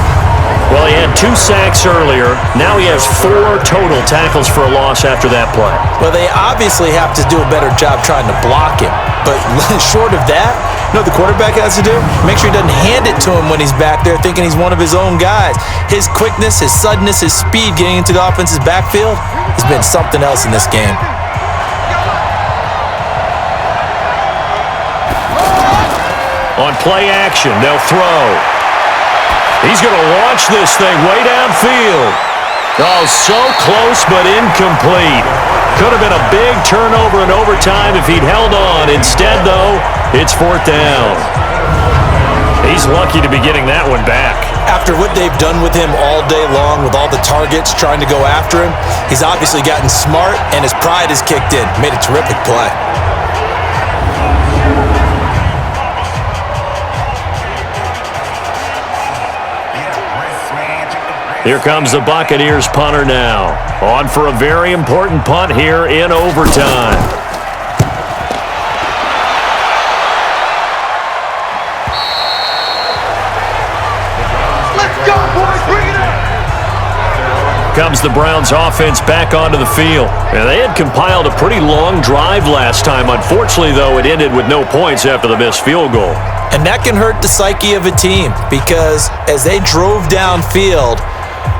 Well, he had 2 sacks earlier. Now he has 4 total tackles for a loss after that play. Well, they obviously have to do a better job trying to block him. But short of that, you know what the quarterback has to do? Make sure he doesn't hand it to him when he's back there thinking he's one of his own guys. His quickness, his suddenness, his speed getting into the offense's backfield has been something else in this game. On play action, they'll throw. He's going to launch this thing way downfield. Oh, so close but incomplete. Could have been a big turnover in overtime if he'd held on. Instead, though, it's 4th down. He's lucky to be getting that one back. After what they've done with him all day long, with all the targets trying to go after him, he's obviously gotten smart, and his pride has kicked in. Made a terrific play. Here comes the Buccaneers punter now. On for a very important punt here in overtime. Let's go, boys. Bring it up. Comes the Browns offense back onto the field. And they had compiled a pretty long drive last time. Unfortunately, though, it ended with no points after the missed field goal. And that can hurt the psyche of a team because as they drove downfield,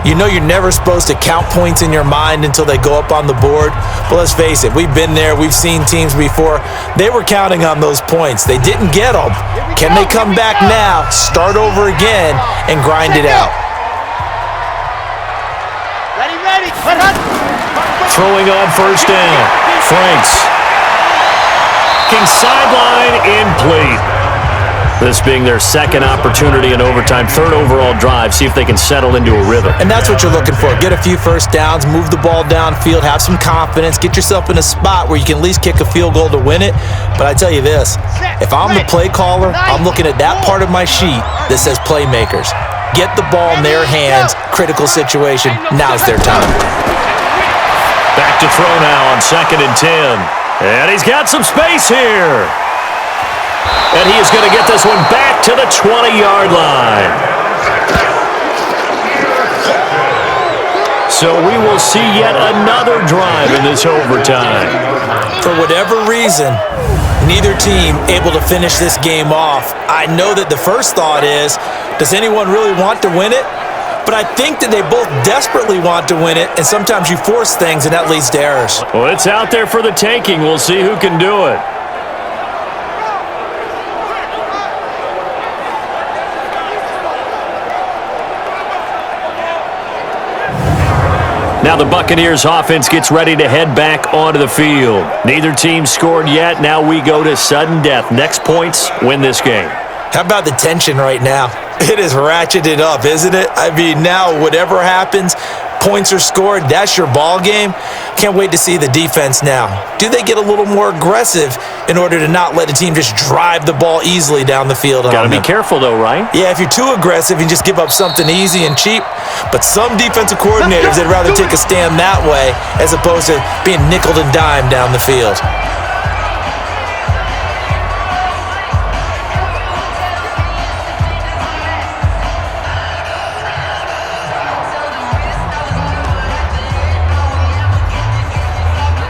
you know you're never supposed to count points in your mind until they go up on the board. But let's face it, we've been there. We've seen teams before. They were counting on those points. They didn't get them. Can they come back now, start over again, and grind it out? Ready. Throwing on first down. Franks. King sideline incomplete. This being their second opportunity in overtime, third overall drive. See if they can settle into a rhythm. And that's what you're looking for. Get a few first downs, move the ball downfield, have some confidence, get yourself in a spot where you can at least kick a field goal to win it. But I tell you this, if I'm the play caller, I'm looking at that part of my sheet that says playmakers. Get the ball in their hands, critical situation, now's their time. Back to throw now on 2nd and 10. And he's got some space here. And he is going to get this one back to the 20-yard line. So we will see yet another drive in this overtime. For whatever reason, neither team able to finish this game off. I know that the first thought is, does anyone really want to win it? But I think that they both desperately want to win it, and sometimes you force things, and that leads to errors. Well, it's out there for the taking. We'll see who can do it. Now the Buccaneers offense gets ready to head back onto the field. Neither team scored yet. Now we go to sudden death. Next points win this game. How about the tension right now? It is ratcheted up, isn't it? I mean, now whatever happens, points are scored, that's your ball game. Can't wait to see the defense now. Do they get a little more aggressive in order to not let a team just drive the ball easily down the field? Got to be careful, though, right? Yeah, if you're too aggressive, you just give up something easy and cheap. But some defensive coordinators, they'd rather take a stand that way as opposed to being nickeled and dimed down the field.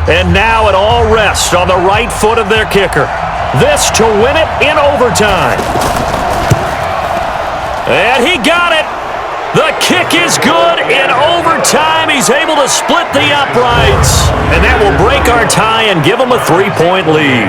And now it all rests on the right foot of their kicker. This to win it in overtime. And he got it. The kick is good in overtime. He's able to split the uprights. And that will break our tie and give him a 3-point lead.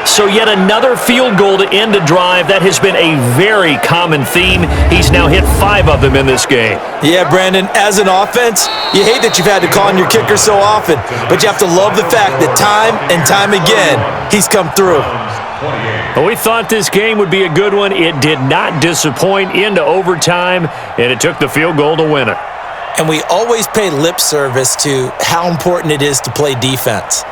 So yet another field goal to end a drive. That has been a very common theme. He's now hit 5 of them in this game. Yeah, Brandon, as an offense, you hate that you've had to call on your kicker so often, but you have to love the fact that time and time again, he's come through. Well, we thought this game would be a good one. It did not disappoint into overtime, and it took the field goal to win it. And we always pay lip service to how important it is to play defense.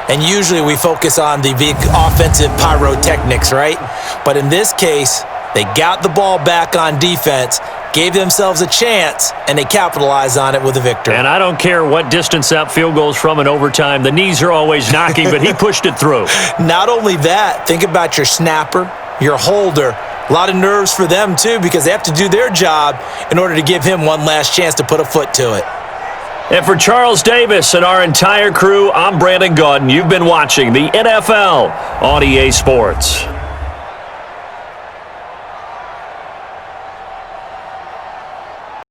And usually we focus on the big offensive pyrotechnics, right? But in this case, they got the ball back on defense, gave themselves a chance, and they capitalized on it with a victory. And I don't care what distance that field goes from in overtime. The knees are always knocking, but he pushed it through. Not only that, think about your snapper, your holder. A lot of nerves for them, too, because they have to do their job in order to give him one last chance to put a foot to it. And for Charles Davis and our entire crew, I'm Brandon Gaudin. You've been watching the NFL on EA Sports.